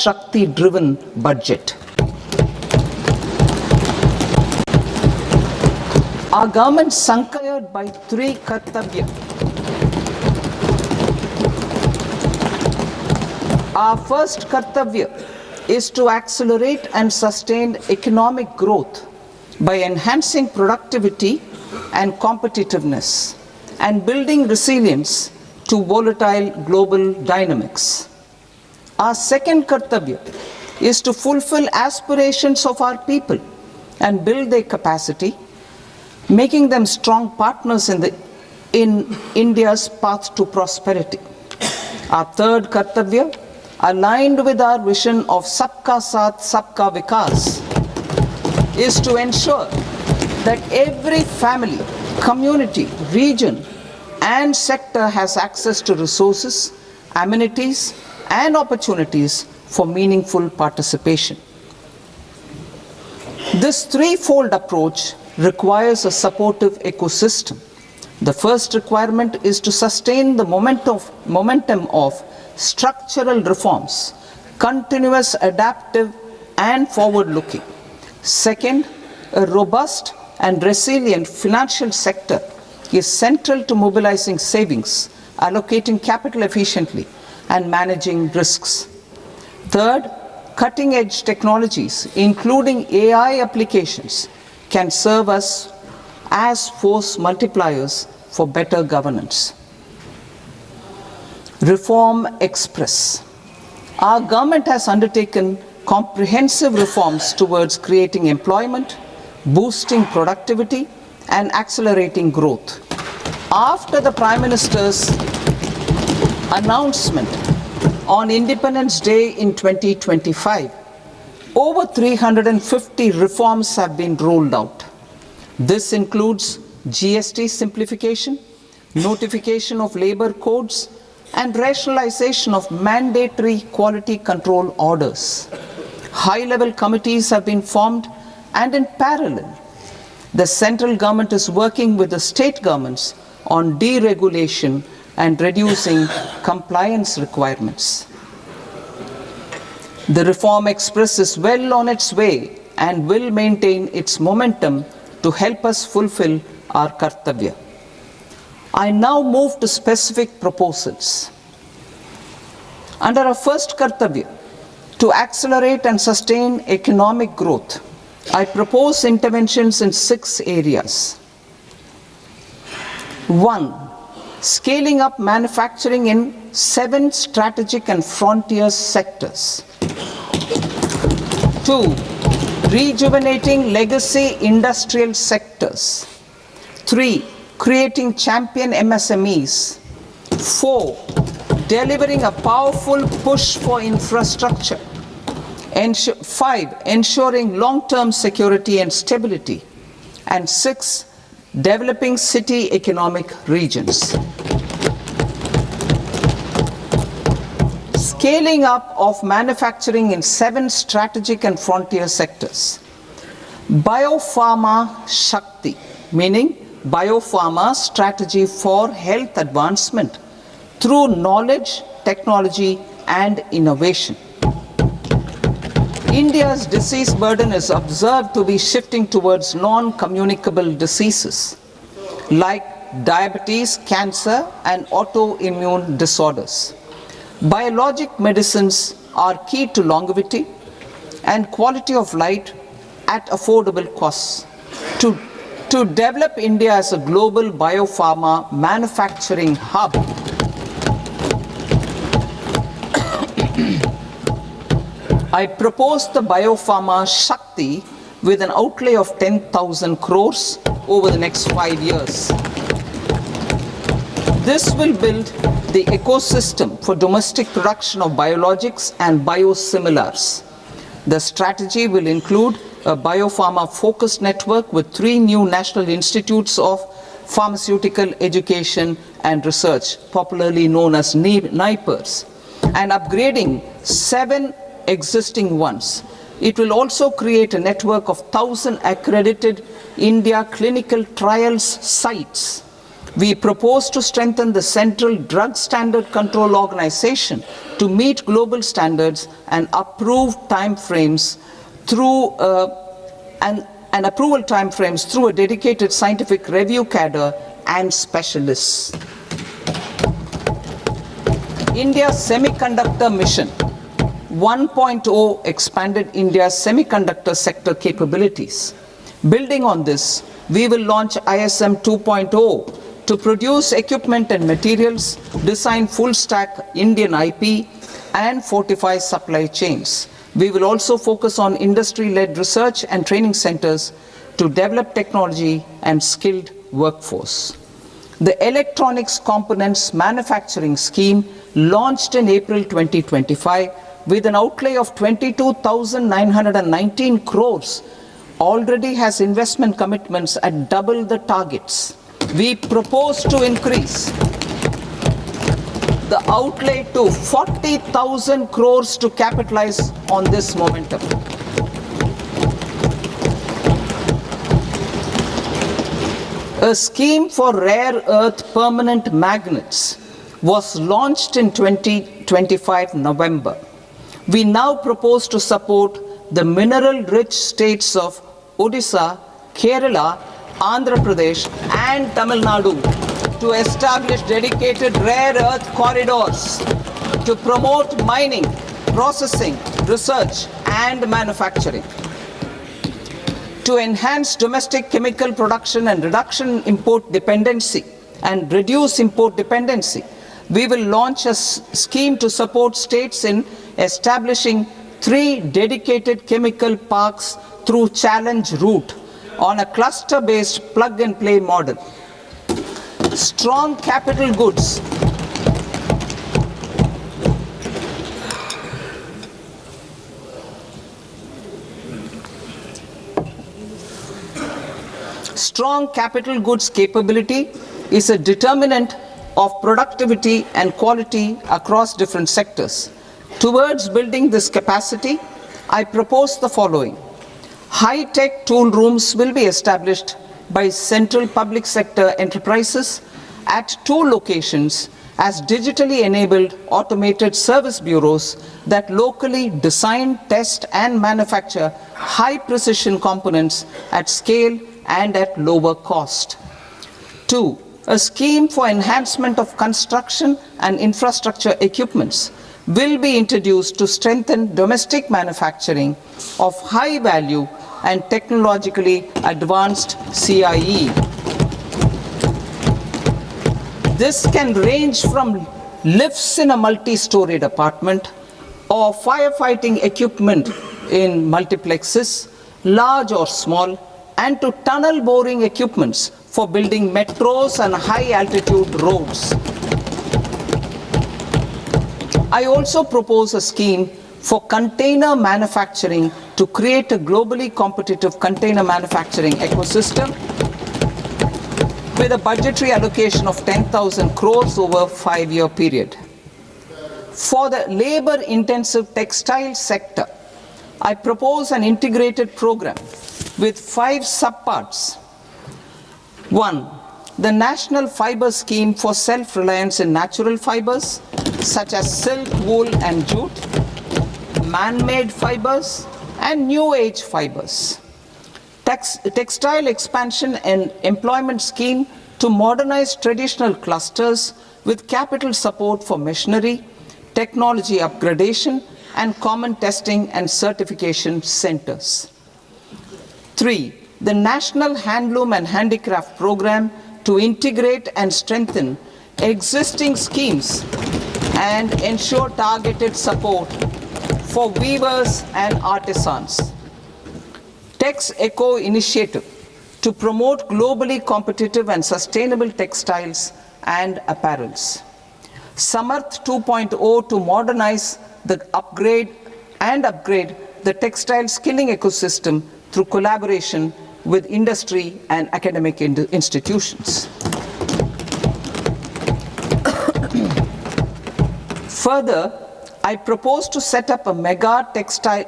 Shakti-driven budget. Our government sankared by three kartavya. Our first kartavya is to accelerate and sustain economic growth by enhancing productivity and competitiveness and building resilience to volatile global dynamics. Our second kartavya is to fulfill aspirations of our people and build their capacity, making them strong partners in India's path to prosperity. Our third kartavya, aligned with our vision of Sabka Saath, Sabka Vikas, is to ensure that every family, community, region, and sector has access to resources, amenities, and opportunities for meaningful participation. This threefold approach requires a supportive ecosystem. The first requirement is to sustain the momentum of structural reforms, continuous, adaptive, and forward-looking. Second, a robust and resilient financial sector is central to mobilizing savings, allocating capital efficiently, and managing risks. Third, cutting-edge technologies, including AI applications, can serve us as force multipliers for better governance. Reform Express. Our government has undertaken comprehensive reforms towards creating employment, boosting productivity, and accelerating growth. After the Prime Minister's announcement on Independence Day in 2025, over 350 reforms have been rolled out. This includes GST simplification, notification of labor codes, and rationalization of mandatory quality control orders. High-level committees have been formed, and in parallel, the central government is working with the state governments on deregulation and reducing compliance requirements. The Reform Express is well on its way and will maintain its momentum to help us fulfill our kartavya. I now move to specific proposals. Under our first kartavya, to accelerate and sustain economic growth, I propose interventions in 6 areas. 1. Scaling up manufacturing in 7 strategic and frontier sectors. 2. Rejuvenating legacy industrial sectors. 3. Creating champion MSMEs. 4. Delivering a powerful push for infrastructure. 5. Ensuring long-term security and stability. And 6. Developing city economic regions. Scaling up of manufacturing in 7 strategic and frontier sectors. Biopharma Shakti, meaning biopharma strategy for health advancement through knowledge, technology, and innovation. India's disease burden is observed to be shifting towards non-communicable diseases like diabetes, cancer, and autoimmune disorders. Biologic medicines are key to longevity and quality of life at affordable costs. To develop India as a global biopharma manufacturing hub, I propose the Biopharma Shakti with an outlay of 10,000 crores over the next 5 years. This will build the ecosystem for domestic production of biologics and biosimilars. The strategy will include a biopharma-focused network with 3 new national institutes of pharmaceutical education and research, popularly known as NIPERs, and upgrading 7 existing ones. It will also create a network of 1,000 accredited India clinical trials sites We propose to strengthen the Central Drug Standard Control Organization to meet global standards and approve timeframes through and approval timeframes through a dedicated scientific review cadre and specialists. India's Semiconductor Mission 1.0 expanded India's semiconductor sector capabilities. Building on this, we will launch ISM 2.0 to produce equipment and materials, design full-stack Indian IP, and fortify supply chains. We will also focus on industry-led research and training centers to develop technology and skilled workforce. The Electronics Components Manufacturing Scheme, launched in April 2025 with an outlay of 22,919 crores, already has investment commitments at double the targets. We propose to increase the outlay to 40,000 crores to capitalize on this momentum. A scheme for rare earth permanent magnets was launched in 2025 November. We now propose to support the mineral-rich states of Odisha, Kerala, Andhra Pradesh and Tamil Nadu to establish dedicated rare earth corridors to promote mining, processing, research and manufacturing. To enhance domestic chemical production and reduce import dependency, we will launch a scheme to support states in establishing 3 dedicated chemical parks through challenge route on a cluster-based plug-and-play model. Strong capital goods. Strong capital goods capability is a determinant of productivity and quality across different sectors. Towards building this capacity, I propose the following. High-tech tool rooms will be established by central public sector enterprises at 2 locations as digitally enabled automated service bureaus that locally design, test and manufacture high-precision components at scale and at lower cost. 2. A scheme for enhancement of construction and infrastructure equipments will be introduced to strengthen domestic manufacturing of high value and technologically advanced CIE. This can range from lifts in a multi-storied apartment or firefighting equipment in multiplexes, large or small, and to tunnel boring equipments for building metros and high-altitude roads. I also propose a scheme for container manufacturing to create a globally competitive container manufacturing ecosystem with a budgetary allocation of 10,000 crores over a 5-year period. For the labor-intensive textile sector, I propose an integrated program with 5 subparts. 1. The National Fiber Scheme for self-reliance in natural fibers, such as silk, wool and jute, man-made fibers, and new age fibers. Textile expansion and employment scheme to modernize traditional clusters with capital support for machinery, technology upgradation, and common testing and certification centers. 3. The National Handloom and Handicraft Program to integrate and strengthen existing schemes and ensure targeted support for weavers and artisans. Tex Eco Initiative to promote globally competitive and sustainable textiles and apparels. Samarth 2.0 to modernize the upgrade the textile skilling ecosystem through collaboration with industry and academic institutions. Further, I propose to set up mega textile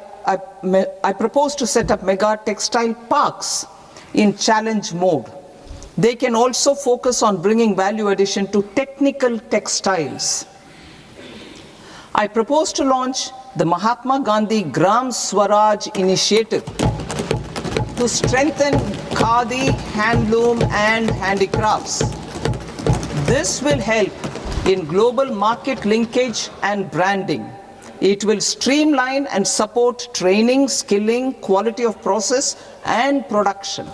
parks in challenge mode. They can also focus on bringing value addition to technical textiles. I propose to launch the Mahatma Gandhi Gram Swaraj initiative to strengthen khadi, handloom and handicrafts. This will help in global market linkage and branding. It will streamline and support training, skilling, quality of process and production.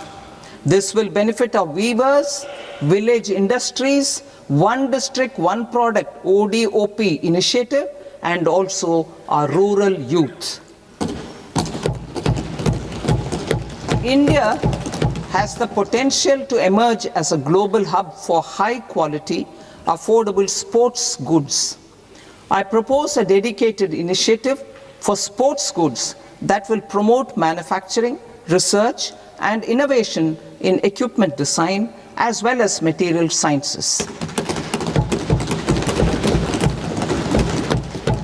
This will benefit our weavers, village industries, one district, one product ODOP initiative, and also our rural youth. India has the potential to emerge as a global hub for high quality, affordable sports goods. I propose a dedicated initiative for sports goods that will promote manufacturing, research, and innovation in equipment design as well as material sciences.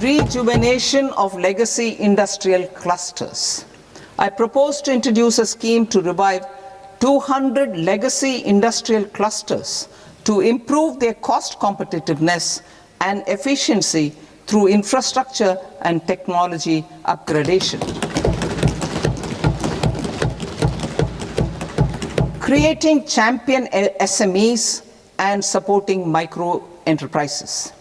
Rejuvenation of legacy industrial clusters. I propose to introduce a scheme to revive 200 legacy industrial clusters to improve their cost competitiveness and efficiency through infrastructure and technology upgradation. Creating champion SMEs and supporting micro enterprises.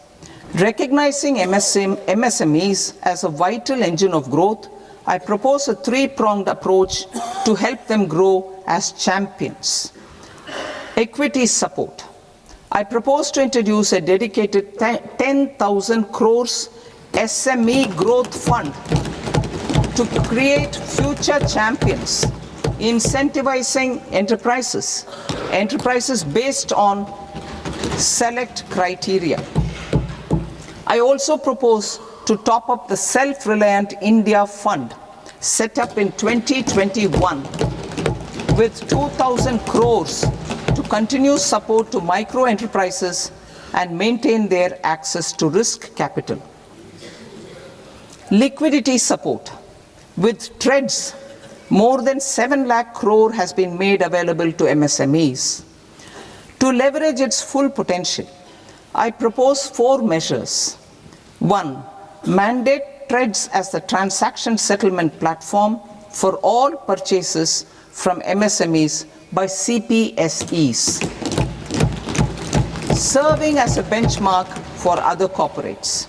Recognizing MSMEs as a vital engine of growth, I propose a three-pronged approach to help them grow as champions. Equity support. I propose to introduce a dedicated 10,000 crores SME growth fund to create future champions, incentivizing enterprises based on select criteria. I also propose to top up the Self-Reliant India Fund set up in 2021 with 2,000 crores to continue support to micro enterprises and maintain their access to risk capital. Liquidity support. With TREDS, more than 7 lakh crore has been made available to MSMEs. To leverage its full potential, I propose 4 measures. 1. Mandate TREDS as the transaction settlement platform for all purchases from MSMEs by CPSEs, serving as a benchmark for other corporates.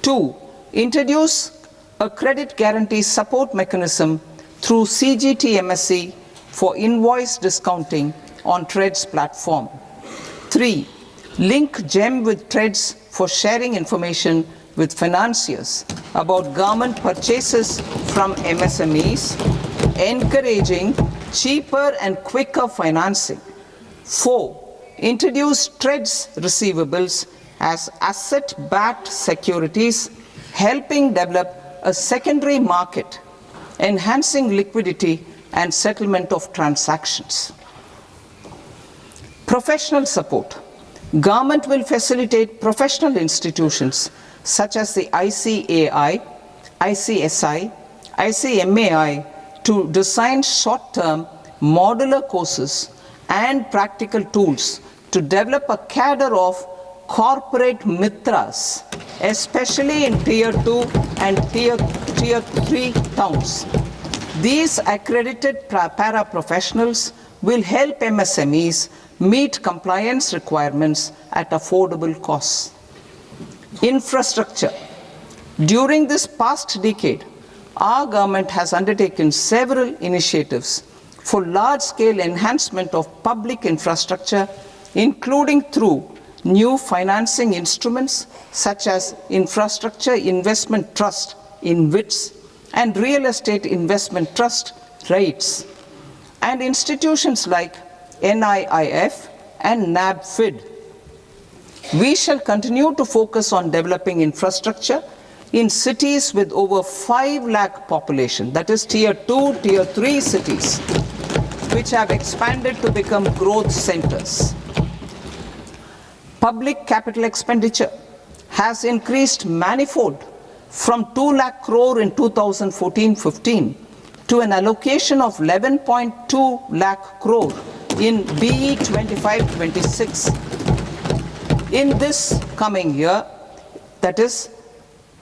2. Introduce a credit guarantee support mechanism through CGT-MSE for invoice discounting on TREDS platform. 3. Link GEM with TREDS for sharing information with financiers about government purchases from MSMEs, encouraging cheaper and quicker financing. 4. Introduce TREDS receivables as asset-backed securities, helping develop a secondary market, enhancing liquidity and settlement of transactions. Professional support. Government will facilitate professional institutions such as the ICAI, ICSI, ICMAI to design short-term modular courses and practical tools to develop a cadre of corporate mitras, especially in Tier 2 and Tier 3 towns. These accredited para-professionals will help MSMEs meet compliance requirements at affordable costs. Infrastructure. During this past decade, our government has undertaken several initiatives for large-scale enhancement of public infrastructure, including through new financing instruments such as Infrastructure Investment Trust (InvITs) and Real Estate Investment Trust (REITs), and institutions like NIIF and NABFID. We shall continue to focus on developing infrastructure in cities with over 5 lakh population, that is Tier 2, Tier 3 cities, which have expanded to become growth centers. Public capital expenditure has increased manifold from 2 lakh crore in 2014-15 to an allocation of 11.2 lakh crore in BE 25-26. In this coming year, that is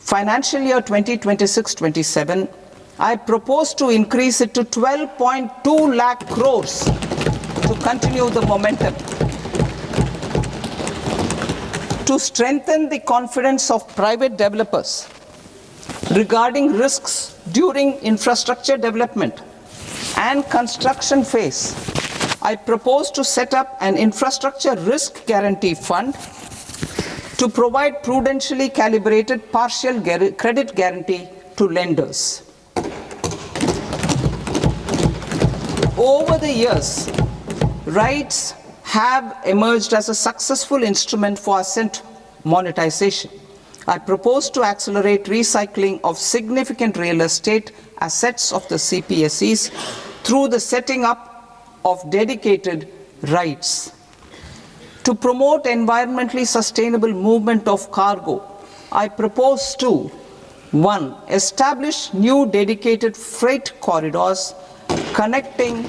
financial year 2026-27, I propose to increase it to 12.2 lakh crores to continue the momentum. To strengthen the confidence of private developers regarding risks during infrastructure development and construction phase, I propose to set up an infrastructure risk guarantee fund to provide prudentially calibrated partial credit guarantee to lenders. Over the years, RIGHTS have emerged as a successful instrument for asset monetization. I propose to accelerate recycling of significant real estate assets of the CPSEs through the setting up of dedicated RIGHTS. To promote environmentally sustainable movement of cargo, I propose to 1. Establish new dedicated freight corridors connecting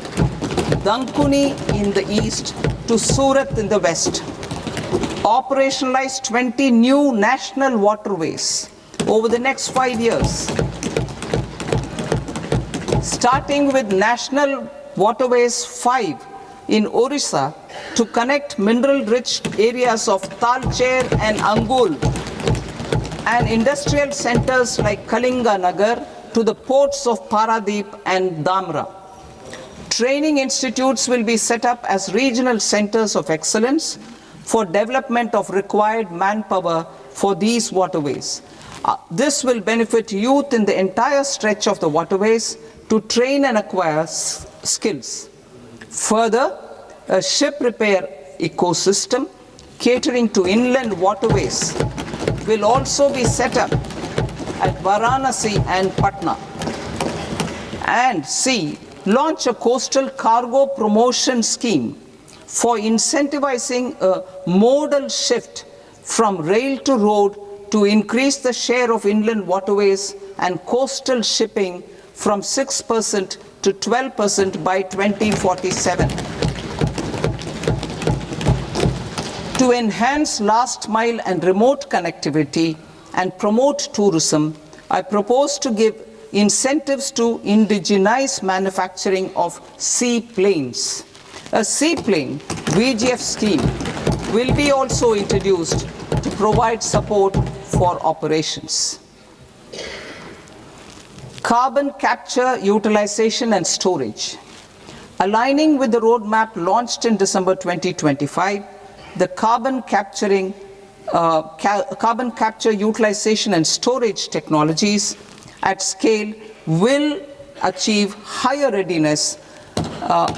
Dankuni in the east to Surat in the west. Operationalize 20 new national waterways over the next 5 years. Starting with National Waterways 5 in Orissa to connect mineral-rich areas of Talcher and Angul and industrial centers like Kalinga Nagar to the ports of Paradeep and Dhamra. Training institutes will be set up as regional centers of excellence for development of required manpower for these waterways. This will benefit youth in the entire stretch of the waterways to train and acquire skills. Further, a ship repair ecosystem catering to inland waterways will also be set up at Varanasi and Patna. And C. Launch a coastal cargo promotion scheme for incentivizing a modal shift from rail to road to increase the share of inland waterways and coastal shipping from 6% to 12% by 2047. To enhance last mile and remote connectivity and promote tourism, I propose to give incentives to indigenize manufacturing of seaplanes. A seaplane VGF scheme will be also introduced to provide support for operations. Carbon capture, utilization and storage. Aligning with the roadmap launched in December 2025, the carbon capture, utilization and storage technologies at scale will achieve higher readiness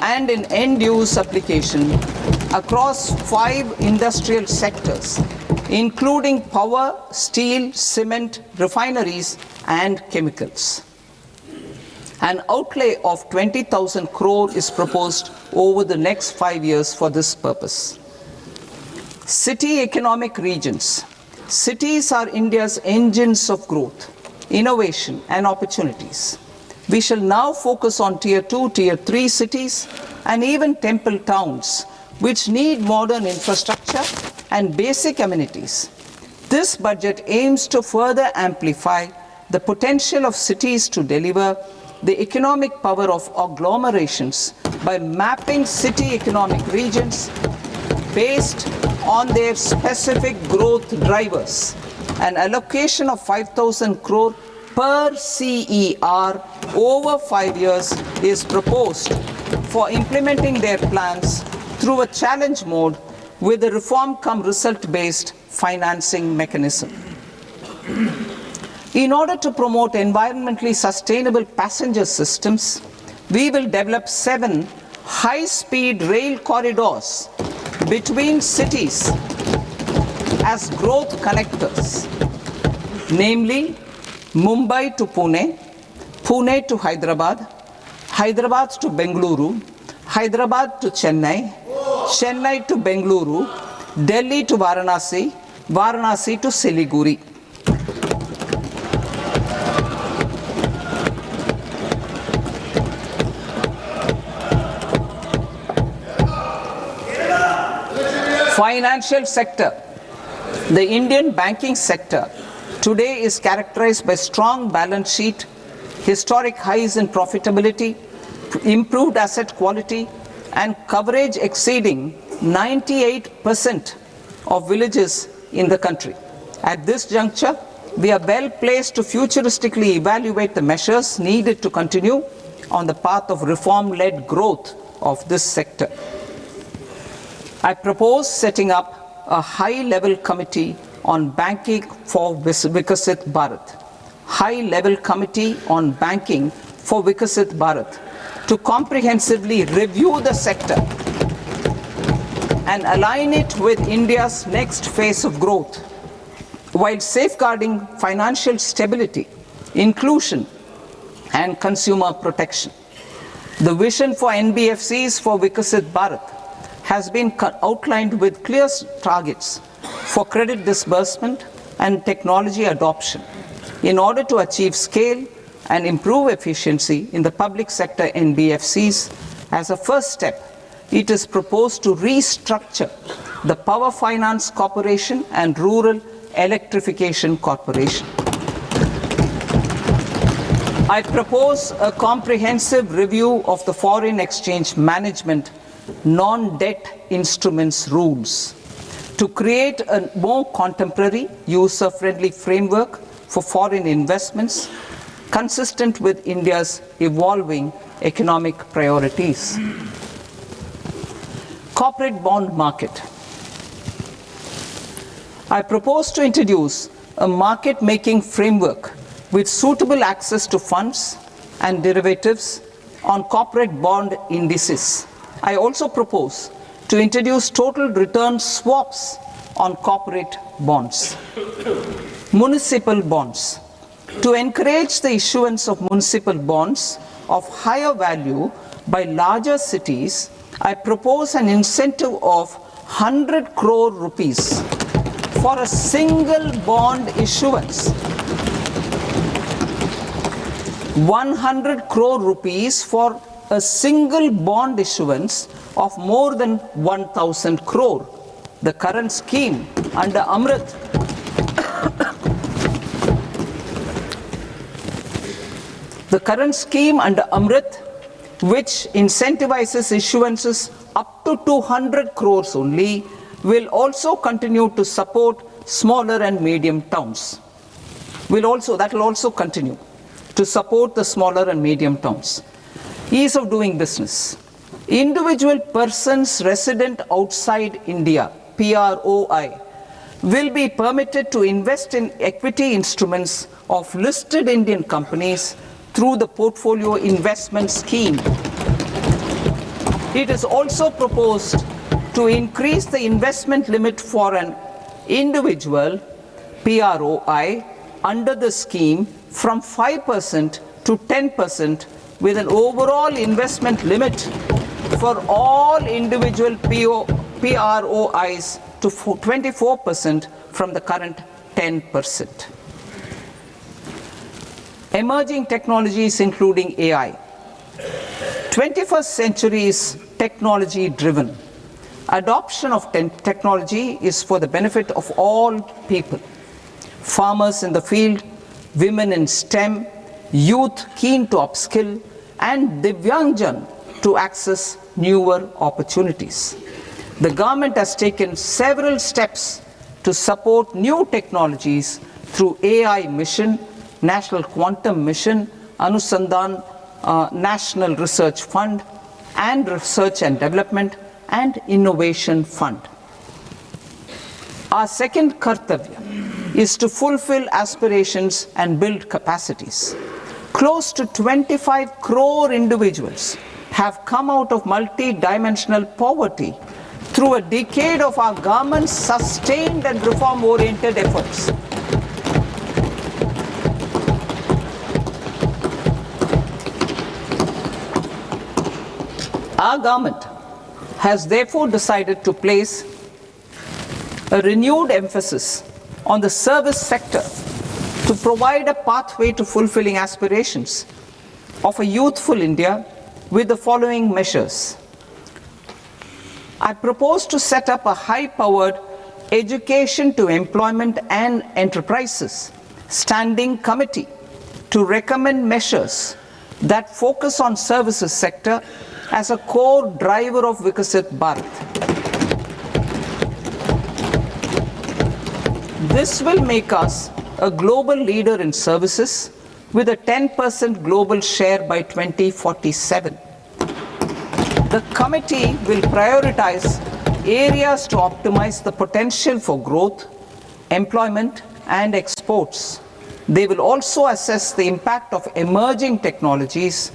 and in end-use application across 5 industrial sectors, including power, steel, cement, refineries, and chemicals. An outlay of 20,000 crore is proposed over the next 5 years for this purpose. City economic regions. Cities are India's engines of growth, innovation, and opportunities. We shall now focus on Tier 2, Tier 3 cities, and even temple towns, which need modern infrastructure and basic amenities. This budget aims to further amplify the potential of cities to deliver the economic power of agglomerations by mapping city economic regions based on their specific growth drivers. An allocation of 5,000 crore per CER over 5 years is proposed for implementing their plans through a challenge mode with a reform-cum-result-based financing mechanism. In order to promote environmentally sustainable passenger systems, we will develop 7 high-speed rail corridors between cities as growth connectors, namely Mumbai to Pune, Pune to Hyderabad, Hyderabad to Bengaluru, Hyderabad to Chennai, Chennai to Bengaluru, Delhi to Varanasi, Varanasi to Siliguri. Financial sector. The Indian banking sector today is characterized by strong balance sheet, historic highs in profitability, improved asset quality, and coverage exceeding 98% of villages in the country. At this juncture, we are well placed to futuristically evaluate the measures needed to continue on the path of reform-led growth of this sector. I propose setting up a high-level committee on banking for Vikasit Bharat. High-level committee on banking for Vikasit Bharat to comprehensively review the sector and align it with India's next phase of growth, while safeguarding financial stability, inclusion, and consumer protection. The vision for NBFCs for Vikasit Bharat has been outlined with clear targets for credit disbursement and technology adoption in order to achieve scale and improve efficiency in the public sector NBFCs. As a first step, it is proposed to restructure the Power Finance Corporation and Rural Electrification Corporation. I propose a comprehensive review of the foreign exchange management non-debt instruments rules to create a more contemporary, user-friendly framework for foreign investments consistent with India's evolving economic priorities. Corporate bond market. I propose to introduce a market-making framework with suitable access to funds and derivatives on corporate bond indices. I also propose to introduce total return swaps on corporate bonds. Municipal bonds. To encourage the issuance of municipal bonds of higher value by larger cities, I propose an incentive of 100 crore rupees for a single bond issuance. 100 crore rupees for a single bond issuance of more than 1,000 crore. The current scheme under Amrit which incentivizes issuances up to 200 crores only, will also continue to support smaller and medium towns. That will also continue to support the smaller and medium towns. Ease of doing business. Individual persons resident outside India, PROI, will be permitted to invest in equity instruments of listed Indian companies through the portfolio investment scheme. It is also proposed to increase the investment limit for an individual PROI under the scheme from 5% to 10%, with an overall investment limit for all individual PROIs to 24% from the current 10%. Emerging technologies including AI. 21st century is technology driven. Adoption of technology is for the benefit of all people. Farmers in the field, women in STEM, youth keen to upskill, and Divyangjan to access newer opportunities. The government has taken several steps to support new technologies through AI Mission, National Quantum Mission, Anusandhan National Research Fund, and Research and Development and Innovation Fund. Our second kartavya is to fulfill aspirations and build capacities. Close to 25 crore individuals have come out of multi-dimensional poverty through a decade of our government's sustained and reform-oriented efforts. Our government has therefore decided to place a renewed emphasis on the service sector to provide a pathway to fulfilling aspirations of a youthful India with the following measures. I propose to set up a high-powered Education to Employment and Enterprises Standing Committee to recommend measures that focus on services sector as a core driver of Vikasit Bharat. This will make us a global leader in services with a 10% global share by 2047. The committee will prioritize areas to optimize the potential for growth, employment, and exports. They will also assess the impact of emerging technologies,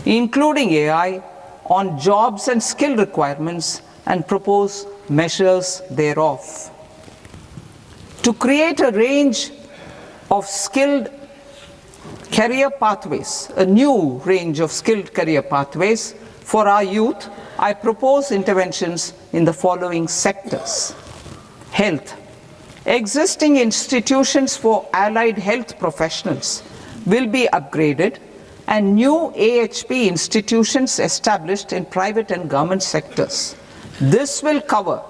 including AI, on jobs and skill requirements and propose measures thereof. To create a range of skilled career pathways, a new range of skilled career pathways for our youth, I propose interventions in the following sectors. Health. Existing institutions for allied health professionals will be upgraded and new AHP institutions established in private and government sectors. This will cover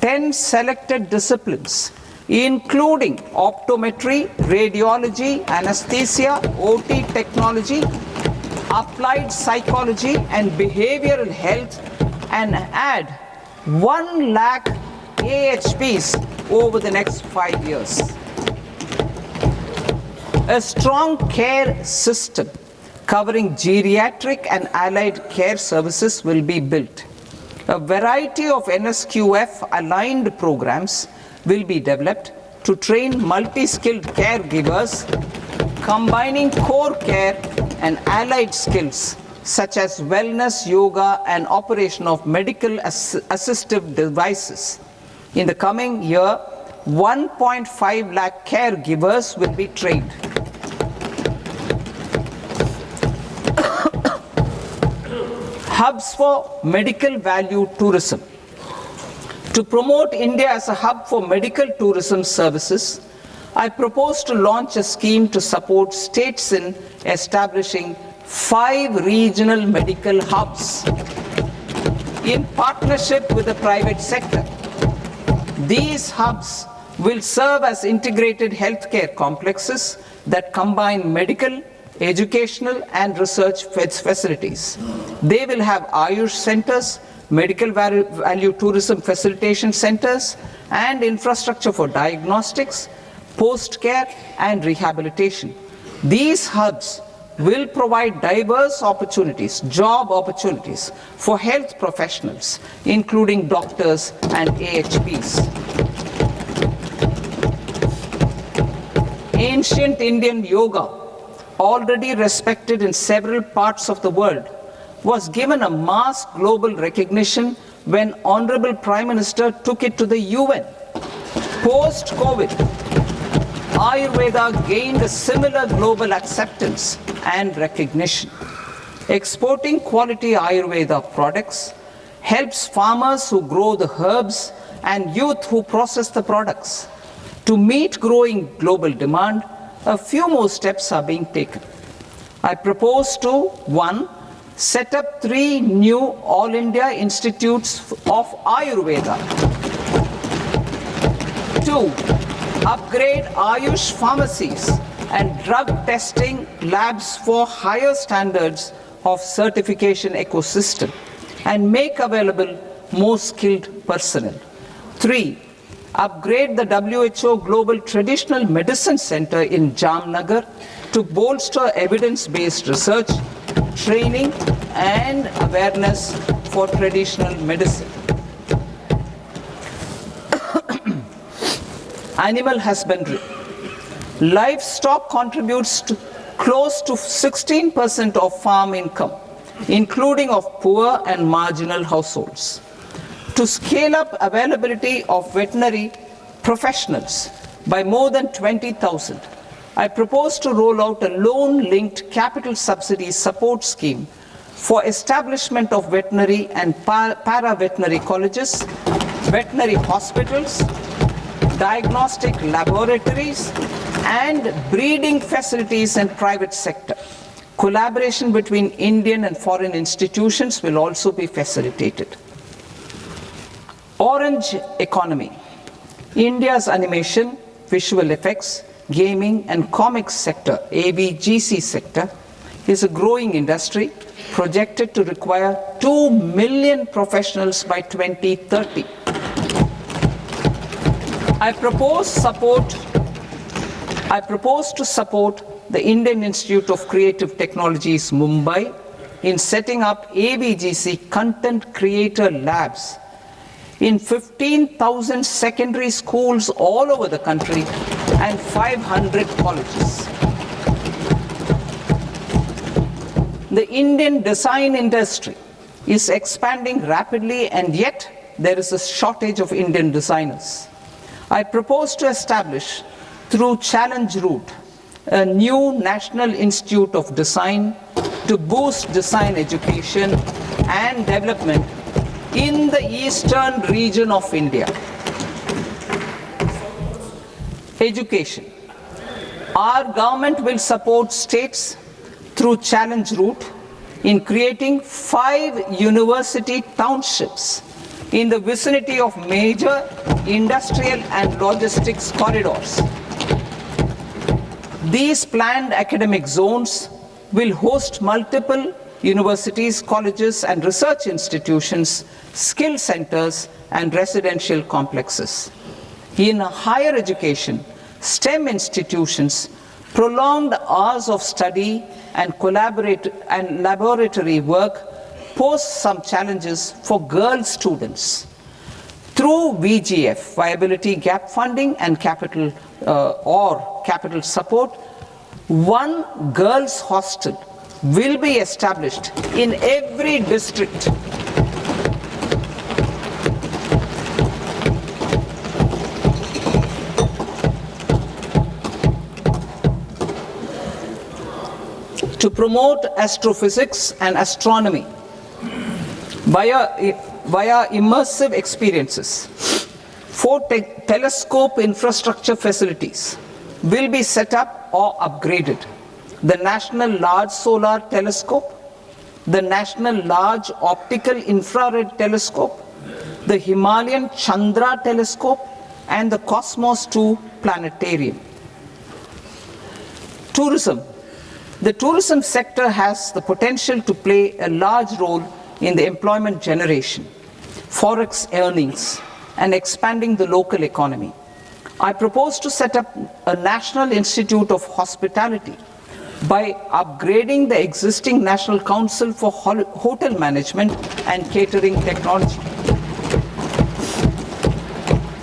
10 selected disciplines, including optometry, radiology, anesthesia, OT technology, applied psychology and behavioral health, and add 1 lakh AHPs over the next 5 years. A strong care system covering geriatric and allied care services will be built. A variety of NSQF aligned programs will be developed to train multi-skilled caregivers, combining core care and allied skills such as wellness, yoga, and operation of medical assistive devices. In the coming year, 1.5 lakh caregivers will be trained. Hubs for medical value tourism. To promote India as a hub for medical tourism services, I propose to launch a scheme to support states in establishing 5 regional medical hubs in partnership with the private sector. These hubs will serve as integrated healthcare complexes that combine medical, educational, and research facilities. They will have Ayush centers, medical value tourism facilitation centers, and infrastructure for diagnostics, post-care, and rehabilitation. These hubs will provide diverse opportunities, job opportunities for health professionals, including doctors and AHPs. Ancient Indian yoga, already respected in several parts of the world, was given a mass global recognition when Honorable Prime Minister took it to the UN. Post-COVID, Ayurveda gained a similar global acceptance and recognition. Exporting quality Ayurveda products helps farmers who grow the herbs and youth who process the products. To meet growing global demand, a few more steps are being taken. I propose to 1. Set up 3 new All India Institutes of Ayurveda. 2. Upgrade Ayush pharmacies and drug testing labs for higher standards of certification ecosystem and make available more skilled personnel. 3. Upgrade the WHO Global Traditional Medicine Center in Jamnagar to bolster evidence-based research, training, and awareness for traditional medicine. Animal husbandry. Livestock contributes to close to 16% of farm income, including of poor and marginal households. To scale up availability of veterinary professionals by more than 20,000, I propose to roll out a loan-linked capital subsidy support scheme for establishment of veterinary and para-veterinary colleges, veterinary hospitals, diagnostic laboratories, and breeding facilities in private sector. Collaboration between Indian and foreign institutions will also be facilitated. Orange economy. India's animation, visual effects, gaming and comics sector, AVGC sector, is a growing industry projected to require 2 million professionals by 2030. I propose to support the Indian Institute of Creative Technologies, Mumbai, in setting up AVGC content creator labs in 15,000 secondary schools all over the country and 500 colleges. The Indian design industry is expanding rapidly, and yet there is a shortage of Indian designers. I propose to establish, through Challenge Route, a new National Institute of Design to boost design education and development in the eastern region of India. Education. Our government will support states through Challenge Route in creating 5 university townships in the vicinity of major industrial and logistics corridors. These planned academic zones will host multiple universities, colleges and research institutions, skill centers and residential complexes. In higher education, STEM institutions, prolonged hours of study and laboratory work pose some challenges for girl students. Through VGF, Viability Gap Funding and capital support, one girls' hostel will be established in every district. To promote astrophysics and astronomy via immersive experiences. 4 telescope infrastructure facilities will be set up or upgraded. The National Large Solar Telescope, the National Large Optical Infrared Telescope, the Himalayan Chandra Telescope, and the Cosmos 2 Planetarium. Tourism. The tourism sector has the potential to play a large role in the employment generation, forex earnings, and expanding the local economy. I propose to set up a National Institute of Hospitality by upgrading the existing National Council for Hotel Management and Catering Technology.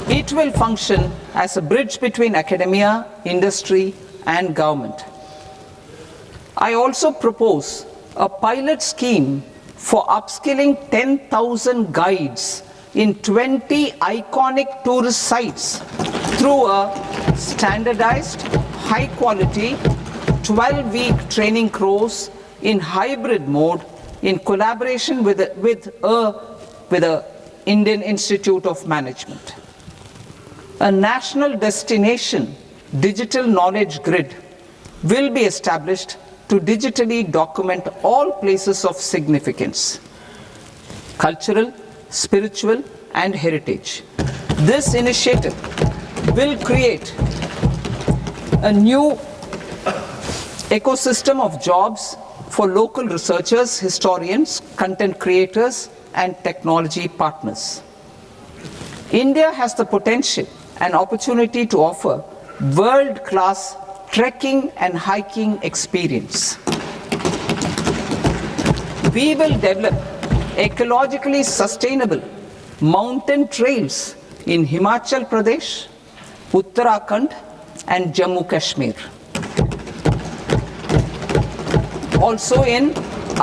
It will function as a bridge between academia, industry, and government. I also propose a pilot scheme for upskilling 10,000 guides in 20 iconic tourist sites through a standardized, high-quality, 12-week training course in hybrid mode in collaboration with the Indian Institute of Management. A national destination digital knowledge grid will be established to digitally document all places of significance, cultural, spiritual, and heritage. This initiative will create a new ecosystem of jobs for local researchers, historians, content creators, and technology partners. India has the potential and opportunity to offer world-class trekking and hiking experience. We will develop ecologically sustainable mountain trails in Himachal Pradesh, Uttarakhand, and Jammu Kashmir. Also in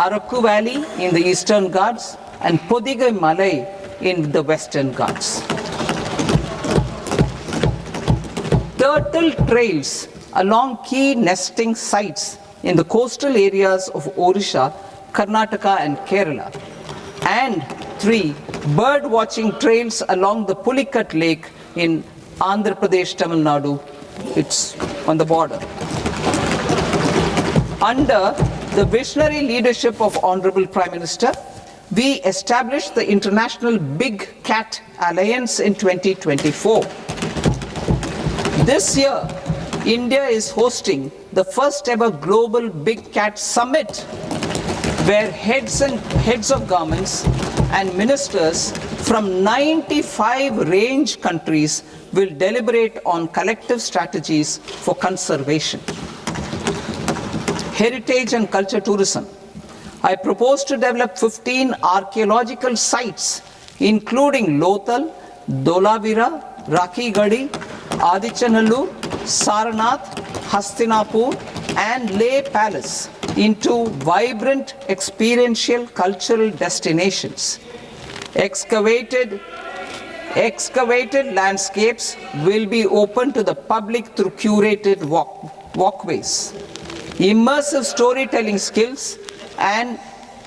Araku Valley in the Eastern Ghats and Podigai Malai in the Western Ghats. Turtle trails along key nesting sites in the coastal areas of Odisha, Karnataka, and Kerala. And 3 bird watching trails along the Pulikat Lake in Andhra Pradesh, Tamil Nadu. It's on the border. Under the visionary leadership of Honorable Prime Minister, we established the International Big Cat Alliance in 2024. This year, India is hosting the first ever Global Big Cat Summit, where heads of governments and ministers from 95 range countries will deliberate on collective strategies for conservation. Heritage and culture tourism. I propose to develop 15 archaeological sites, including Lothal, Dholavira, Rakhi-Gadi, Adichanallur, Sarnath, Hastinapur, and Leh Palace into vibrant experiential cultural destinations. Excavated landscapes will be open to the public through curated walkways. Immersive storytelling skills and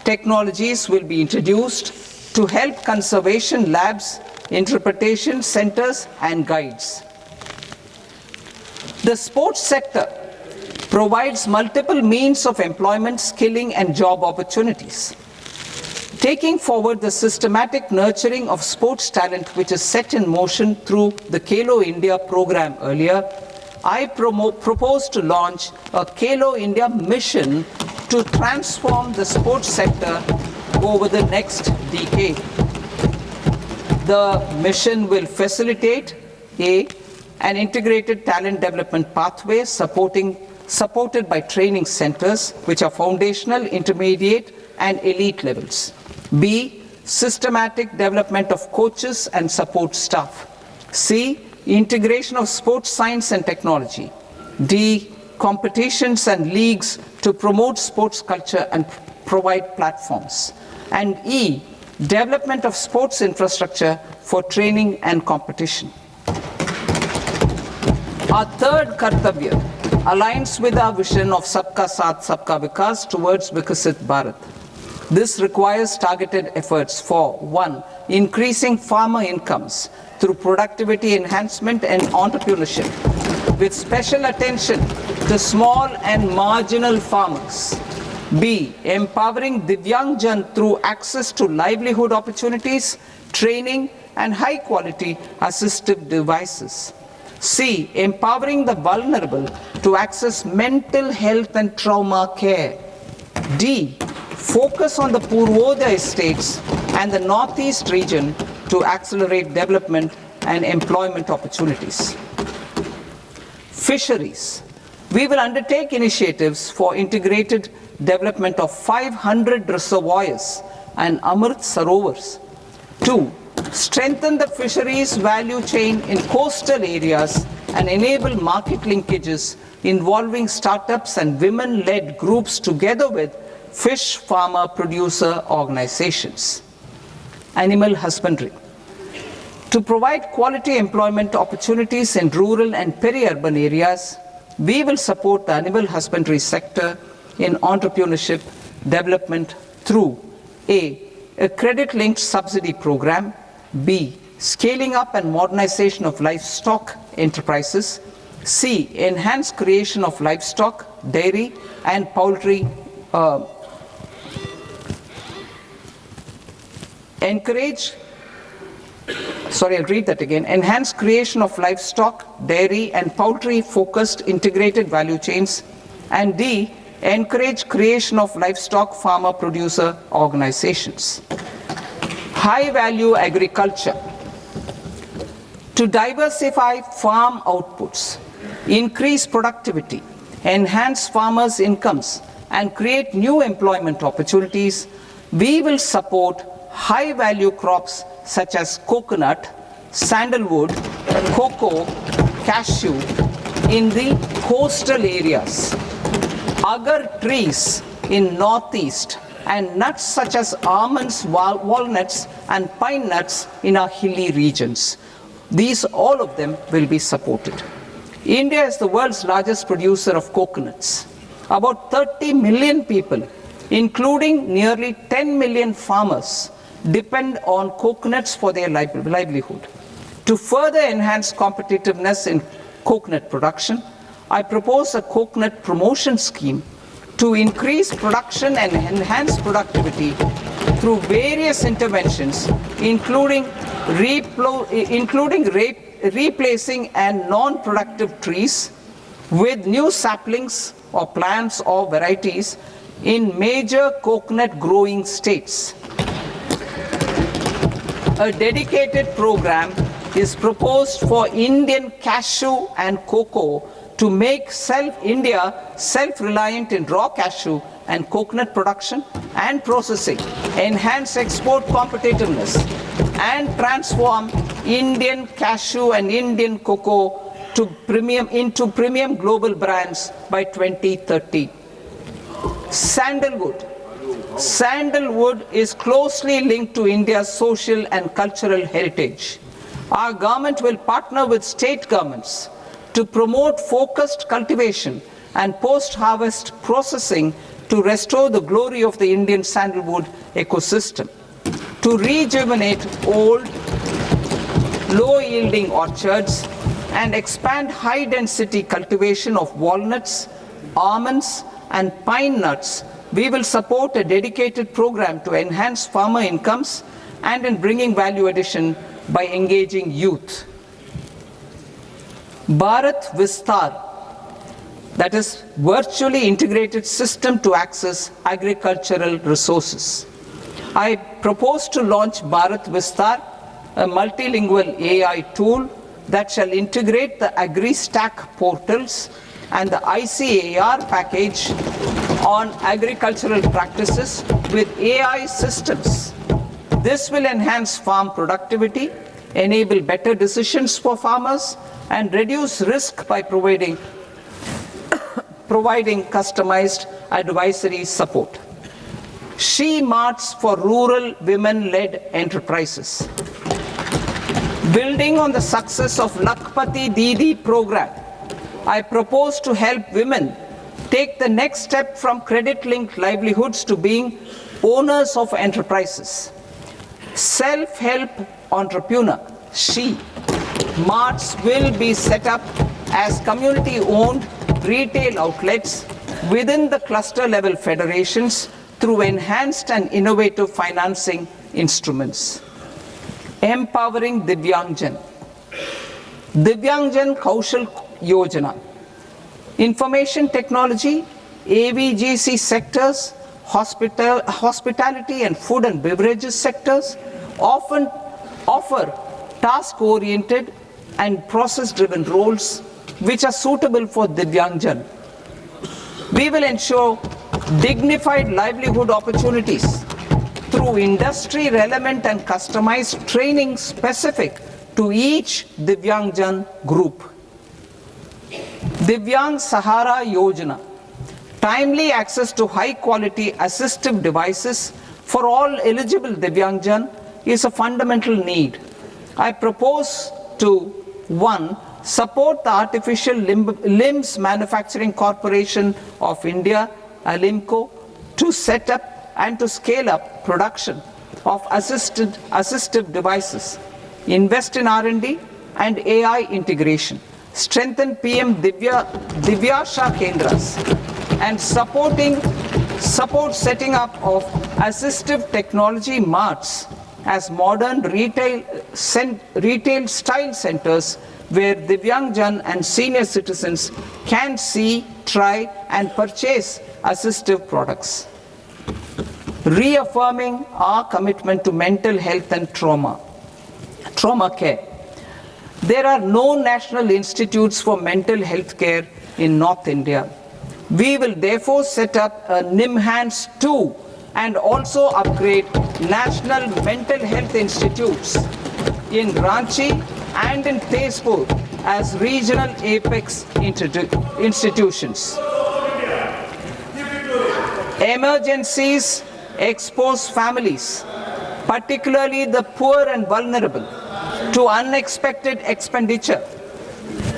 technologies will be introduced to help conservation labs, interpretation centers, and guides. The sports sector provides multiple means of employment, skilling, and job opportunities. Taking forward the systematic nurturing of sports talent which is set in motion through the Khelo India program earlier, I propose to launch a Khelo India mission to transform the sports sector over the next decade. The mission will facilitate an integrated talent development pathway supported by training centers which are foundational, intermediate, and elite levels. B, systematic development of coaches and support staff. C, integration of sports science and technology. D, competitions and leagues to promote sports culture and provide platforms. And E, development of sports infrastructure for training and competition. Our third Kartavya aligns with our vision of Sabka Saath, Sabka Vikas towards Vikasit Bharat. This requires targeted efforts for 1. Increasing farmer incomes through productivity enhancement and entrepreneurship, with special attention to small and marginal farmers. B. Empowering Divyangjan through access to livelihood opportunities, training, and high-quality assistive devices. C. Empowering the vulnerable to access mental health and trauma care. D. Focus on the Purvodaya states and the Northeast region to accelerate development and employment opportunities. Fisheries. We will undertake initiatives for integrated development of 500 reservoirs and Amrit Sarovars. 2. Strengthen the fisheries value chain in coastal areas and enable market linkages involving startups and women-led groups together with fish farmer producer organizations. Animal husbandry. To provide quality employment opportunities in rural and peri-urban areas, we will support the animal husbandry sector in entrepreneurship development through A. A credit-linked subsidy program. B. Scaling up and modernization of livestock enterprises. C. Enhanced creation of livestock, dairy, and poultry. Enhanced creation of livestock, dairy, and poultry-focused integrated value chains. And D. Encourage creation of livestock farmer-producer organizations. High-value agriculture. To diversify farm outputs, increase productivity, enhance farmers' incomes, and create new employment opportunities, we will support high-value crops such as coconut, sandalwood, cocoa, cashew in the coastal areas, agar trees in Northeast, and nuts such as almonds, walnuts, and pine nuts in our hilly regions. These, all of them, will be supported. India is the world's largest producer of coconuts. About 30 million people, including nearly 10 million farmers, depend on coconuts for their livelihood. To further enhance competitiveness in coconut production, I propose a coconut promotion scheme to increase production and enhance productivity through various interventions, including replacing and non-productive trees with new saplings or plants or varieties in major coconut growing states. A dedicated program is proposed for Indian cashew and cocoa to make India self-reliant in raw cashew and coconut production and processing, enhance export competitiveness, and transform Indian cashew and Indian cocoa into premium global brands by 2030. Sandalwood. Sandalwood is closely linked to India's social and cultural heritage. Our government will partner with state governments to promote focused cultivation and post-harvest processing to restore the glory of the Indian sandalwood ecosystem, to rejuvenate old, low-yielding orchards, and expand high-density cultivation of walnuts, almonds, and pine nuts. We will support a dedicated program to enhance farmer incomes and in bringing value addition by engaging youth. Bharat Vistar, that is virtually integrated system to access agricultural resources. I propose to launch Bharat Vistar, a multilingual AI tool that shall integrate the AgriStack portals and the ICAR package on agricultural practices with AI systems. This will enhance farm productivity, enable better decisions for farmers, and reduce risk by providing customized advisory support. She Marts for rural women-led enterprises. Building on the success of Lakpati Didi program, I propose to help women take the next step from credit-linked livelihoods to being owners of enterprises. Self-help entrepreneur, She Marts will be set up as community-owned retail outlets within the cluster-level federations through enhanced and innovative financing instruments. Empowering Divyangjan. Divyangjan Kaushal Yojana. Information technology, AVGC sectors, hospitality and food and beverages sectors often offer task-oriented and process-driven roles which are suitable for Divyangjan. We will ensure dignified livelihood opportunities through industry-relevant and customized training specific to each Divyangjan group. Divyang Sahara Yojana. Timely access to high-quality assistive devices for all eligible Divyangjan is a fundamental need. I propose to 1. Support the Artificial Limbs Manufacturing Corporation of India, ALIMCO, to set up and to scale up production of assistive devices, invest in R&D and AI integration, strengthen PM Divyasha Kendras, and support setting up of assistive technology marts as modern retail style centers where Divyangjan and senior citizens can see, try and purchase assistive products. Reaffirming our commitment to mental health and trauma care. There are no national institutes for mental health care in North India. We will therefore set up a NIMHANS 2 and also upgrade national mental health institutes in Ranchi and in Tezpur as regional apex institutions. Emergencies expose families, particularly the poor and vulnerable, to unexpected expenditure.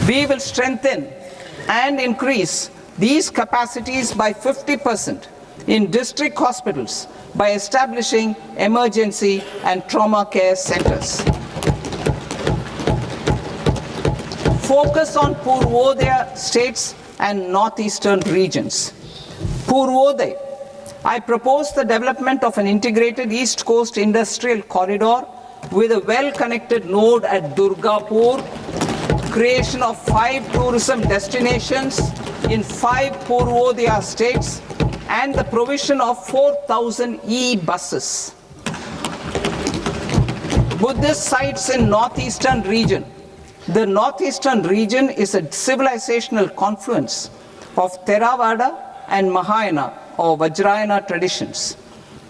We will strengthen and increase these capacities by 50% in district hospitals by establishing emergency and trauma care centers. Focus on Purvodaya states and northeastern regions. Purvodaya, I propose the development of an integrated East Coast industrial corridor with a well-connected node at Durgapur, creation of 5 tourism destinations in 5 Purvodaya states, and the provision of 4,000 e-buses. Buddhist sites in northeastern region. The northeastern region is a civilizational confluence of Theravada and Mahayana or Vajrayana traditions.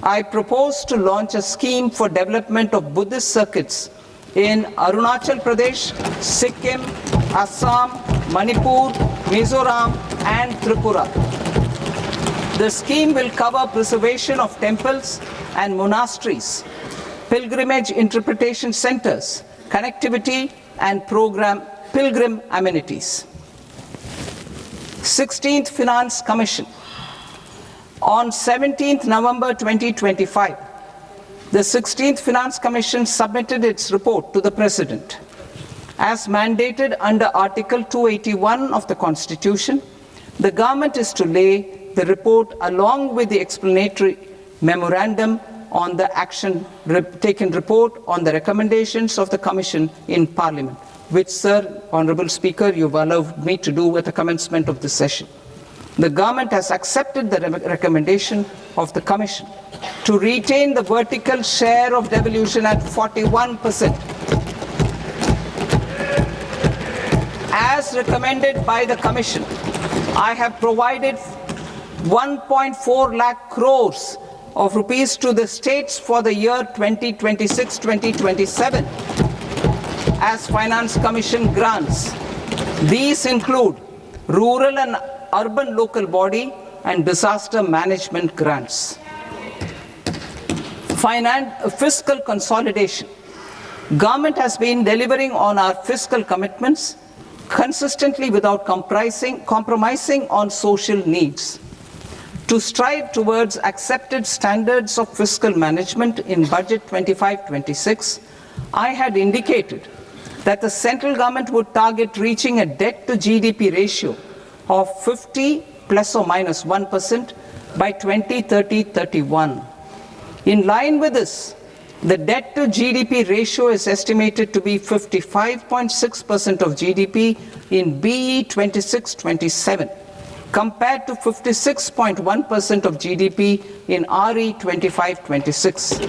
I propose to launch a scheme for development of Buddhist circuits in Arunachal Pradesh, Sikkim, Assam, Manipur, Mizoram, and Tripura. The scheme will cover preservation of temples and monasteries, pilgrimage interpretation centers, connectivity, and pilgrim amenities. 16th Finance Commission. On 17th November 2025, the 16th Finance Commission submitted its report to the President. As mandated under Article 281 of the Constitution, the government is to lay the report along with the explanatory memorandum on the action taken report on the recommendations of the Commission in Parliament, which, Sir, Honourable Speaker, you've allowed me to do at the commencement of this session. The government has accepted the recommendation of the Commission to retain the vertical share of devolution at 41%. As recommended by the Commission, I have provided 1.4 lakh crores of rupees to the states for the year 2026-2027 as Finance Commission grants. These include rural and urban local body and disaster management grants. Fiscal consolidation. Government has been delivering on our fiscal commitments consistently without compromising on social needs. To strive towards accepted standards of fiscal management in Budget 25-26, I had indicated that the central government would target reaching a debt to GDP ratio of 50 plus or minus 1% by 2030-31. In line with this, the debt to GDP ratio is estimated to be 55.6% of GDP in BE 26-27, compared to 56.1% of GDP in RE 25-26.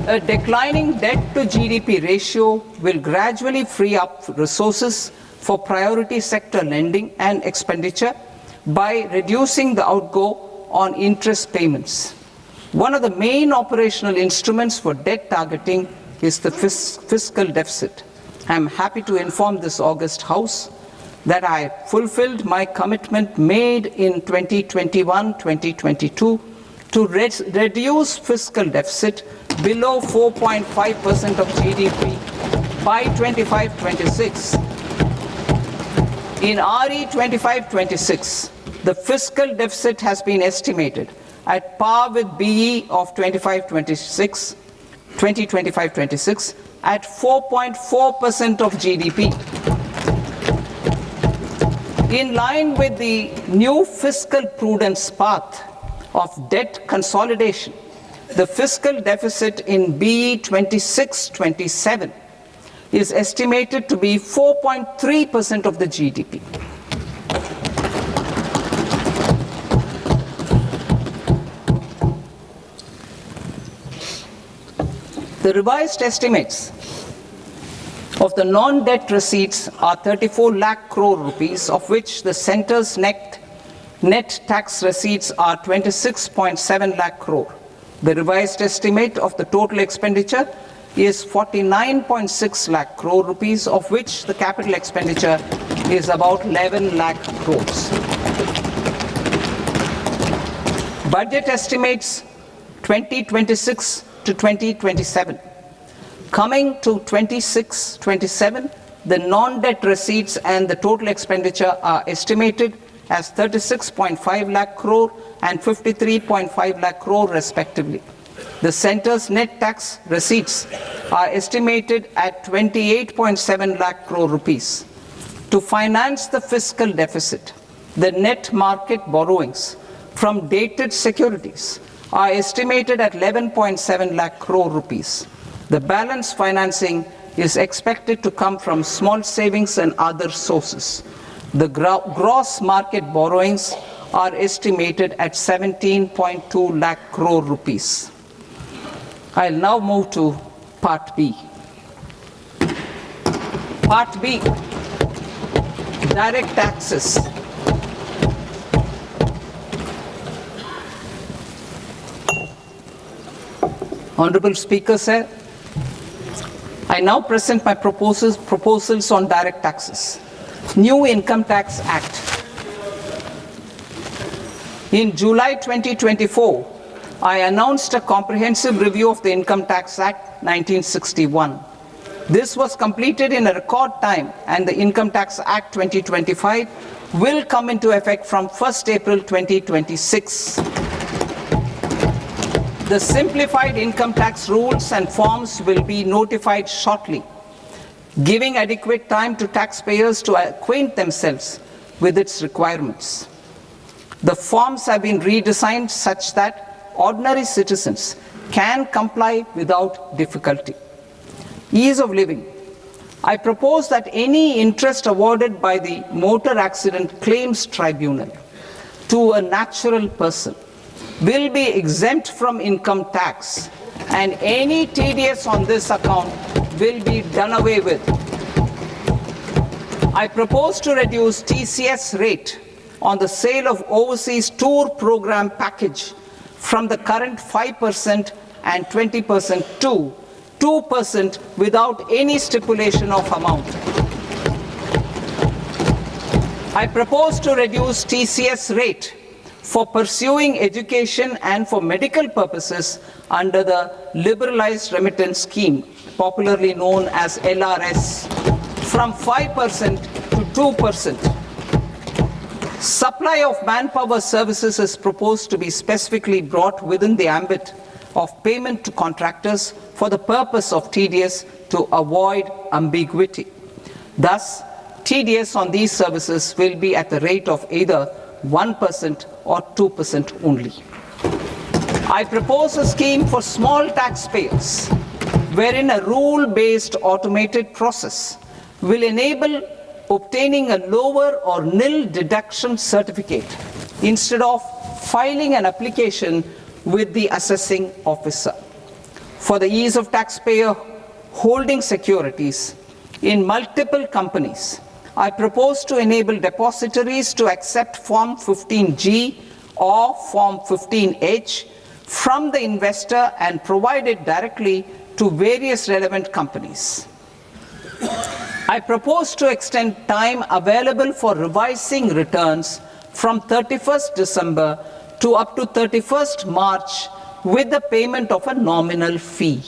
A declining debt to GDP ratio will gradually free up resources for priority sector lending and expenditure by reducing the outgo on interest payments. One of the main operational instruments for debt targeting is the fiscal deficit. I am happy to inform this august House that I fulfilled my commitment made in 2021-2022 to reduce fiscal deficit below 4.5% of GDP by 25-26. In RE 25-26, the fiscal deficit has been estimated at par with BE of 2025-26 at 4.4% of GDP. In line with the new fiscal prudence path of debt consolidation, the fiscal deficit in BE 26-27 is estimated to be 4.3% of the GDP. The revised estimates of the non-debt receipts are 34 lakh crore rupees, of which the centre's net tax receipts are 26.7 lakh crore. The revised estimate of the total expenditure is 49.6 lakh crore rupees, of which the capital expenditure is about 11 lakh crores. Budget estimates 2026 to 2027. Coming to 26-27, the non-debt receipts and the total expenditure are estimated as 36.5 lakh crore and 53.5 lakh crore respectively. The centre's net tax receipts are estimated at 28.7 lakh crore rupees. To finance the fiscal deficit, the net market borrowings from dated securities are estimated at 11.7 lakh crore rupees. The balance financing is expected to come from small savings and other sources. The gross market borrowings are estimated at 17.2 lakh crore rupees. I'll now move to Part B. Part B, direct taxes. Honorable Speaker, sir, I now present my proposals on direct taxes. New Income Tax Act. In July 2024, I announced a comprehensive review of the Income Tax Act 1961. This was completed in a record time, and the Income Tax Act 2025 will come into effect from 1st April 2026. The simplified income tax rules and forms will be notified shortly, giving adequate time to taxpayers to acquaint themselves with its requirements. The forms have been redesigned such that ordinary citizens can comply without difficulty. Ease of living. I propose that any interest awarded by the Motor Accident Claims Tribunal to a natural person will be exempt from income tax, and any TDS on this account will be done away with. I propose to reduce TCS rate on the sale of overseas tour program package from the current 5% and 20% to 2% without any stipulation of amount. I propose to reduce TCS rate for pursuing education and for medical purposes under the Liberalized Remittance Scheme, popularly known as LRS, from 5% to 2%. Supply of manpower services is proposed to be specifically brought within the ambit of payment to contractors for the purpose of TDS to avoid ambiguity. Thus, TDS on these services will be at the rate of either 1% or 2% only. I propose a scheme for small taxpayers, wherein a rule-based automated process will enable obtaining a lower or nil deduction certificate instead of filing an application with the assessing officer. For the ease of taxpayer holding securities in multiple companies, I propose to enable depositories to accept Form 15G or Form 15H from the investor and provide it directly to various relevant companies. I propose to extend time available for revising returns from 31st December to up to 31st March with the payment of a nominal fee.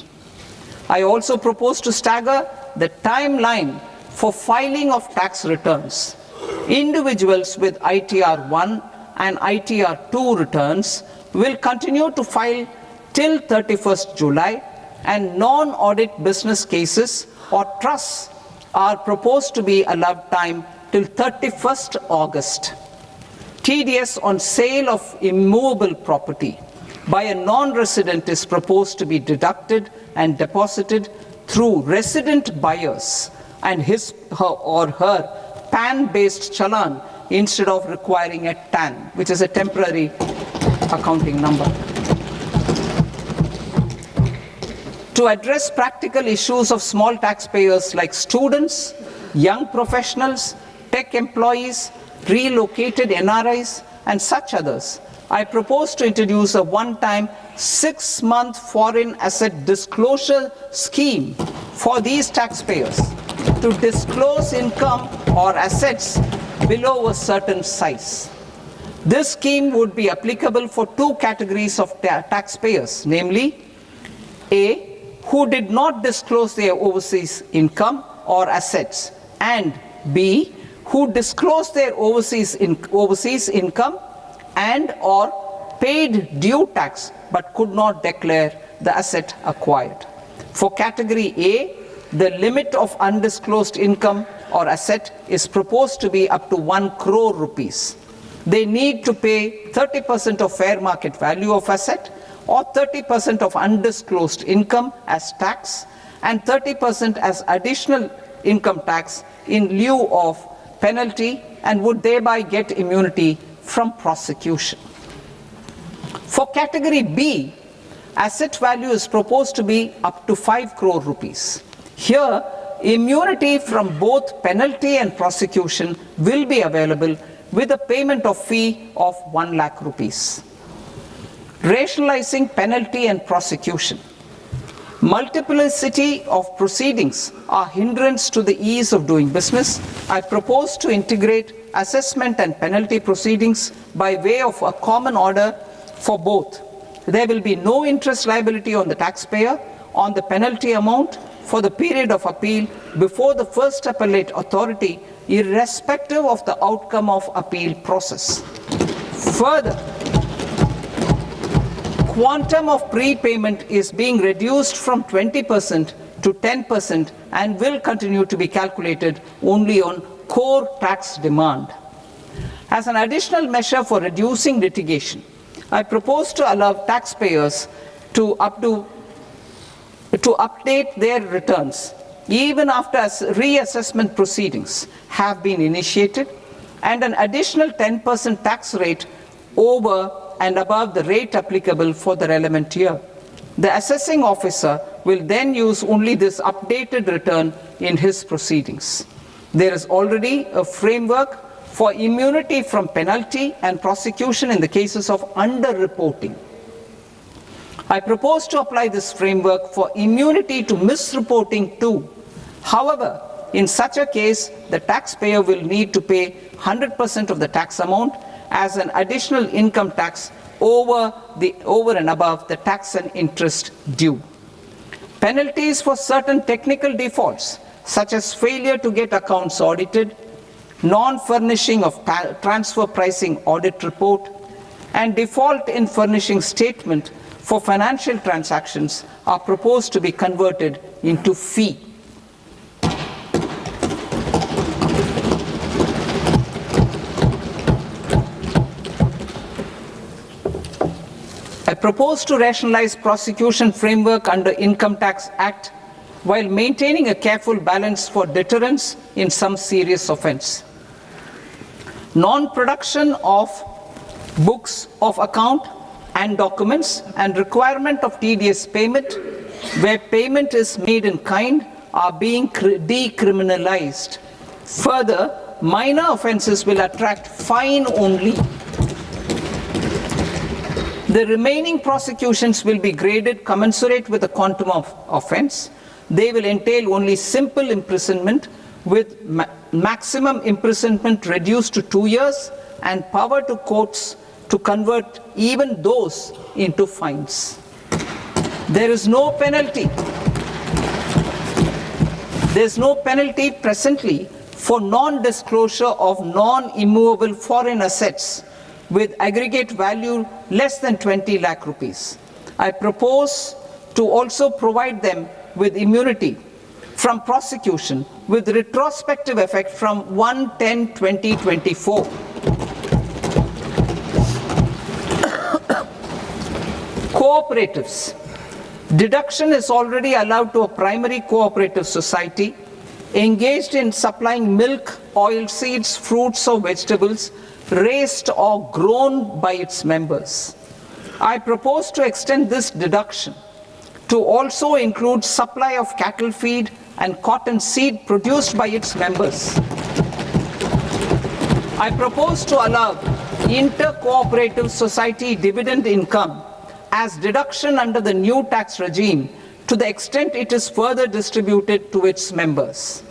I also propose to stagger the timeline for filing of tax returns. Individuals with ITR 1 and ITR 2 returns will continue to file till 31st July, and non-audit business cases or trusts are proposed to be allowed time till 31st August. TDS on sale of immovable property by a non-resident is proposed to be deducted and deposited through resident buyers and his or her PAN-based challan instead of requiring a TAN, which is a temporary accounting number. To address practical issues of small taxpayers like students, young professionals, tech employees, relocated NRIs, and such others, I propose to introduce a one-time 6-month foreign asset disclosure scheme for these taxpayers to disclose income or assets below a certain size. This scheme would be applicable for two categories of taxpayers, namely A, who did not disclose their overseas income or assets, and B, who disclosed their overseas income and or paid due tax but could not declare the asset acquired. For category A, the limit of undisclosed income or asset is proposed to be up to 1 crore rupees. they need to pay 30% of fair market value of asset or 30% of undisclosed income as tax and 30% as additional income tax in lieu of penalty and would thereby get immunity from prosecution. For category B, asset value is proposed to be up to 5 crore rupees. Here, immunity from both penalty and prosecution will be available with a payment of fee of 1 lakh rupees. Rationalizing penalty and prosecution. Multiplicity of proceedings are hindrance to the ease of doing business. I propose to integrate assessment and penalty proceedings by way of a common order for both. There will be no interest liability on the taxpayer on the penalty amount for the period of appeal before the first appellate authority, irrespective of the outcome of appeal process. Further, quantum of prepayment is being reduced from 20% to 10% and will continue to be calculated only on core tax demand. As an additional measure for reducing litigation, I propose to allow taxpayers to update their returns even after reassessment proceedings have been initiated and an additional 10% tax rate over and above the rate applicable for the relevant year. The assessing officer will then use only this updated return in his proceedings. There is already a framework for immunity from penalty and prosecution in the cases of underreporting. I propose to apply this framework for immunity to misreporting too. However, in such a case, the taxpayer will need to pay 100% of the tax amount as an additional income tax over and above the tax and interest due. Penalties for certain technical defaults, such as failure to get accounts audited, non-furnishing of transfer pricing audit report, and default in furnishing statement for financial transactions are proposed to be converted into fee. I propose to rationalize prosecution framework under Income Tax Act while maintaining a careful balance for deterrence in some serious offence. Non-production of books of account and documents and requirement of TDS payment where payment is made in kind are being decriminalized. Further, minor offences will attract fine only. The remaining prosecutions will be graded commensurate with the quantum of offence. They will entail only simple imprisonment with maximum imprisonment reduced to 2 years and power to courts to convert even those into fines. There is no penalty. There is no penalty presently for non-disclosure of non-immovable foreign assets with aggregate value less than 20 lakh rupees. I propose to also provide them with immunity from prosecution with retrospective effect from 1/10/2024. Cooperatives. Deduction is already allowed to a primary cooperative society engaged in supplying milk, oilseeds, fruits or vegetables raised or grown by its members. I propose to extend this deduction to also include supply of cattle feed and cotton seed produced by its members. I propose to allow inter-cooperative society dividend income as deduction under the new tax regime to the extent it is further distributed to its members.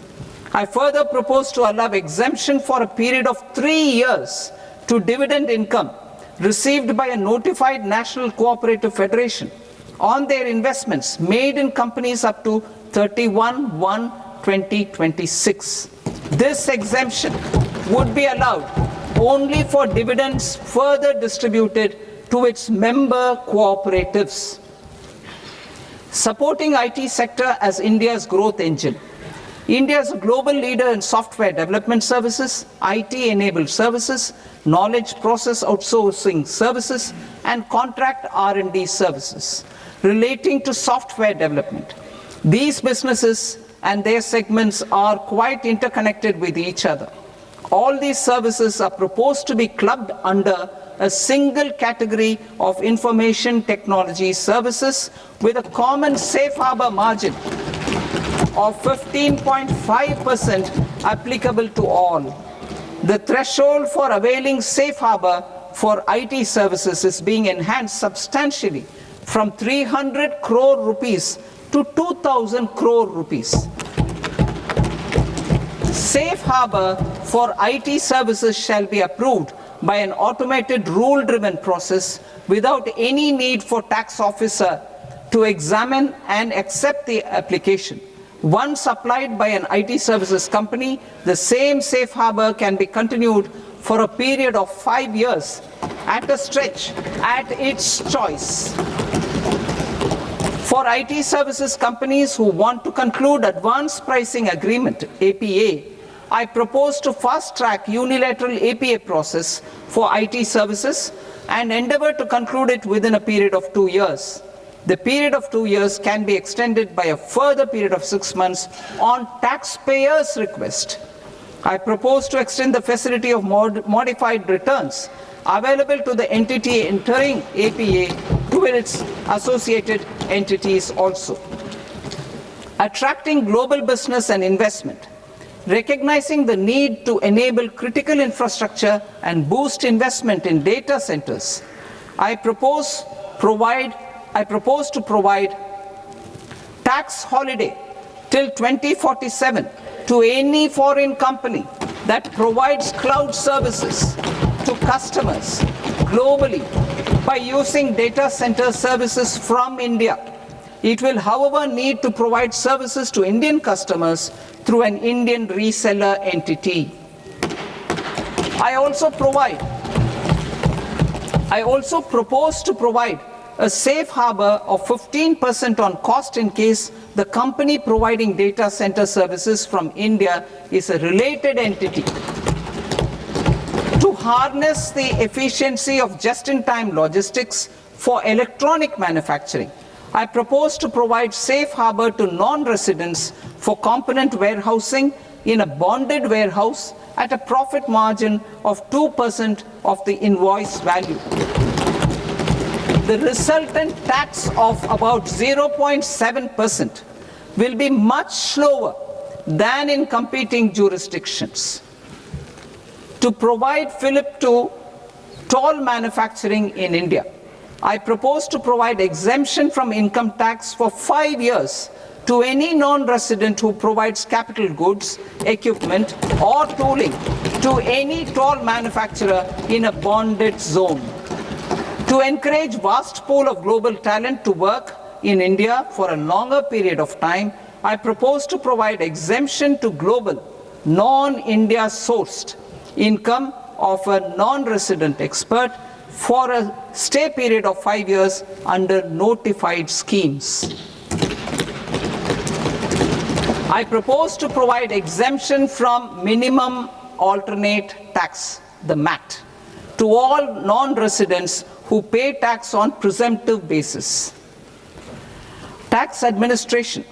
I further propose to allow exemption for a period of 3 years to dividend income received by a notified national cooperative federation on their investments made in companies up to 31/1/2026. This exemption would be allowed only for dividends further distributed to its member cooperatives. Supporting IT sector as India's growth engine. India is a global leader in software development services, IT-enabled services, knowledge process outsourcing services, and contract R&D services relating to software development. These businesses and their segments are quite interconnected with each other. All these services are proposed to be clubbed under a single category of information technology services with a common safe harbor margin of 15.5% applicable to all. The threshold for availing safe harbor for IT services is being enhanced substantially from 300 crore rupees to 2,000 crore rupees. Safe harbor for IT services shall be approved by an automated rule-driven process without any need for tax officer to examine and accept the application. Once applied by an IT services company, the same safe harbor can be continued for a period of 5 years at a stretch at its choice. For IT services companies who want to conclude advanced pricing agreement, APA, I propose to fast-track unilateral APA process for IT services and endeavor to conclude it within a period of 2 years. The period of 2 years can be extended by a further period of 6 months on taxpayers' request. I propose to extend the facility of modified returns available to the entity entering APA to its associated entities also. Attracting global business and investment. Recognizing the need to enable critical infrastructure and boost investment in data centers, I propose to provide tax holiday till 2047 to any foreign company that provides cloud services to customers globally by using data center services from India. It will, however, need to provide services to Indian customers through an Indian reseller entity. I also propose to provide a safe harbor of 15% on cost in case the company providing data center services from India is a related entity. To harness the efficiency of just-in-time logistics for electronic manufacturing, I propose to provide safe harbor to non-residents for component warehousing in a bonded warehouse at a profit margin of 2% of the invoice value. The resultant tax of about 0.7% will be much lower than in competing jurisdictions. To provide fillip to toll manufacturing in India, I propose to provide exemption from income tax for 5 years to any non-resident who provides capital goods, equipment, or tooling to any toll manufacturer in a bonded zone. To encourage vast pool of global talent to work in India for a longer period of time, I propose to provide exemption to global, non-India sourced income of a non-resident expert for a stay period of 5 years under notified schemes. I propose to provide exemption from minimum alternate tax, the MAT, to all non-residents who pay tax on presumptive basis. Tax administration.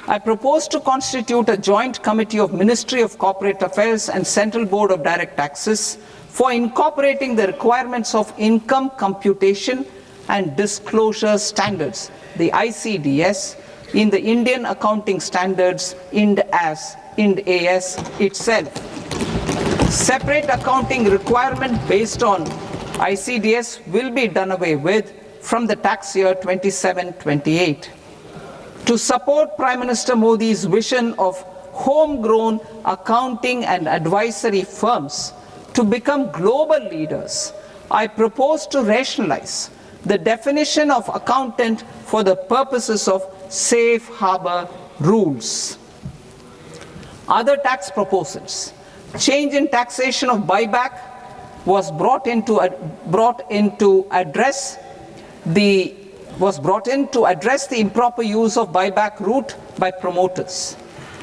I propose to constitute a joint committee of Ministry of Corporate Affairs and Central Board of Direct Taxes for incorporating the requirements of income computation and disclosure standards, the ICDS, in the Indian Accounting Standards, IND AS itself. Separate accounting requirement based on ICDS will be done away with from the tax year 27-28. To support Prime Minister Modi's vision of homegrown accounting and advisory firms to become global leaders, I propose to rationalize the definition of accountant for the purposes of safe harbor rules. Other tax proposals. Change in taxation of buyback was brought in to address the improper use of buyback route by promoters.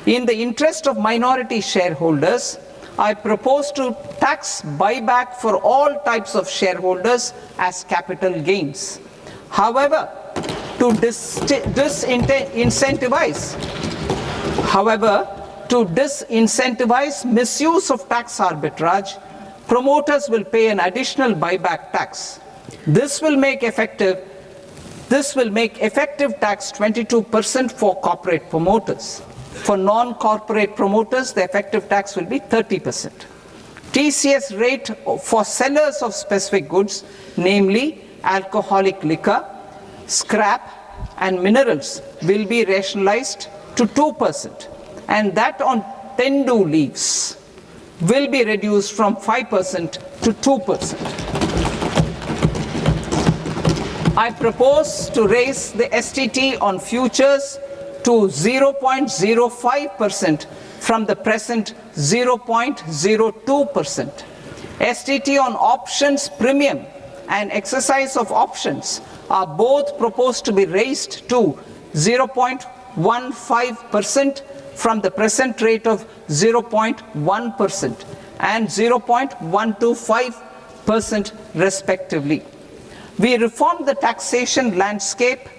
In the interest of minority shareholders, I propose to tax buyback for all types of shareholders as capital gains. However, to disincentivize misuse of tax arbitrage, promoters will pay an additional buyback tax. This will make effective tax 22% for corporate promoters. For non-corporate promoters, the effective tax will be 30%. TCS rate for sellers of specific goods, namely alcoholic liquor, scrap, and minerals, will be rationalized to 2%, and that on tendu leaves will be reduced from 5% to 2%. I propose to raise the STT on futures to 0.05% from the present 0.02%. STT on options premium and exercise of options are both proposed to be raised to 0.15% from the present rate of 0.1% and 0.125% respectively. We reformed the taxation landscape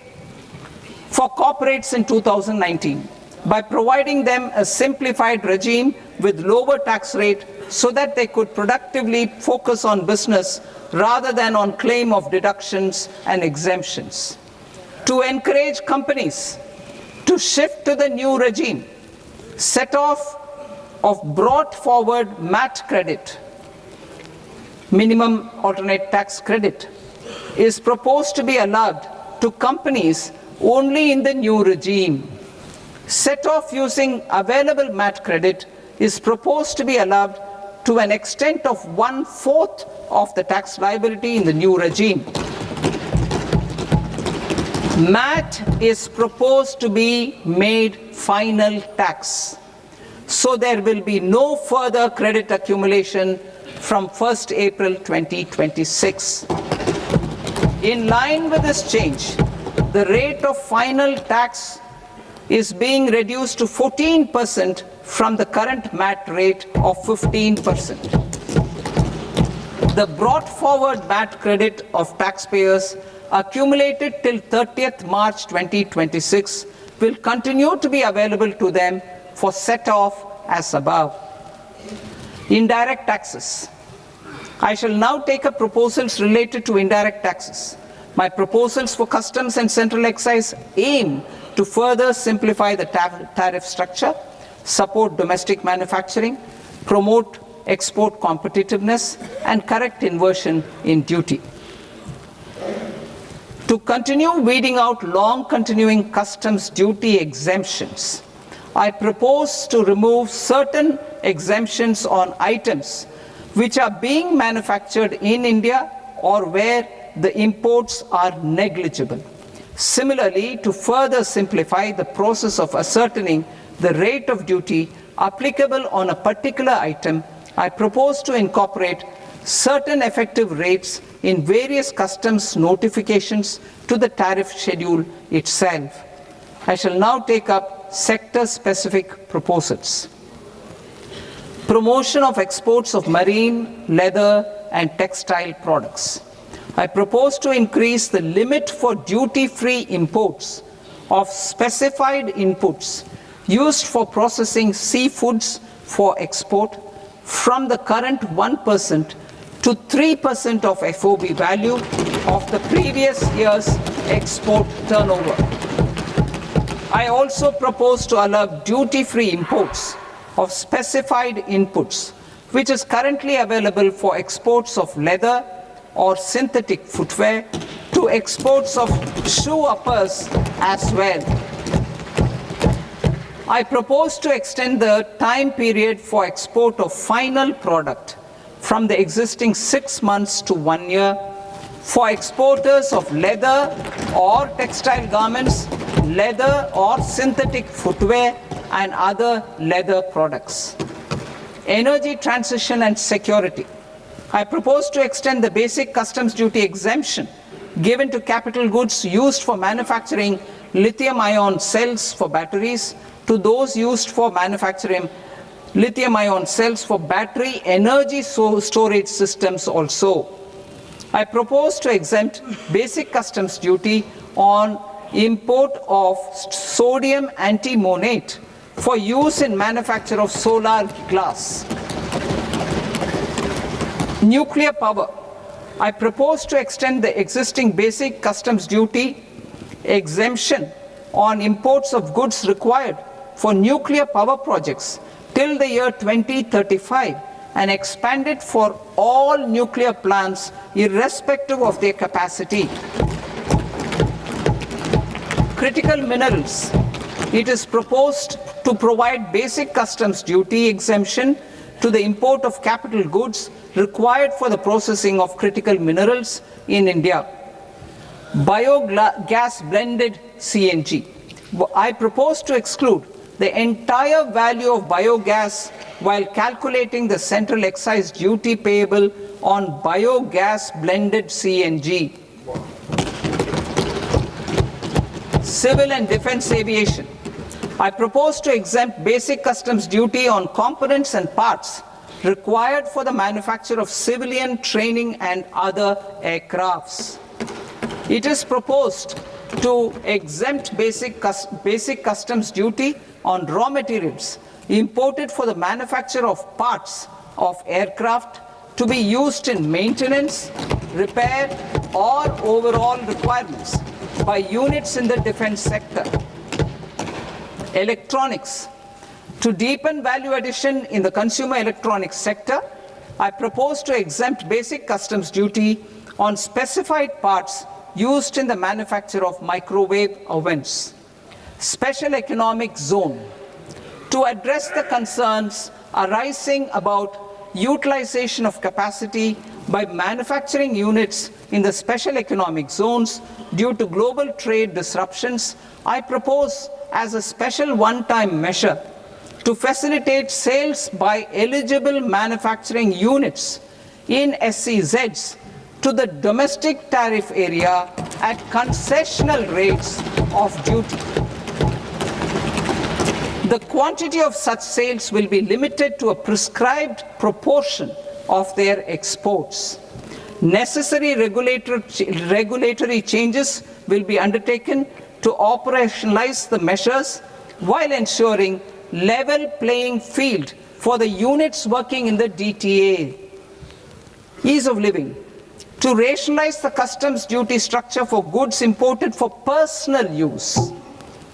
for corporates in 2019 by providing them a simplified regime with lower tax rate so that they could productively focus on business rather than on claim of deductions and exemptions. To encourage companies to shift to the new regime, set-off of brought forward MAT credit, minimum alternate tax credit, is proposed to be allowed to companies only in the new regime. Set-off using available MAT credit is proposed to be allowed to an extent of 1/4 of the tax liability in the new regime. MAT is proposed to be made final tax, so there will be no further credit accumulation from 1st April 2026. In line with this change, the rate of final tax is being reduced to 14% from the current MAT rate of 15%. The brought forward MAT credit of taxpayers accumulated till 30th March 2026 will continue to be available to them for set-off as above. Indirect taxes. I shall now take up proposals related to indirect taxes. My proposals for customs and central excise aim to further simplify the tariff structure, support domestic manufacturing, promote export competitiveness, and correct inversion in duty. To continue weeding out long-continuing customs duty exemptions, I propose to remove certain exemptions on items which are being manufactured in India or where the imports are negligible. Similarly, to further simplify the process of ascertaining the rate of duty applicable on a particular item, I propose to incorporate certain effective rates in various customs notifications to the tariff schedule itself. I shall now take up sector-specific proposals. Promotion of exports of marine, leather, and textile products. I propose to increase the limit for duty-free imports of specified inputs used for processing seafoods for export from the current 1% to 3% of FOB value of the previous year's export turnover. I also propose to allow duty-free imports of specified inputs, which is currently available for exports of leather or synthetic footwear, to exports of shoe uppers as well. I propose to extend the time period for export of final product from the existing 6 months to 1 year for exporters of leather or textile garments, leather or synthetic footwear, and other leather products. Energy transition and security. I propose to extend the basic customs duty exemption given to capital goods used for manufacturing lithium-ion cells for batteries to those used for manufacturing lithium-ion cells for battery energy storage systems also. I propose to exempt basic customs duty on import of sodium antimonate for use in manufacture of solar glass. Nuclear power. I propose to extend the existing basic customs duty exemption on imports of goods required for nuclear power projects till the year 2035 and expand it for all nuclear plants irrespective of their capacity. Critical minerals. It is proposed to provide basic customs duty exemption to the import of capital goods required for the processing of critical minerals in India. Biogas blended CNG. I propose to exclude the entire value of biogas while calculating the central excise duty payable on biogas blended CNG. Civil and defense aviation. I propose to exempt basic customs duty on components and parts required for the manufacture of civilian training and other aircrafts. It is proposed to exempt basic customs duty on raw materials imported for the manufacture of parts of aircraft to be used in maintenance, repair, or overall requirements by units in the defense sector. Electronics. To deepen value addition in the consumer electronics sector, I propose to exempt basic customs duty on specified parts used in the manufacture of microwave ovens. Special economic zone. To address the concerns arising about utilization of capacity by manufacturing units in the special economic zones due to global trade disruptions, I propose as a special one-time measure to facilitate sales by eligible manufacturing units in SEZs to the domestic tariff area at concessional rates of duty. The quantity of such sales will be limited to a prescribed proportion of their exports. Necessary regulatory changes will be undertaken to operationalize the measures while ensuring level playing field for the units working in the DTA. Ease of living. To rationalize the customs duty structure for goods imported for personal use,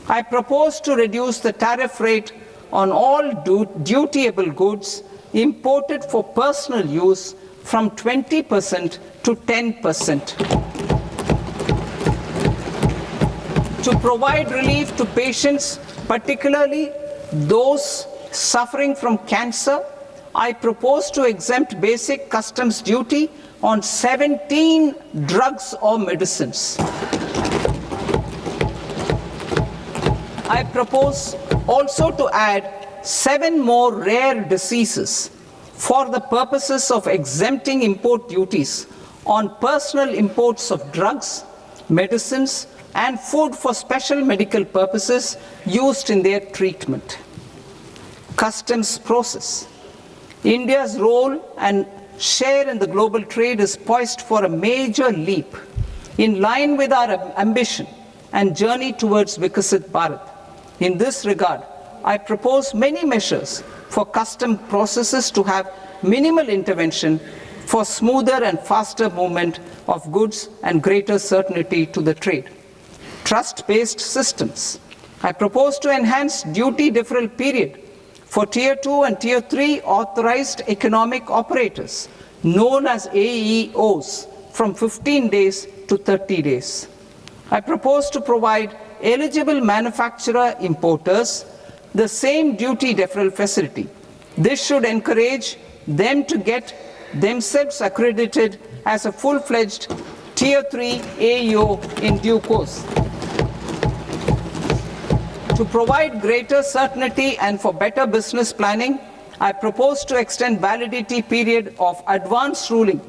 I propose to reduce the tariff rate on all dutiable goods imported for personal use from 20% to 10%. To provide relief to patients, particularly those suffering from cancer, I propose to exempt basic customs duty on 17 drugs or medicines. I propose also to add 7 more rare diseases for the purposes of exempting import duties on personal imports of drugs, medicines, and food for special medical purposes used in their treatment. Customs process. India's role and share in the global trade is poised for a major leap in line with our ambition and journey towards Vikasit Bharat. In this regard, I propose many measures for custom processes to have minimal intervention for smoother and faster movement of goods and greater certainty to the trade. Trust-based systems. I propose to enhance duty deferral period for Tier 2 and Tier 3 authorized economic operators, known as AEOs, from 15 days to 30 days. I propose to provide eligible manufacturer importers the same duty deferral facility. This should encourage them to get themselves accredited as a full-fledged Tier 3 AEO in due course. To provide greater certainty and for better business planning, I propose to extend validity period of advance ruling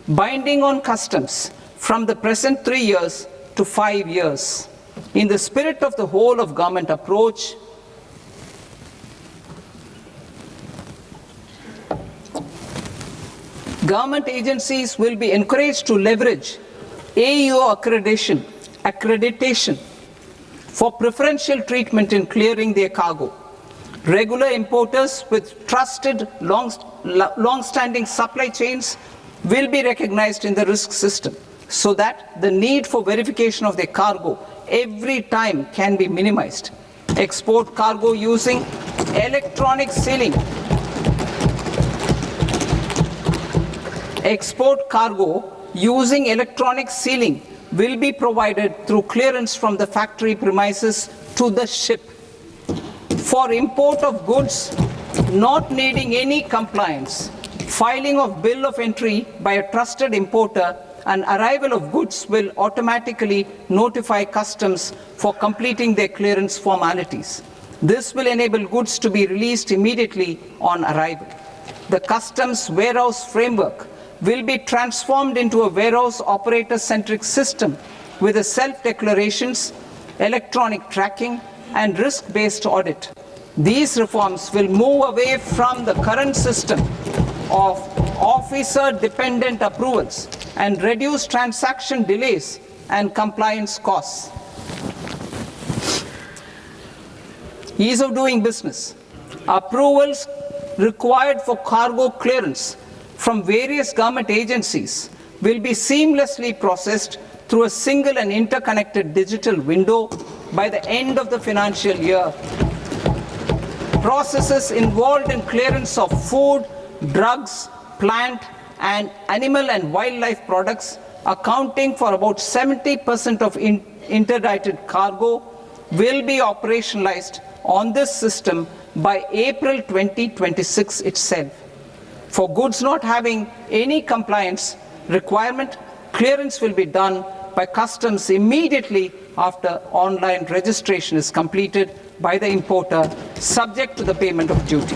binding on customs from the present 3 years to 5 years. In the spirit of the whole of government approach, government agencies will be encouraged to leverage AEO accreditation for preferential treatment in clearing their cargo. Regular importers with trusted long-standing supply chains will be recognized in the risk system so that the need for verification of their cargo every time can be minimized. Export cargo using electronic sealing. Export cargo using electronic sealing will be provided through clearance from the factory premises to the ship. For import of goods not needing any compliance, filing of bill of entry by a trusted importer and arrival of goods will automatically notify customs for completing their clearance formalities. This will enable goods to be released immediately on arrival. The customs warehouse framework will be transformed into a warehouse operator-centric system with a self-declarations, electronic tracking, and risk-based audit. These reforms will move away from the current system of officer-dependent approvals and reduce transaction delays and compliance costs. Ease of doing business. Approvals required for cargo clearance from various government agencies will be seamlessly processed through a single and interconnected digital window by the end of the financial year. Processes involved in clearance of food, drugs, plant, and animal and wildlife products, accounting for about 70% of interdicted cargo, will be operationalized on this system by April 2026 itself. For goods not having any compliance requirement, clearance will be done by customs immediately after online registration is completed by the importer, subject to the payment of duty.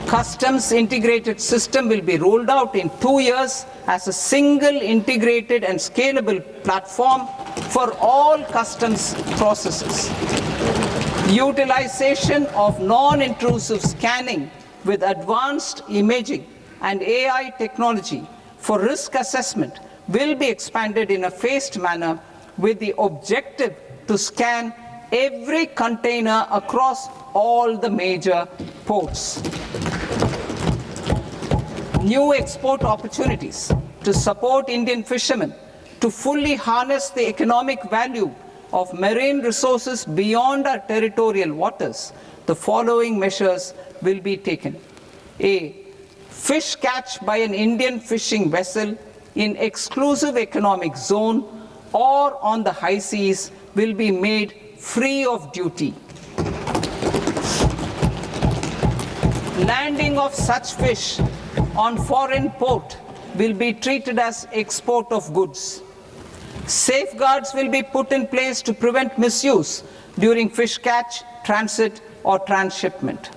Customs integrated system will be rolled out in 2 years as a single integrated and scalable platform for all customs processes. Utilization of non-intrusive scanning with advanced imaging and AI technology for risk assessment will be expanded in a phased manner with the objective to scan every container across all the major ports. New export opportunities to support Indian fishermen to fully harness the economic value of marine resources beyond our territorial waters. The following measures will be taken. A. Fish catch by an Indian fishing vessel in exclusive economic zone or on the high seas will be made free of duty. Landing of such fish on foreign port will be treated as export of goods. Safeguards will be put in place to prevent misuse during fish catch, transit, or transshipment.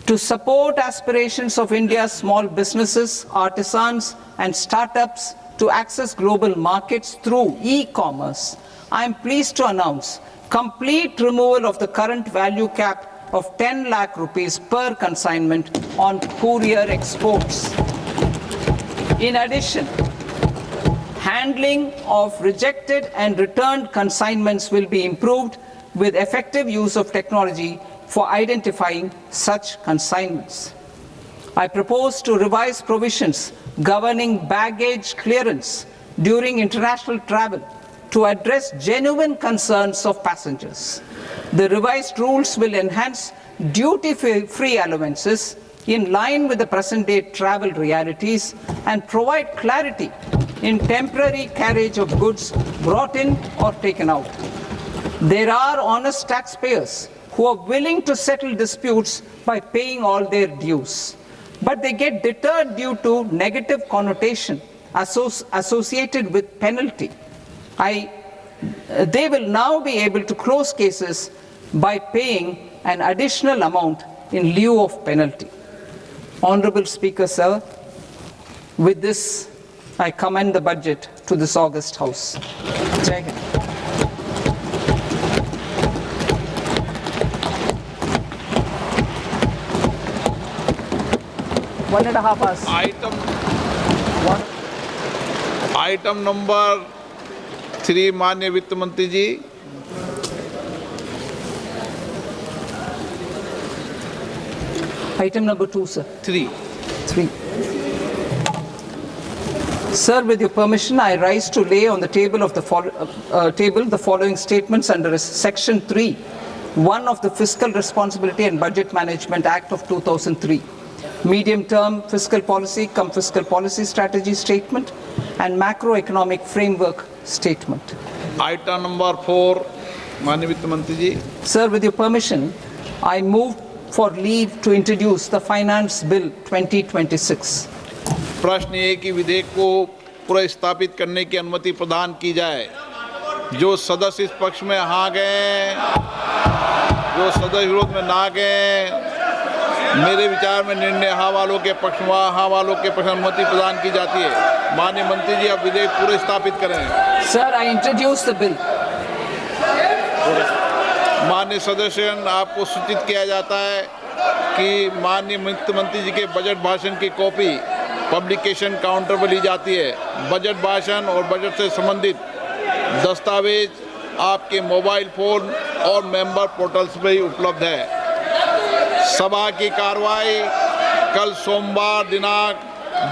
To support aspirations of India's small businesses, artisans, and startups to access global markets through e-commerce, I am pleased to announce complete removal of the current value cap of 10 lakh rupees per consignment on courier exports. In addition, handling of rejected and returned consignments will be improved with effective use of technology for identifying such consignments. I propose to revise provisions governing baggage clearance during international travel to address genuine concerns of passengers. The revised rules will enhance duty-free allowances in line with the present-day travel realities and provide clarity in temporary carriage of goods brought in or taken out. There are honest taxpayers who are willing to settle disputes by paying all their dues, but they get deterred due to negative connotation associated with penalty. They will now be able to close cases by paying an additional amount in lieu of penalty. Honorable Speaker, sir, with this, I commend the budget to this august House. Jai Hind. One and a half hours. Item number 3 माननीय वित्त मंत्री जी। Item number 2, sir. 3 Sir, with your permission, I rise to lay on the table of the following statements under Section 3(1) of the Fiscal Responsibility and Budget Management Act of 2003. Medium-term fiscal policy, fiscal policy strategy statement, and macroeconomic framework statement. Item number 4 माननीय वित्त मंत्री जी। Sir, with your permission, I move for leave to introduce the Finance Bill 2026. प्रश्न ये कि विधेयक को पुनर्स्थापित करने की अनुमति प्रदान की जाए। जो सदस्य इस पक्ष में हाँ गए, जो सदस्य विरोध में ना गए, मेरे विचार में निर्णय हाँ वालों के पक्ष में हाँ वालों के पक्ष में अनुमति प्रदान की जाती है। माननीय मंत्री जी, अब विधेयक पूरे स्थापित करें। Sir, I introduce the bill. माननीय सदस्यगण, आपको सूचित किया जाता है कि माननीय वित्त मंत्री जी के बजट भाषण की कॉपी पब्लिकेशन काउंटर पर ली जाती है। बजट भाषण और बजट से संबंधित दस्तावेज आपके मोबाइल फोन और मेंबर पोर्टल्स पर ही उपलब्ध है। सभा की कार्रवाई कल सोमवार दिनांक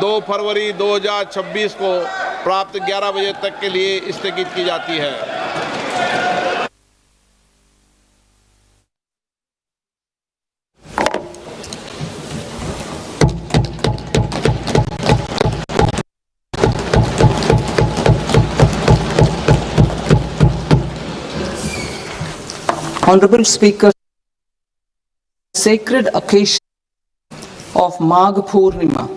2 फरवरी 2026 को प्राप्त 11 बजे तक के लिए स्थगित की जाती है। Honorable Speaker, sacred occasion of Magh Purnima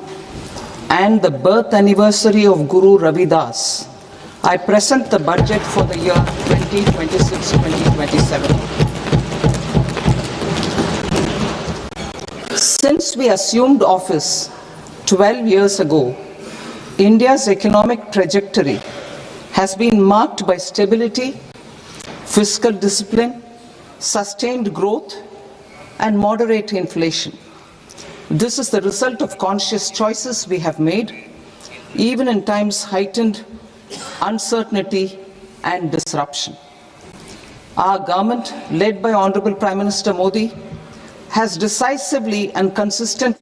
and the birth anniversary of Guru Ravidas, I present the budget for the year 2026-2027. Since we assumed office 12 years ago, India's economic trajectory has been marked by stability, fiscal discipline, sustained growth, and moderate inflation. This is the result of conscious choices we have made, even in times heightened uncertainty and disruption. Our government, led by Honorable Prime Minister Modi, has decisively and consistently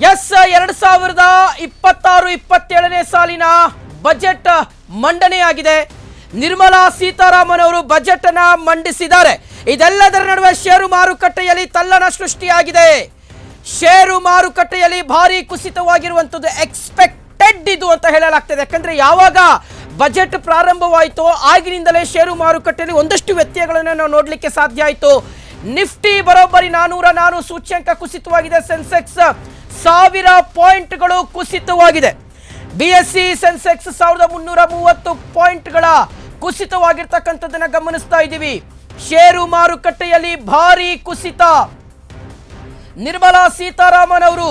ಎಸ್ 2026-27ನೇ ಸಾಲಿನ budget ಮಂಡನೆಯಾಗಿದೆ. Nirmala Sitharaman ಅವರು budget ಅನ್ನ ಮಂಡಿಸಿದ್ದಾರೆ. ಇದೆಲ್ಲದರ ನಡುವೆ ಷೇರು ಮಾರುಕಟ್ಟೆಯಲ್ಲಿ ತಲ್ಲಣ ಸೃಷ್ಟಿಯಾಗಿದೆ. ಷೇರು ಮಾರುಕಟ್ಟೆಯಲ್ಲಿ ಭಾರಿ ಕುಸಿತವಾಗಿರುವಂಥದ್ದು ಎಕ್ಸ್ಪೆಕ್ಟೆಡ್ ಇದು ಅಂತ ಹೇಳಲಾಗ್ತದೆ. ಯಾಕಂದ್ರೆ ಯಾವಾಗ ಬಜೆಟ್ ಪ್ರಾರಂಭವಾಯಿತು ಆಗಿನಿಂದಲೇ ಷೇರು ಮಾರುಕಟ್ಟೆಯಲ್ಲಿ ಒಂದಷ್ಟು ವ್ಯತ್ಯಯಗಳನ್ನು ನಾವು ನೋಡಲಿಕ್ಕೆ ಸಾಧ್ಯ ಆಯಿತು. ನಿಫ್ಟಿ ಬರೋಬ್ಬರಿ 404 ಸೂಚ್ಯಂಕ ಕುಸಿತವಾಗಿದೆ. ಸೆನ್ಸೆಕ್ಸ್ 1000 ಪಾಯಿಂಟ್ಗಳು ಕುಸಿತವಾಗಿದೆ. BSE ಸೆನ್ಸೆಕ್ಸ್ 1330 ಪಾಯಿಂಟ್ಗಳ ಕುಸಿತವಾಗಿರ್ತಕ್ಕಂಥದ್ದನ್ನ ಗಮನಿಸ್ತಾ ಇದ್ದೀವಿ. ಷೇರು ಮಾರುಕಟ್ಟೆಯಲ್ಲಿ ಭಾರಿ ಕುಸಿತ. ನಿರ್ಮಲಾ ಸೀತಾರಾಮನ್ ಅವರು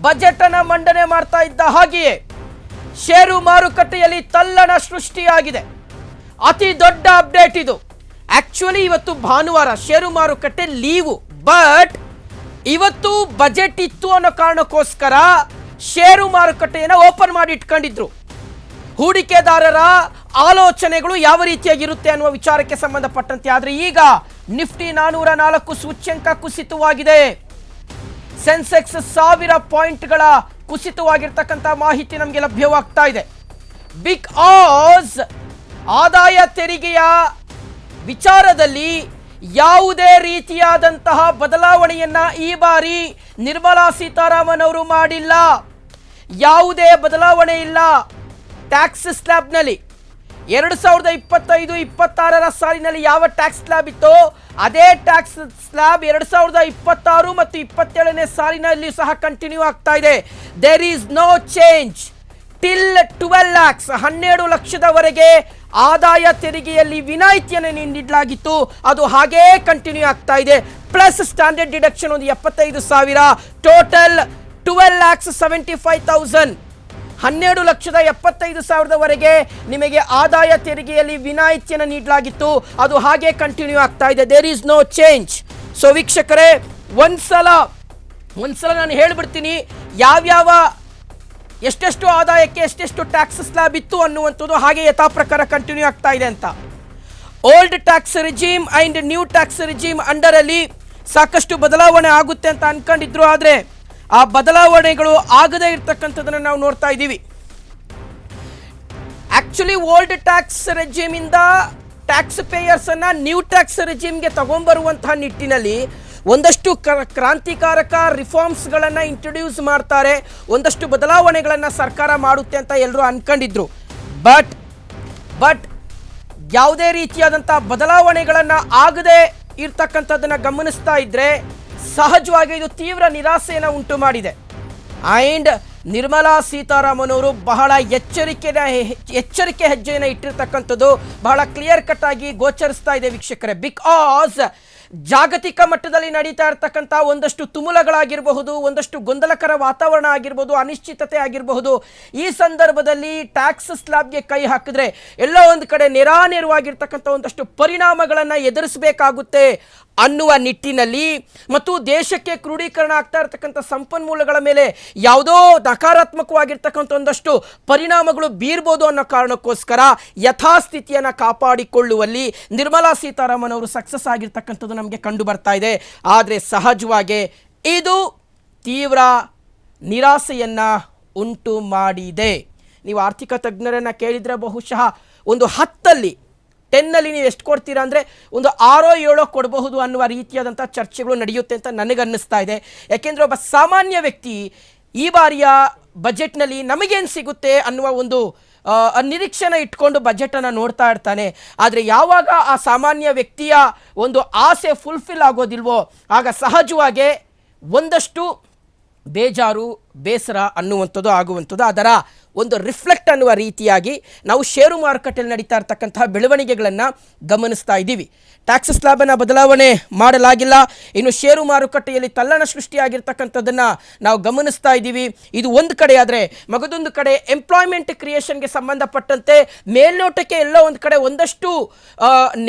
ಬಜೆಟ್ ಅನ್ನ ಮಂಡನೆ ಮಾಡ್ತಾ ಇದ್ದ ಹಾಗೆಯೇ ಷೇರು ಮಾರುಕಟ್ಟೆಯಲ್ಲಿ ತಲ್ಲಣ ಸೃಷ್ಟಿಯಾಗಿದೆ. ಅತಿ ದೊಡ್ಡ ಅಪ್ಡೇಟ್ ಇದು. ಆಕ್ಚುಲಿ ಇವತ್ತು ಭಾನುವಾರ ಷೇರು ಮಾರುಕಟ್ಟೆ ಲೀವು, ಬಟ್ ಇವತ್ತು ಬಜೆಟ್ ಇತ್ತು ಅನ್ನೋ ಕಾರಣಕ್ಕೋಸ್ಕರ ಷೇರು ಮಾರುಕಟ್ಟೆಯನ್ನು ಓಪನ್ ಮಾಡಿ ಇಟ್ಕೊಂಡಿದ್ರು. ಹೂಡಿಕೆದಾರರ ಆಲೋಚನೆಗಳು ಯಾವ ರೀತಿಯಾಗಿರುತ್ತೆ ಅನ್ನುವ ವಿಚಾರಕ್ಕೆ ಸಂಬಂಧಪಟ್ಟಂತೆ. ಆದರೆ ಈಗ ನಿಫ್ಟಿ 404 ಸೂಚ್ಯಂಕ ಕುಸಿತವಾಗಿದೆ. ಸೆನ್ಸೆಕ್ಸ್ 1000 ಪಾಯಿಂಟ್ಗಳ ಕುಸಿತವಾಗಿರ್ತಕ್ಕಂಥ ಮಾಹಿತಿ ನಮಗೆ ಲಭ್ಯವಾಗ್ತಾ ಇದೆ. ಬಿಕಾಸ್ ಆದಾಯ ತೆರಿಗೆಯ ವಿಚಾರದಲ್ಲಿ ಯಾವುದೇ ರೀತಿಯಾದಂತಹ ಬದಲಾವಣೆಯನ್ನ ಈ ಬಾರಿ ನಿರ್ಮಲಾ ಸೀತಾರಾಮನ್ ಅವರು ಮಾಡಿಲ್ಲ. ಯಾವುದೇ ಬದಲಾವಣೆ ಇಲ್ಲ. ಟ್ಯಾಕ್ಸ್ ಸ್ಲ್ಯಾಬ್ನಲ್ಲಿ 2025-26 ಸಾಲಿನಲ್ಲಿ ಯಾವ ಟ್ಯಾಕ್ಸ್ ಸ್ಲ್ಯಾಬ್ ಇತ್ತೋ ಅದೇ ಟ್ಯಾಕ್ಸ್ ಸ್ಲ್ಯಾಬ್ 2026 ಮತ್ತು 27ನೇ ಸಾಲಿನಲ್ಲಿ ಸಹ ಕಂಟಿನ್ಯೂ ಆಗ್ತಾ ಇದೆ. There is no change till 12 lakhs 12 ಲಕ್ಷದವರೆಗೆ ಆದಾಯ ತೆರಿಗೆಯಲ್ಲಿ ವಿನಾಯಿತಿಯನ್ನು ನೀಡಲಾಗಿತ್ತು. ಅದು ಹಾಗೇ ಕಂಟಿನ್ಯೂ ಆಗ್ತಾ ಇದೆ. ಪ್ಲಸ್ ಸ್ಟ್ಯಾಂಡರ್ಡ್ ಡಿಡಕ್ಷನ್ ಒಂದು 75,000, ಟೋಟಲ್ 12,75,000. 12,75,000ವರೆಗೆ ನಿಮಗೆ ಆದಾಯ ತೆರಿಗೆಯಲ್ಲಿ ವಿನಾಯಿತಿಯನ್ನು ನೀಡಲಾಗಿತ್ತು. ಅದು ಹಾಗೆ ಕಂಟಿನ್ಯೂ ಆಗ್ತಾ ಇದೆ. There is no change. So ವೀಕ್ಷಕರೇ, ಒಂದ್ಸಲ ನಾನು ಹೇಳ್ಬಿಡ್ತೀನಿ ಯಾವ್ಯಾವ ಎಷ್ಟೆಷ್ಟು ಆದಾಯಕ್ಕೆ ಎಷ್ಟೆಷ್ಟು ಟ್ಯಾಕ್ಸ್ ಸ್ಲ್ಯಾಬ್ ಇತ್ತು ಅನ್ನುವಂಥದ್ದು ಹಾಗೆ ಯಥಾ ಪ್ರಕಾರ ಕಂಟಿನ್ಯೂ ಆಗ್ತಾ ಇದೆ ಅಂತ. Old tax regime and new tax regime under ಅಲ್ಲಿ ಸಾಕಷ್ಟು ಬದಲಾವಣೆ ಆಗುತ್ತೆ ಅಂತ ಅನ್ಕೊಂಡಿದ್ರು. ಆದರೆ ಆ ಬದಲಾವಣೆಗಳು ಆಗದೇ ಇರತಕ್ಕಂಥದ್ದನ್ನು ನಾವು ನೋಡ್ತಾ ಇದ್ದೀವಿ. ಆಕ್ಚುಲಿ ಓಲ್ಡ್ ಟ್ಯಾಕ್ಸ್ ರೆಜಿಮ್ ಇಂದ ಟ್ಯಾಕ್ಸ್ ಪೇಯರ್ಸ್ ಅನ್ನ ನ್ಯೂ ಟ್ಯಾಕ್ಸ್ ರೆಜಿಮ್ಗೆ ತಗೊಂಡ್ಬರುವಂತಹ ನಿಟ್ಟಿನಲ್ಲಿ ಒಂದಷ್ಟು ಕ್ರಾಂತಿಕಾರಕ ರಿಫಾರ್ಮ್ಸ್ಗಳನ್ನು ಇಂಟ್ರೊಡ್ಯೂಸ್ ಮಾಡ್ತಾರೆ. ಒಂದಷ್ಟು ಬದಲಾವಣೆಗಳನ್ನು ಸರ್ಕಾರ ಮಾಡುತ್ತೆ ಅಂತ ಎಲ್ಲರೂ ಅನ್ಕೊಂಡಿದ್ರು. ಬಟ್ ಯಾವುದೇ ರೀತಿಯಾದಂಥ ಬದಲಾವಣೆಗಳನ್ನು ಆಗದೆ ಇರ್ತಕ್ಕಂಥದ್ದನ್ನು ಗಮನಿಸ್ತಾ ಇದ್ರೆ ಸಹಜವಾಗಿ ಇದು ತೀವ್ರ ನಿರಾಸೆಯನ್ನು ಉಂಟು ಮಾಡಿದೆ. ಆ್ಯಂಡ್ ನಿರ್ಮಲಾ ಸೀತಾರಾಮನ್ ಅವರು ಬಹಳ ಎಚ್ಚರಿಕೆ ಹೆಜ್ಜೆಯನ್ನು ಇಟ್ಟಿರ್ತಕ್ಕಂಥದ್ದು ಬಹಳ ಕ್ಲಿಯರ್ ಕಟ್ ಆಗಿ ಗೋಚರಿಸ್ತಾ ಇದೆ ವೀಕ್ಷಕರೇ. ಬಿಕಾಸ್ ಜಾಗತಿಕ ಮಟ್ಟದಲ್ಲಿ ನಡೀತಾ ಇರತಕ್ಕಂಥ ಒಂದಷ್ಟು ತುಮುಲಗಳಾಗಿರಬಹುದು, ಒಂದಷ್ಟು ಗೊಂದಲಕರ ವಾತಾವರಣ ಆಗಿರಬಹುದು, ಅನಿಶ್ಚಿತತೆ ಆಗಿರಬಹುದು. ಈ ಸಂದರ್ಭದಲ್ಲಿ ಟ್ಯಾಕ್ಸ್ ಸ್ಲ್ಯಾಬ್ಗೆ ಕೈ ಹಾಕಿದ್ರೆ ಎಲ್ಲೋ ಒಂದು ಕಡೆ ನೇರಾನೇರವಾಗಿರ್ತಕ್ಕಂಥ ಒಂದಷ್ಟು ಪರಿಣಾಮಗಳನ್ನು ಎದುರಿಸಬೇಕಾಗುತ್ತೆ ಅನ್ನುವ ನಿಟ್ಟಿನಲ್ಲಿ ಮತ್ತು ದೇಶಕ್ಕೆ ಕ್ರೋಢೀಕರಣ ಆಗ್ತಾ ಇರತಕ್ಕಂಥ ಸಂಪನ್ಮೂಲಗಳ ಮೇಲೆ ಯಾವುದೋ ನಕಾರಾತ್ಮಕವಾಗಿರ್ತಕ್ಕಂಥ ಒಂದಷ್ಟು ಪರಿಣಾಮಗಳು ಬೀರ್ಬೋದು ಅನ್ನೋ ಕಾರಣಕ್ಕೋಸ್ಕರ ಯಥಾಸ್ಥಿತಿಯನ್ನು ಕಾಪಾಡಿಕೊಳ್ಳುವಲ್ಲಿ ನಿರ್ಮಲಾ ಸೀತಾರಾಮನ್ ಅವರು ಸಕ್ಸಸ್ ಆಗಿರ್ತಕ್ಕಂಥದ್ದು ನಮಗೆ ಕಂಡು ಬರ್ತಾ ಇದೆ. ಆದರೆ ಸಹಜವಾಗಿ ಇದು ತೀವ್ರ ನಿರಾಸೆಯನ್ನು ಉಂಟು ಮಾಡಿದೆ. ನೀವು ಆರ್ಥಿಕ ತಜ್ಞರನ್ನು ಕೇಳಿದರೆ ಬಹುಶಃ ಒಂದು 10ಲ್ಲಿ 10ನಲ್ಲಿ ನೀವು ಎಷ್ಟು ಕೊಡ್ತೀರಾ ಅಂದರೆ ಒಂದು 6-7 ಕೊಡಬಹುದು ಅನ್ನುವ ರೀತಿಯಾದಂಥ ಚರ್ಚೆಗಳು ನಡೆಯುತ್ತೆ ಅಂತ ನನಗನ್ನಿಸ್ತಾ ಇದೆ. ಯಾಕೆಂದರೆ ಒಬ್ಬ ಸಾಮಾನ್ಯ ವ್ಯಕ್ತಿ ಈ ಬಾರಿಯ ಬಜೆಟ್ನಲ್ಲಿ ನಮಗೇನು ಸಿಗುತ್ತೆ ಅನ್ನುವ ಒಂದು ನಿರೀಕ್ಷೆನ ಇಟ್ಕೊಂಡು ಬಜೆಟನ್ನು ನೋಡ್ತಾ ಇರ್ತಾನೆ. ಆದರೆ ಯಾವಾಗ ಆ ಸಾಮಾನ್ಯ ವ್ಯಕ್ತಿಯ ಒಂದು ಆಸೆ ಫುಲ್ಫಿಲ್ ಆಗೋದಿಲ್ವೋ ಆಗ ಸಹಜವಾಗಿ ಒಂದಷ್ಟು ಬೇಜಾರು ಬೇಸರ ಅನ್ನುವಂಥದ್ದು ಆಗುವಂಥದ್ದು ಅದರ ಒಂದು ರಿಫ್ಲೆಕ್ಟ್ ಅನ್ನುವ ರೀತಿಯಾಗಿ ನಾವು ಷೇರು ಮಾರುಕಟ್ಟೆಯಲ್ಲಿ ನಡೀತಾ ಇರ್ತಕ್ಕಂತಹ ಬೆಳವಣಿಗೆಗಳನ್ನು ಗಮನಿಸ್ತಾ ಇದ್ದೀವಿ. ಟ್ಯಾಕ್ಸ್ ಸ್ಲ್ಯಾಬನ್ನು ಬದಲಾವಣೆ ಮಾಡಲಾಗಿಲ್ಲ. ಇನ್ನು ಷೇರು ಮಾರುಕಟ್ಟೆಯಲ್ಲಿ ತಲ್ಲಣ ಸೃಷ್ಟಿಯಾಗಿರ್ತಕ್ಕಂಥದ್ದನ್ನು ನಾವು ಗಮನಿಸ್ತಾ ಇದ್ದೀವಿ. ಇದು ಒಂದು ಕಡೆ. ಆದರೆ ಮಗದೊಂದು ಕಡೆ ಎಂಪ್ಲಾಯ್ಮೆಂಟ್ ಕ್ರಿಯೇಷನ್ಗೆ ಸಂಬಂಧಪಟ್ಟಂತೆ ಮೇಲ್ನೋಟಕ್ಕೆ ಎಲ್ಲೋ ಒಂದು ಕಡೆ ಒಂದಷ್ಟು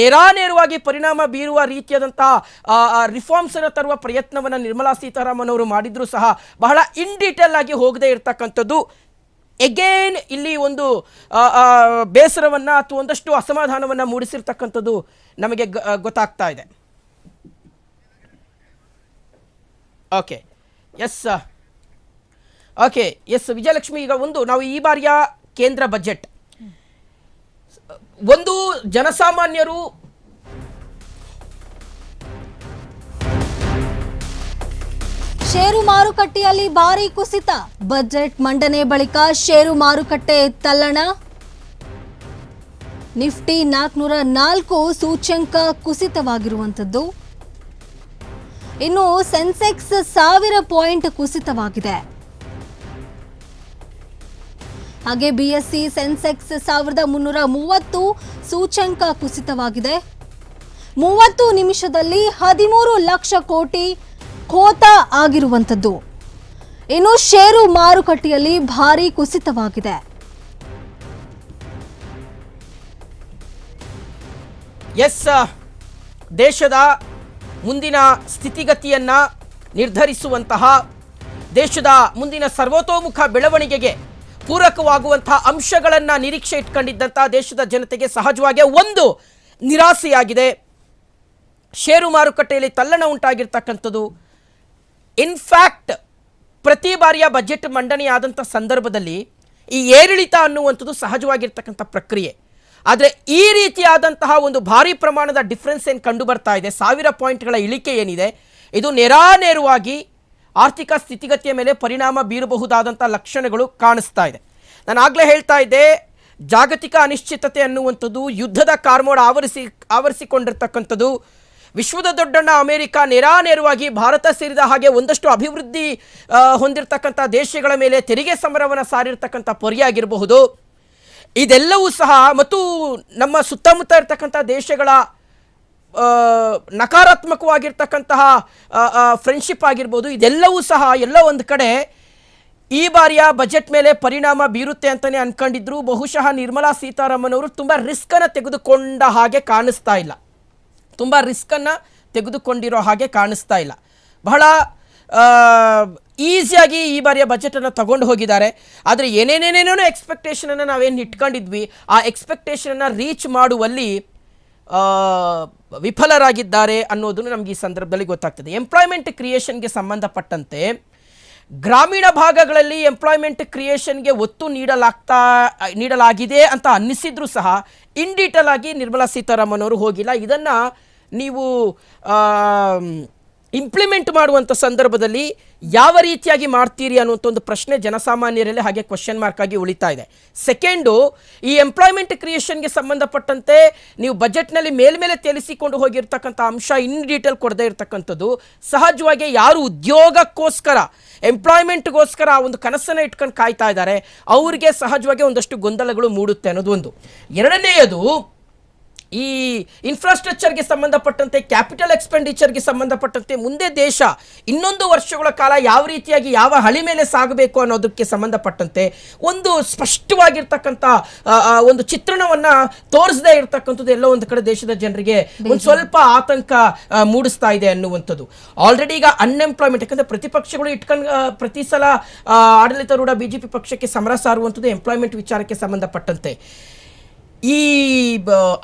ನೇರಾನೇರವಾಗಿ ಪರಿಣಾಮ ಬೀರುವ ರೀತಿಯಾದಂತಹ ರಿಫಾರ್ಮ್ಸನ್ನು ತರುವ ಪ್ರಯತ್ನವನ್ನು ನಿರ್ಮಲಾ ಸೀತಾರಾಮನ್ ಅವರು ಮಾಡಿದರೂ ಸಹ ಬಹಳ ಇನ್ ಡೀಟೇಲ್ ಆಗಿ ಹೋಗದೇ ಇರತಕ್ಕಂಥದ್ದು ಎಗೇನ್ ಇಲ್ಲಿ ಒಂದು ಬೇಸರವನ್ನು ಅಥವಾ ಒಂದಷ್ಟು ಅಸಮಾಧಾನವನ್ನು ಮೂಡಿಸಿರ್ತಕ್ಕಂಥದ್ದು ನಮಗೆ ಗೊತ್ತಾಗ್ತಾ ಇದೆ. Okay, yes okay, yes Vijayalakshmi, ಈಗ ನಾವು ಈ ಬಾರಿಯ ಕೇಂದ್ರ ಬಜೆಟ್ ಒಂದು ಜನಸಾಮಾನ್ಯರು ಷೇರು ಮಾರುಕಟ್ಟೆಯಲ್ಲಿ ಭಾರಿ ಕುಸಿತ. ಬಜೆಟ್ ಮಂಡನೆ ಬಳಿಕ ಷೇರು ಮಾರುಕಟ್ಟೆ ತಲ್ಲಣ. ನಿಫ್ಟಿ 404 ಸೂಚ್ಯಂಕ ಕುಸಿತವಾಗಿರುವಂಥದ್ದು. ಇನ್ನು ಸೆನ್ಸೆಕ್ಸ್ 1000 ಪಾಯಿಂಟ್ ಕುಸಿತವಾಗಿದೆ. ಹಾಗೆ ಬಿಎಸ್ಸಿ ಸೆನ್ಸೆಕ್ಸ್ 1330 ಸೂಚ್ಯಂಕ ಕುಸಿತವಾಗಿದೆ. 30 ನಿಮಿಷದಲ್ಲಿ 13 ಲಕ್ಷ ಕೋಟಿ ಖೋತ ಆಗಿರುವಂಥದ್ದು. ಇನ್ನು ಷೇರು ಮಾರುಕಟ್ಟೆಯಲ್ಲಿ ಭಾರಿ ಕುಸಿತವಾಗಿದೆ. ಎಸ್, ದೇಶದ ಮುಂದಿನ ಸ್ಥಿತಿಗತಿಯನ್ನ ನಿರ್ಧರಿಸುವಂತಹ, ದೇಶದ ಮುಂದಿನ ಸರ್ವತೋಮುಖ ಬೆಳವಣಿಗೆಗೆ ಪೂರಕವಾಗುವಂತಹ ಅಂಶಗಳನ್ನು ನಿರೀಕ್ಷೆ ಇಟ್ಕೊಂಡಿದ್ದಂತಹ ದೇಶದ ಜನತೆಗೆ ಸಹಜವಾಗಿ ಒಂದು ನಿರಾಸೆಯಾಗಿದೆ. ಷೇರು ಮಾರುಕಟ್ಟೆಯಲ್ಲಿ ತಲ್ಲಣ ಉಂಟಾಗಿರ್ತಕ್ಕಂಥದ್ದು. ಇನ್ಫ್ಯಾಕ್ಟ್ ಪ್ರತಿ ಬಾರಿಯ ಬಜೆಟ್ ಮಂಡನೆಯಾದಂಥ ಸಂದರ್ಭದಲ್ಲಿ ಈ ಏರಿಳಿತ ಅನ್ನುವಂಥದ್ದು ಸಹಜವಾಗಿರ್ತಕ್ಕಂಥ ಪ್ರಕ್ರಿಯೆ. ಆದರೆ ಈ ರೀತಿಯಾದಂತಹ ಒಂದು ಭಾರಿ ಪ್ರಮಾಣದ ಡಿಫ್ರೆನ್ಸ್ ಏನು ಕಂಡು ಬರ್ತಾ ಇದೆ, 1000 ಪಾಯಿಂಟ್ಗಳ ಇಳಿಕೆ ಏನಿದೆ, ಇದು ನೇರಾನೇರವಾಗಿ ಆರ್ಥಿಕ ಸ್ಥಿತಿಗತಿಯ ಮೇಲೆ ಪರಿಣಾಮ ಬೀರಬಹುದಾದಂಥ ಲಕ್ಷಣಗಳು ಕಾಣಿಸ್ತಾ ಇದೆ. ನಾನು ಆಗಲೇ ಹೇಳ್ತಾ ಇದ್ದೆ, ಜಾಗತಿಕ ಅನಿಶ್ಚಿತತೆ ಅನ್ನುವಂಥದ್ದು, ಯುದ್ಧದ ಕಾರ್ಮೋಡ ಆವರಿಸಿಕೊಂಡಿರ್ತಕ್ಕಂಥದ್ದು, ವಿಶ್ವದ ದೊಡ್ಡಣ್ಣ ಅಮೆರಿಕ ನೇರಾನೇರವಾಗಿ ಭಾರತ ಸೇರಿದ ಹಾಗೆ ಒಂದಷ್ಟು ಅಭಿವೃದ್ಧಿ ಹೊಂದಿರತಕ್ಕಂಥ ದೇಶಗಳ ಮೇಲೆ ತೆರಿಗೆ ಸಮರವನ್ನು ಸಾರಿರ್ತಕ್ಕಂಥ ಪೊರೆಯಾಗಿರಬಹುದು. ಇದೆಲ್ಲವೂ ಸಹ ಮತ್ತು ನಮ್ಮ ಸುತ್ತಮುತ್ತ ಇರತಕ್ಕಂಥ ದೇಶಗಳ ನಕಾರಾತ್ಮಕವಾಗಿರ್ತಕ್ಕಂತಹ ಫ್ರೆಂಡ್ಶಿಪ್ ಆಗಿರ್ಬೋದು, ಇದೆಲ್ಲವೂ ಸಹ ಎಲ್ಲೋ ಒಂದು ಕಡೆ ಈ ಬಾರಿಯ ಬಜೆಟ್ ಮೇಲೆ ಪರಿಣಾಮ ಬೀರುತ್ತೆ ಅಂತಲೇ ಅಂದ್ಕೊಂಡಿದ್ರು. ಬಹುಶಃ ನಿರ್ಮಲಾ ಸೀತಾರಾಮನ್ ಅವರು ತುಂಬ ರಿಸ್ಕನ್ನು ತೆಗೆದುಕೊಂಡ ಹಾಗೆ ಕಾಣಿಸ್ತಾ ಇಲ್ಲ, ತುಂಬ ರಿಸ್ಕನ್ನು ತೆಗೆದುಕೊಂಡಿರೋ ಹಾಗೆ ಕಾಣಿಸ್ತಾ ಇಲ್ಲ. ಬಹಳ ಈಸಿಯಾಗಿ ಈ ಬಾರಿಯ ಬಜೆಟನ್ನು ತಗೊಂಡು ಹೋಗಿದ್ದಾರೆ. ಆದರೆ ಏನೇನೇನೇನೋ ಎಕ್ಸ್ಪೆಕ್ಟೇಷನನ್ನು ನಾವೇನು ಇಟ್ಕೊಂಡಿದ್ವಿ, ಆ ಎಕ್ಸ್ಪೆಕ್ಟೇಷನನ್ನು ರೀಚ್ ಮಾಡುವಲ್ಲಿ ವಿಫಲರಾಗಿದ್ದಾರೆ ಅನ್ನೋದನ್ನು ನಮಗೆ ಈ ಸಂದರ್ಭದಲ್ಲಿ ಗೊತ್ತಾಗ್ತದೆ. ಎಂಪ್ಲಾಯ್ಮೆಂಟ್ ಕ್ರಿಯೇಷನ್ಗೆ ಸಂಬಂಧಪಟ್ಟಂತೆ ಗ್ರಾಮೀಣ ಭಾಗಗಳಲ್ಲಿ ಎಂಪ್ಲಾಯ್ಮೆಂಟ್ ಕ್ರಿಯೇಷನ್ಗೆ ಒತ್ತು ನೀಡಲಾಗಿದೆ ಅಂತ ಅನ್ನಿಸಿದ್ರೂ ಸಹ ಇನ್ ಡೀಟೇಲ್ ಆಗಿ ನಿರ್ಮಲಾ ಸೀತಾರಾಮನ್ ಅವರು ಹೋಗಿಲ್ಲ. ಇದನ್ನು ನೀವು ಇಂಪ್ಲಿಮೆಂಟ್ ಮಾಡುವಂಥ ಸಂದರ್ಭದಲ್ಲಿ ಯಾವ ರೀತಿಯಾಗಿ ಮಾಡ್ತೀರಿ ಅನ್ನುವಂಥ ಒಂದು ಪ್ರಶ್ನೆ ಜನಸಾಮಾನ್ಯರಲ್ಲಿ ಹಾಗೆ ಕ್ವಶನ್ ಮಾರ್ಕ್ ಆಗಿ ಉಳಿತಾ ಇದೆ. ಸೆಕೆಂಡು, ಈ ಎಂಪ್ಲಾಯ್ಮೆಂಟ್ ಕ್ರಿಯೇಷನ್ಗೆ ಸಂಬಂಧಪಟ್ಟಂತೆ ನೀವು ಬಜೆಟ್ನಲ್ಲಿ ಮೇಲ್ಮೇಲೆ ತೇಲಿಸಿಕೊಂಡು ಹೋಗಿರ್ತಕ್ಕಂಥ ಅಂಶ ಇನ್ ಡೀಟೇಲ್ ಕೊಡದೇ ಇರತಕ್ಕಂಥದ್ದು. ಸಹಜವಾಗಿ ಯಾರು ಉದ್ಯೋಗಕ್ಕೋಸ್ಕರ ಎಂಪ್ಲಾಯ್ಮೆಂಟ್ಗೋಸ್ಕರ ಒಂದು ಕನಸನ್ನು ಇಟ್ಕೊಂಡು ಕಾಯ್ತಾ ಇದ್ದಾರೆ ಅವರಿಗೆ ಸಹಜವಾಗಿ ಒಂದಷ್ಟು ಗೊಂದಲಗಳು ಮೂಡುತ್ತೆ ಅನ್ನೋದು ಒಂದು. ಎರಡನೆಯದು, ಈ ಇನ್ಫ್ರಾಸ್ಟ್ರಕ್ಚರ್ಗೆ ಸಂಬಂಧಪಟ್ಟಂತೆ, ಕ್ಯಾಪಿಟಲ್ ಎಕ್ಸ್ಪೆಂಡಿಚರ್ಗೆ ಸಂಬಂಧಪಟ್ಟಂತೆ ಮುಂದೆ ದೇಶ ಇನ್ನೊಂದು ವರ್ಷಗಳ ಕಾಲ ಯಾವ ರೀತಿಯಾಗಿ ಯಾವ ಹಳಿ ಮೇಲೆ ಸಾಗಬೇಕು ಅನ್ನೋದಕ್ಕೆ ಸಂಬಂಧಪಟ್ಟಂತೆ ಒಂದು ಸ್ಪಷ್ಟವಾಗಿರ್ತಕ್ಕಂಥ ಒಂದು ಚಿತ್ರಣವನ್ನು ತೋರಿಸದೇ ಇರತಕ್ಕಂಥದ್ದು ಎಲ್ಲೋ ಒಂದು ಕಡೆ ದೇಶದ ಜನರಿಗೆ ಒಂದು ಸ್ವಲ್ಪ ಆತಂಕ ಮೂಡಿಸ್ತಾ ಇದೆ ಅನ್ನುವಂಥದ್ದು. ಆಲ್ರೆಡಿ ಈಗ ಅನ್ಎಂಪ್ಲಾಯ್ಮೆಂಟ್, ಯಾಕಂದರೆ ಪ್ರತಿಪಕ್ಷಗಳು ಇಟ್ಕೊಂಡು ಪ್ರತಿ ಸಲ ಆಡಳಿತಾರೂಢ BJP ಪಕ್ಷಕ್ಕೆ ಸಮರ ಸಾರುವಂಥದ್ದು ಎಂಪ್ಲಾಯ್ಮೆಂಟ್ ವಿಚಾರಕ್ಕೆ ಸಂಬಂಧಪಟ್ಟಂತೆ. ಈ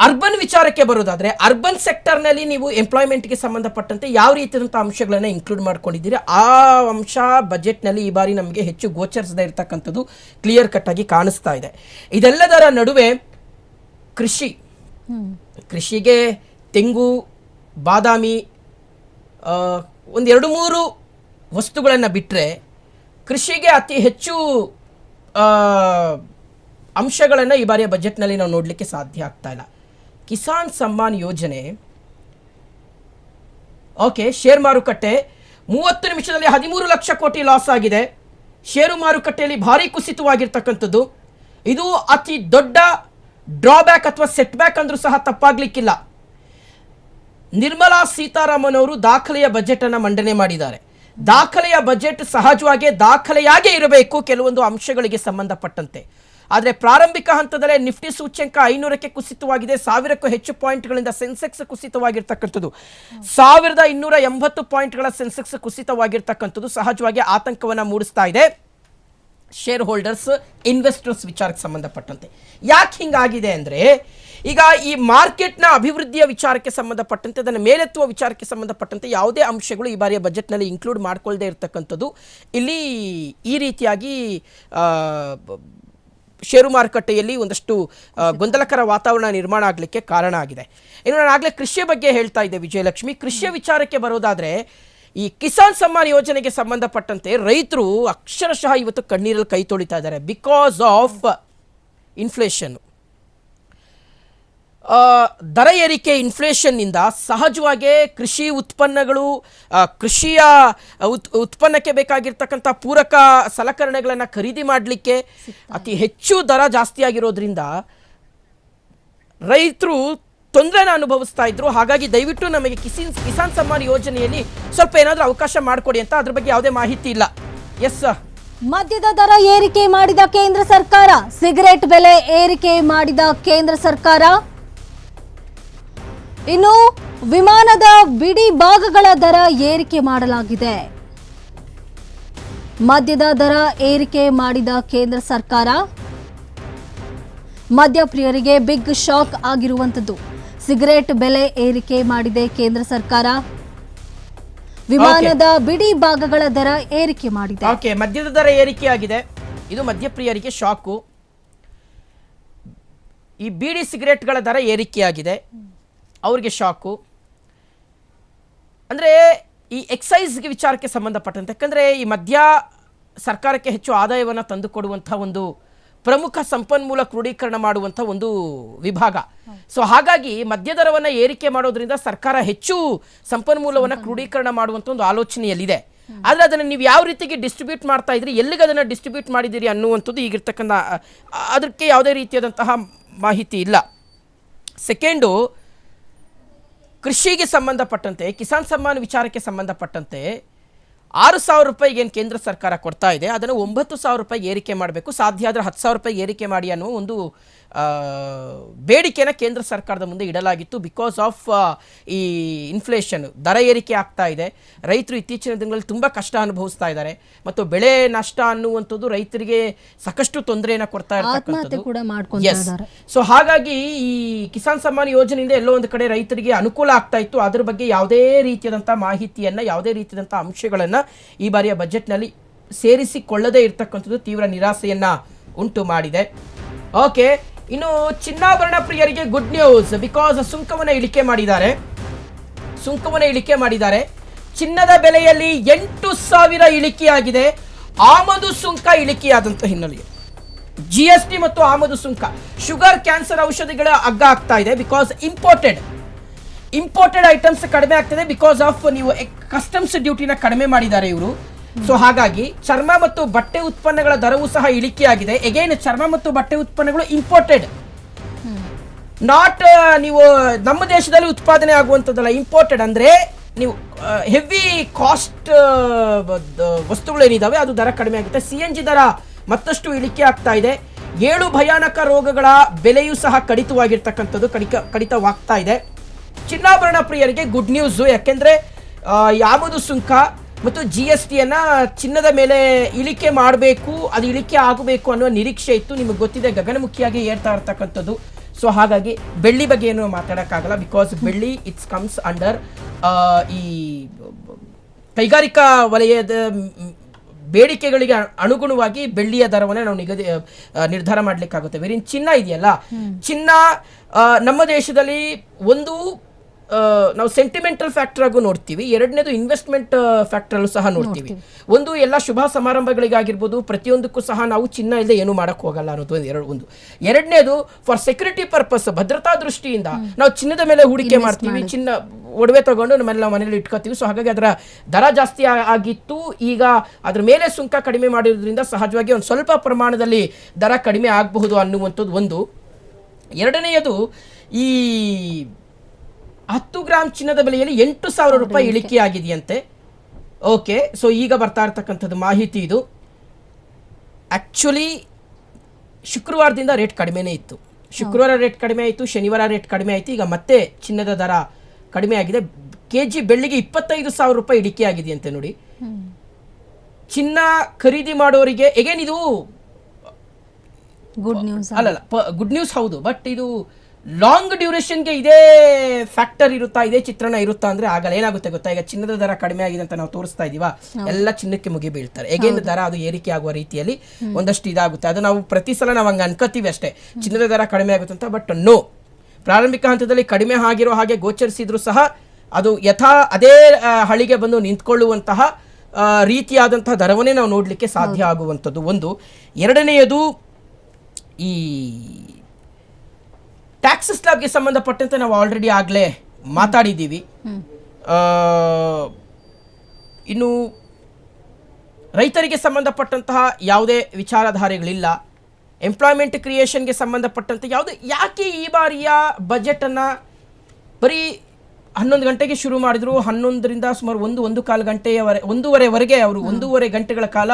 ಅರ್ಬನ್ ವಿಚಾರಕ್ಕೆ ಬರೋದಾದರೆ, ಅರ್ಬನ್ ಸೆಕ್ಟರ್ನಲ್ಲಿ ನೀವು ಎಂಪ್ಲಾಯ್ಮೆಂಟ್ಗೆ ಸಂಬಂಧಪಟ್ಟಂತೆ ಯಾವ ರೀತಿಯಾದಂಥ ಅಂಶಗಳನ್ನು ಇನ್ಕ್ಲೂಡ್ ಮಾಡ್ಕೊಂಡಿದ್ದೀರಿ, ಆ ಅಂಶ ಬಜೆಟ್ನಲ್ಲಿ ಈ ಬಾರಿ ನಮಗೆ ಹೆಚ್ಚು ಗೋಚರಿಸದೇ ಇರತಕ್ಕಂಥದ್ದು ಕ್ಲಿಯರ್ ಕಟ್ ಆಗಿ ಕಾಣಿಸ್ತಾ ಇದೆ. ಇದೆಲ್ಲದರ ನಡುವೆ ಕೃಷಿಗೆ ತೆಂಗು, ಬಾದಾಮಿ, ಒಂದು 2-3 ವಸ್ತುಗಳನ್ನು ಬಿಟ್ಟರೆ ಕೃಷಿಗೆ ಅತಿ ಹೆಚ್ಚು ಅಂಶಗಳನ್ನು ಈ ಬಾರಿಯ ಬಜೆಟ್ನಲ್ಲಿ ನಾವು ನೋಡಲಿಕ್ಕೆ ಸಾಧ್ಯ ಆಗ್ತಾ ಇಲ್ಲ. ಕಿಸಾನ್ ಸಮ್ಮಾನ್ ಯೋಜನೆ, ಓಕೆ, ಶೇರ್ ಮಾರುಕಟ್ಟೆ 30 ನಿಮಿಷದಲ್ಲಿ 13 ಲಕ್ಷ ಕೋಟಿ ಲಾಸ್ ಆಗಿದೆ. ಷೇರು ಮಾರುಕಟ್ಟೆಯಲ್ಲಿ ಭಾರಿ ಕುಸಿತವಾಗಿರ್ತಕ್ಕಂಥದ್ದು. ಇದು ಅತಿ ದೊಡ್ಡ ಡ್ರಾಬ್ಯಾಕ್ ಅಥವಾ ಸೆಟ್ ಬ್ಯಾಕ್ ಅಂದ್ರೂ ಸಹ ತಪ್ಪಾಗ್ಲಿಕ್ಕಿಲ್ಲ. ನಿರ್ಮಲಾ ಸೀತಾರಾಮನ್ ಅವರು ದಾಖಲೆಯ ಬಜೆಟ್ ಅನ್ನು ಮಂಡನೆ ಮಾಡಿದ್ದಾರೆ. ದಾಖಲೆಯ ಬಜೆಟ್ ಸಹಜವಾಗಿ ದಾಖಲೆಯಾಗೇ ಇರಬೇಕು ಕೆಲವೊಂದು ಅಂಶಗಳಿಗೆ ಸಂಬಂಧಪಟ್ಟಂತೆ. ಆದರೆ ಪ್ರಾರಂಭಿಕ ಹಂತದಲ್ಲೇ ನಿಫ್ಟಿ ಸೂಚ್ಯಂಕ 500ಕ್ಕೆ ಕುಸಿತವಾಗಿದೆ. 1000ಕ್ಕೂ ಹೆಚ್ಚು ಪಾಯಿಂಟ್ಗಳಿಂದ ಸೆನ್ಸೆಕ್ಸ್ ಕುಸಿತವಾಗಿರ್ತಕ್ಕಂಥದ್ದು. 1280 ಪಾಯಿಂಟ್ಗಳ ಸೆನ್ಸೆಕ್ಸ್ ಕುಸಿತವಾಗಿರ್ತಕ್ಕಂಥದ್ದು ಸಹಜವಾಗಿ ಆತಂಕವನ್ನು ಮೂಡಿಸ್ತಾ ಇದೆ ಶೇರ್ ಹೋಲ್ಡರ್ಸ್, ಇನ್ವೆಸ್ಟರ್ಸ್ ವಿಚಾರಕ್ಕೆ ಸಂಬಂಧಪಟ್ಟಂತೆ. ಯಾಕೆ ಹಿಂಗಾಗಿದೆ ಅಂದರೆ, ಈಗ ಈ ಮಾರ್ಕೆಟ್ನ ಅಭಿವೃದ್ಧಿಯ ವಿಚಾರಕ್ಕೆ ಸಂಬಂಧಪಟ್ಟಂತೆ, ಅದನ್ನು ಮೇಲೆತ್ತುವ ವಿಚಾರಕ್ಕೆ ಸಂಬಂಧಪಟ್ಟಂತೆ ಯಾವುದೇ ಅಂಶಗಳು ಈ ಬಾರಿಯ ಬಜೆಟ್ನಲ್ಲಿ ಇನ್ಕ್ಲೂಡ್ ಮಾಡ್ಕೊಳ್ಳದೆ ಇರತಕ್ಕಂಥದ್ದು ಇಲ್ಲಿ ಈ ರೀತಿಯಾಗಿ ಷೇರು ಮಾರುಕಟ್ಟೆಯಲ್ಲಿ ಒಂದಷ್ಟು ಗೊಂದಲಕರ ವಾತಾವರಣ ನಿರ್ಮಾಣ ಆಗಲಿಕ್ಕೆ ಕಾರಣ ಆಗಿದೆ. ಇನ್ನು ನಾನು ಆಗಲೇ ಕೃಷಿಯ ಬಗ್ಗೆ ಹೇಳ್ತಾ ಇದ್ದೆ ವಿಜಯಲಕ್ಷ್ಮಿ. ಕೃಷಿಯ ವಿಚಾರಕ್ಕೆ ಬರೋದಾದರೆ ಈ ಕಿಸಾನ್ ಸಮ್ಮಾನ್ ಯೋಜನೆಗೆ ಸಂಬಂಧಪಟ್ಟಂತೆ ರೈತರು ಅಕ್ಷರಶಃ ಇವತ್ತು ಕಣ್ಣೀರಲ್ಲಿ ಕೈ ತೊಳಿತಾ ಇದ್ದಾರೆ ಬಿಕಾಸ್ ಆಫ್ ಇನ್ಫ್ಲೇಷನ್. ದರ ಏರಿಕೆ ಇನ್ಫ್ಲೇಷನ್ನಿಂದ ಸಹಜವಾಗಿ ಕೃಷಿ ಉತ್ಪನ್ನಗಳು, ಕೃಷಿಯ ಉತ್ಪನ್ನಕ್ಕೆ ಬೇಕಾಗಿರ್ತಕ್ಕಂಥ ಪೂರಕ ಸಲಕರಣೆಗಳನ್ನು ಖರೀದಿ ಮಾಡಲಿಕ್ಕೆ ಅತಿ ಹೆಚ್ಚು ದರ ಜಾಸ್ತಿ ಆಗಿರೋದ್ರಿಂದ ರೈತರು ತೊಂದರೆನ ಅನುಭವಿಸ್ತಾ ಇದ್ರು. ಹಾಗಾಗಿ ದಯವಿಟ್ಟು ನಮಗೆ ಕಿಸಾನ್ ಸಮ್ಮಾನ್ ಯೋಜನೆಯಲ್ಲಿ ಸ್ವಲ್ಪ ಏನಾದರೂ ಅವಕಾಶ ಮಾಡಿಕೊಡಿ ಅಂತ. ಅದ್ರ ಬಗ್ಗೆ ಯಾವುದೇ ಮಾಹಿತಿ ಇಲ್ಲ. ಎಸ್, ಮದ್ಯದ ದರ ಏರಿಕೆ ಮಾಡಿದ ಕೇಂದ್ರ ಸರ್ಕಾರ, ಸಿಗರೆಟ್ ಬೆಲೆ ಏರಿಕೆ ಮಾಡಿದ ಕೇಂದ್ರ ಸರ್ಕಾರ. ಇನ್ನು ವಿಮಾನದ ಬಿಡಿ ಭಾಗಗಳ ದರ ಏರಿಕೆ ಮಾಡಲಾಗಿದೆ. ಮದ್ಯದ ದರ ಏರಿಕೆ ಮಾಡಿದ ಕೇಂದ್ರ ಸರ್ಕಾರ. ಮದ್ಯಪ್ರಿಯರಿಗೆ ಬಿಗ್ ಶಾಕ್ ಆಗಿರುವಂತದ್ದು. ಸಿಗರೆಟ್ ಬೆಲೆ ಏರಿಕೆ ಮಾಡಿದೆ ಕೇಂದ್ರ ಸರ್ಕಾರ. ವಿಮಾನದ ಬಿಡಿ ಭಾಗಗಳ ದರ ಏರಿಕೆ ಮಾಡಿದೆ. ಓಕೆ, ಮದ್ಯದ ದರ ಏರಿಕೆಯಾಗಿದೆ, ಇದು ಮದ್ಯಪ್ರಿಯರಿಗೆ ಶಾಕು. ಈ ಬೀಡಿ ಸಿಗರೆಟ್ಗಳ ದರ ಏರಿಕೆಯಾಗಿದೆ, ಅವ್ರಿಗೆ ಶಾಕು. ಅಂದರೆ ಈ ಎಕ್ಸೈಸ್ಗೆ ವಿಚಾರಕ್ಕೆ ಸಂಬಂಧಪಟ್ಟಂತೆ, ಯಾಕಂದರೆ ಈ ಮದ್ಯ ಸರ್ಕಾರಕ್ಕೆ ಹೆಚ್ಚು ಆದಾಯವನ್ನು ತಂದುಕೊಡುವಂಥ ಒಂದು ಪ್ರಮುಖ ಸಂಪನ್ಮೂಲ ಕ್ರೋಢೀಕರಣ ಮಾಡುವಂಥ ಒಂದು ವಿಭಾಗ. ಸೊ ಹಾಗಾಗಿ ಮದ್ಯ ದರವನ್ನು ಏರಿಕೆ ಮಾಡೋದ್ರಿಂದ ಸರ್ಕಾರ ಹೆಚ್ಚು ಸಂಪನ್ಮೂಲವನ್ನು ಕ್ರೋಢೀಕರಣ ಮಾಡುವಂಥ ಒಂದು ಆಲೋಚನೆಯಲ್ಲಿದೆ. ಆದರೆ ಅದನ್ನು ನೀವು ಯಾವ ರೀತಿಗೆ ಡಿಸ್ಟ್ರಿಬ್ಯೂಟ್ ಮಾಡ್ತಾ ಇದ್ರಿ, ಎಲ್ಲಿಗೆ ಅದನ್ನು ಡಿಸ್ಟ್ರಿಬ್ಯೂಟ್ ಮಾಡಿದ್ದೀರಿ ಅನ್ನುವಂಥದ್ದು ಈಗಿರ್ತಕ್ಕಂಥ ಅದಕ್ಕೆ ಯಾವುದೇ ರೀತಿಯಾದಂತಹ ಮಾಹಿತಿ ಇಲ್ಲ. ಸೆಕೆಂಡು, ಕೃಷಿಗೆ ಸಂಬಂಧಪಟ್ಟಂತೆ ಕಿಸಾನ್ ಸಮ್ಮಾನ್ ವಿಚಾರಕ್ಕೆ ಸಂಬಂಧಪಟ್ಟಂತೆ 6,000 ರೂಪಾಯಿಗೆ ಏನು ಕೇಂದ್ರ ಸರ್ಕಾರ ಕೊಡ್ತಾ ಇದೆ ಅದನ್ನು 9,000 ರೂಪಾಯಿಗೆ ಏರಿಕೆ ಮಾಡಬೇಕು, ಸಾಧ್ಯ ಆದರೆ 10,000 ರೂಪಾಯಿಗೆ ಏರಿಕೆ ಮಾಡಿ ಅನ್ನೋ ಒಂದು ಬೇಡಿಕೆನ ಕೇಂದ್ರ ಸರ್ಕಾರದ ಮುಂದೆ ಇಡಲಾಗಿತ್ತು. ಬಿಕಾಸ್ ಆಫ್ ಈ ಇನ್ಫ್ಲೇಷನ್, ದರ ಏರಿಕೆ ಆಗ್ತಾ ಇದೆ. ರೈತರು ಇತ್ತೀಚಿನ ದಿನಗಳಲ್ಲಿ ತುಂಬ ಕಷ್ಟ ಅನುಭವಿಸ್ತಾ ಇದ್ದಾರೆ ಮತ್ತು ಬೆಳೆ ನಷ್ಟ ಅನ್ನುವಂಥದ್ದು ರೈತರಿಗೆ ಸಾಕಷ್ಟು ತೊಂದರೆಯನ್ನು ಕೊಡ್ತಾ ಇರ್ತಕ್ಕಂಥದ್ದು. ಸೊ ಹಾಗಾಗಿ ಈ ಕಿಸಾನ್ ಸಮ್ಮಾನ್ ಯೋಜನೆಯಿಂದ ಎಲ್ಲೋ ಒಂದು ಕಡೆ ರೈತರಿಗೆ ಅನುಕೂಲ ಆಗ್ತಾ ಇತ್ತು. ಅದ್ರ ಬಗ್ಗೆ ಯಾವುದೇ ರೀತಿಯಾದಂಥ ಮಾಹಿತಿಯನ್ನು, ಯಾವುದೇ ರೀತಿಯಾದಂಥ ಅಂಶಗಳನ್ನು ಈ ಬಾರಿಯ ಬಜೆಟ್ನಲ್ಲಿ ಸೇರಿಸಿಕೊಳ್ಳದೇ ಇರತಕ್ಕಂಥದ್ದು ತೀವ್ರ ನಿರಾಸೆಯನ್ನು ಉಂಟು ಮಾಡಿದೆ. ಓಕೆ, ಇನ್ನು ಚಿನ್ನಾಭರಣ ಪ್ರಿಯರಿಗೆ ಗುಡ್ ನ್ಯೂಸ್. ಬಿಕಾಸ್ ಸುಂಕವನ್ನು ಇಳಿಕೆ ಮಾಡಿದ್ದಾರೆ. ಚಿನ್ನದ ಬೆಲೆಯಲ್ಲಿ 8,000 ಇಳಿಕೆಯಾಗಿದೆ. ಆಮದು ಸುಂಕ ಇಳಿಕೆಯಾದಂಥ ಹಿನ್ನೆಲೆ GST ಮತ್ತು ಆಮದು ಸುಂಕ, ಶುಗರ್, ಕ್ಯಾನ್ಸರ್ ಔಷಧಿಗಳ ಅಗ್ಗ ಆಗ್ತಾ ಇದೆ. ಬಿಕಾಸ್ ಇಂಪೋರ್ಟೆಡ್ ಐಟಮ್ಸ್ ಕಡಿಮೆ ಆಗ್ತದೆ. ಬಿಕಾಸ್ ಆಫ್ ನೀವು ಕಸ್ಟಮ್ಸ್ ಡ್ಯೂಟಿನ ಕಡಿಮೆ ಮಾಡಿದ್ದಾರೆ ಇವರು. ಸೊ ಹಾಗಾಗಿ ಚರ್ಮ ಮತ್ತು ಬಟ್ಟೆ ಉತ್ಪನ್ನಗಳ ದರವೂ ಸಹ ಇಳಿಕೆಯಾಗಿದೆ. ಎಗೈನ್ ಚರ್ಮ ಮತ್ತು ಬಟ್ಟೆ ಉತ್ಪನ್ನಗಳು ಇಂಪೋರ್ಟೆಡ್, ನಾಟ್ ನೀವು ನಮ್ಮ ದೇಶದಲ್ಲಿ ಉತ್ಪಾದನೆ ಆಗುವಂಥದ್ದಲ್ಲ. ಇಂಪೋರ್ಟೆಡ್ ಅಂದರೆ ನೀವು ಹೆವಿ ಕಾಸ್ಟ್ ವಸ್ತುಗಳೇನಿದ್ದಾವೆ ಅದು ದರ ಕಡಿಮೆ ಆಗುತ್ತೆ. CNG ದರ ಮತ್ತಷ್ಟು ಇಳಿಕೆ ಆಗ್ತಾ ಇದೆ. 7 ಭಯಾನಕ ರೋಗಗಳ ಬೆಲೆಯೂ ಸಹ ಕಡಿತವಾಗ್ತಾ ಇದೆ. ಚಿನ್ನಾಭರಣ ಪ್ರಿಯರಿಗೆ ಗುಡ್ ನ್ಯೂಸ್. ಯಾಕೆಂದರೆ ಆಮದು ಸುಂಕ ಮತ್ತು GSTಯನ್ನು ಚಿನ್ನದ ಮೇಲೆ ಇಳಿಕೆ ಮಾಡಬೇಕು, ಅದು ಇಳಿಕೆ ಆಗಬೇಕು ಅನ್ನುವ ನಿರೀಕ್ಷೆ ಇತ್ತು. ನಿಮಗೆ ಗೊತ್ತಿದೆ, ಗಗನಮುಖಿಯಾಗಿ ಏರ್ತಾ ಇರ್ತಕ್ಕಂಥದ್ದು. ಸೊ ಹಾಗಾಗಿ ಬೆಳ್ಳಿ ಬಗ್ಗೆ ಏನು ಮಾತಾಡೋಕ್ಕಾಗಲ್ಲ. ಬಿಕಾಸ್ ಬೆಳ್ಳಿ ಇಟ್ಸ್ ಕಮ್ಸ್ ಅಂಡರ್ ಈ ಕೈಗಾರಿಕಾ ವಲಯದ ಬೇಡಿಕೆಗಳಿಗೆ ಅನುಗುಣವಾಗಿ ಬೆಳ್ಳಿಯ ದರವನ್ನು ನಾವು ನಿರ್ಧಾರ ಮಾಡಲಿಕ್ಕಾಗುತ್ತೆ. ವೇರಿನ್ ಚಿನ್ನ ಇದೆಯಲ್ಲ, ಚಿನ್ನ ನಮ್ಮ ದೇಶದಲ್ಲಿ ಒಂದು ನಾವು ಸೆಂಟಿಮೆಂಟಲ್ ಫ್ಯಾಕ್ಟರ್ ಆಗು ನೋಡ್ತೀವಿ, ಎರಡನೇದು ಇನ್ವೆಸ್ಟ್ಮೆಂಟ್ ಫ್ಯಾಕ್ಟರ್ ಅಲ್ಲೂ ಸಹ ನೋಡ್ತೀವಿ. ಒಂದು ಎಲ್ಲ ಶುಭ ಸಮಾರಂಭಗಳಿಗಾಗಿರ್ಬೋದು, ಪ್ರತಿಯೊಂದಕ್ಕೂ ಸಹ ನಾವು ಚಿನ್ನ ಇಲ್ಲದೆ ಏನು ಮಾಡಕ್ಕೆ ಹೋಗಲ್ಲ ಅನ್ನೋದು ಒಂದು. ಎರಡನೇದು ಫಾರ್ ಸೆಕ್ಯೂರಿಟಿ ಪರ್ಪಸ್, ಭದ್ರತಾ ದೃಷ್ಟಿಯಿಂದ ನಾವು ಚಿನ್ನದ ಮೇಲೆ ಹೂಡಿಕೆ ಮಾಡ್ತೀವಿ. ಚಿನ್ನ ಒಡವೆ ತಗೊಂಡು ನಾವು ಮನೇಲಿ ಇಟ್ಕೋತೀವಿ. ಸೊ ಹಾಗಾಗಿ ಅದರ ದರ ಜಾಸ್ತಿ ಆಗಿತ್ತು. ಈಗ ಅದ್ರ ಮೇಲೆ ಸುಂಕ ಕಡಿಮೆ ಮಾಡಿರೋದ್ರಿಂದ ಸಹಜವಾಗಿ ಒಂದು ಸ್ವಲ್ಪ ಪ್ರಮಾಣದಲ್ಲಿ ದರ ಕಡಿಮೆ ಆಗಬಹುದು ಅನ್ನುವಂಥದ್ದು ಒಂದು. ಎರಡನೆಯದು, ಈ 10 ಗ್ರಾಮ್ ಚಿನ್ನದ ಬೆಲೆಯಲ್ಲಿ 8,000 ರೂಪಾಯಿ ಇಳಿಕೆಯಾಗಿದೆಯಂತೆ. ಓಕೆ, ಸೊ ಈಗ ಬರ್ತಾ ಇರ್ತಕ್ಕಂಥದ್ದು ಮಾಹಿತಿ ಇದು. ಆ್ಯಕ್ಚುಲಿ ಶುಕ್ರವಾರದಿಂದ ರೇಟ್ ಕಡಿಮೆನೇ ಇತ್ತು. ಶುಕ್ರವಾರ ರೇಟ್ ಕಡಿಮೆ ಆಯಿತು, ಶನಿವಾರ ರೇಟ್ ಕಡಿಮೆ ಆಯಿತು. ಈಗ ಮತ್ತೆ ಚಿನ್ನದ ದರ ಕಡಿಮೆ ಆಗಿದೆ. KG ಬೆಳ್ಳಿಗೆ 25,000 ರೂಪಾಯಿ ಇಳಿಕೆಯಾಗಿದೆಯಂತೆ. ನೋಡಿ, ಚಿನ್ನ ಖರೀದಿ ಮಾಡೋರಿಗೆ ಎಗೇನ್ ಇದು ಗುಡ್ ನ್ಯೂಸ್ ಅಲ್ಲಲ್ಲ, ಗುಡ್ ನ್ಯೂಸ್ ಹೌದು. ಬಟ್ ಇದು ಲಾಂಗ್ ಡ್ಯೂರೇಷನ್ಗೆ ಇದೇ ಫ್ಯಾಕ್ಟರ್ ಇರುತ್ತಾ, ಇದೇ ಚಿತ್ರಣ ಇರುತ್ತಾ ಅಂದ್ರೆ ಆಗಲ್ಲ. ಏನಾಗುತ್ತೆ ಗೊತ್ತಾ, ಈಗ ಚಿನ್ನದ ದರ ಕಡಿಮೆ ಆಗಿದೆ ಅಂತ ನಾವು ತೋರಿಸ್ತಾ ಇದೀವ, ಎಲ್ಲ ಚಿನ್ನಕ್ಕೆ ಮುಗಿ ಬೀಳ್ತಾರೆ. ಎಗೇನ್ ದರ ಅದು ಏರಿಕೆ ಆಗುವ ರೀತಿಯಲ್ಲಿ ಒಂದಷ್ಟು ಇದಾಗುತ್ತೆ. ಅದು ನಾವು ಪ್ರತಿ ಸಲ ನಾವು ಹಂಗೆ ಅನ್ಕೋತೀವಿ ಅಷ್ಟೇ, ಚಿನ್ನದ ದರ ಕಡಿಮೆ ಆಗುತ್ತೆ ಅಂತ. ಬಟ್ ನೋ, ಪ್ರಾರಂಭಿಕ ಹಂತದಲ್ಲಿ ಕಡಿಮೆ ಆಗಿರೋ ಹಾಗೆ ಗೋಚರಿಸಿದ್ರು ಸಹ ಅದು ಅದೇ ಹಳಿಗೆ ಬಂದು ನಿಂತ್ಕೊಳ್ಳುವಂತಹ ರೀತಿಯಾದಂತಹ ದರವನ್ನೇ ನಾವು ನೋಡಲಿಕ್ಕೆ ಸಾಧ್ಯ ಆಗುವಂಥದ್ದು ಒಂದು. ಎರಡನೆಯದು, ಈ ಟ್ಯಾಕ್ಸ್ ಸ್ಲ್ಯಾಬ್ಗೆ ಸಂಬಂಧಪಟ್ಟಂತೆ ನಾವು ಆಲ್ರೆಡಿ ಆಗಲೇ ಮಾತಾಡಿದ್ದೀವಿ. ಇನ್ನು ರೈತರಿಗೆ ಸಂಬಂಧಪಟ್ಟಂತಹ ಯಾವುದೇ ವಿಚಾರಧಾರೆಗಳಿಲ್ಲ. ಎಂಪ್ಲಾಯ್ಮೆಂಟ್ ಕ್ರಿಯೇಷನ್ಗೆ ಸಂಬಂಧಪಟ್ಟಂತೆ ಯಾವುದೇ, ಯಾಕೆ ಈ ಬಾರಿಯ ಬಜೆಟನ್ನು ಬರೀ 11 ಗಂಟೆಗೆ ಶುರು ಮಾಡಿದ್ರು, 11ರಿಂದ ಸುಮಾರು 1-1.25 ಗಂಟೆಯವರೆಗೆ ಅವರು 1.5 ಗಂಟೆಗಳ ಕಾಲ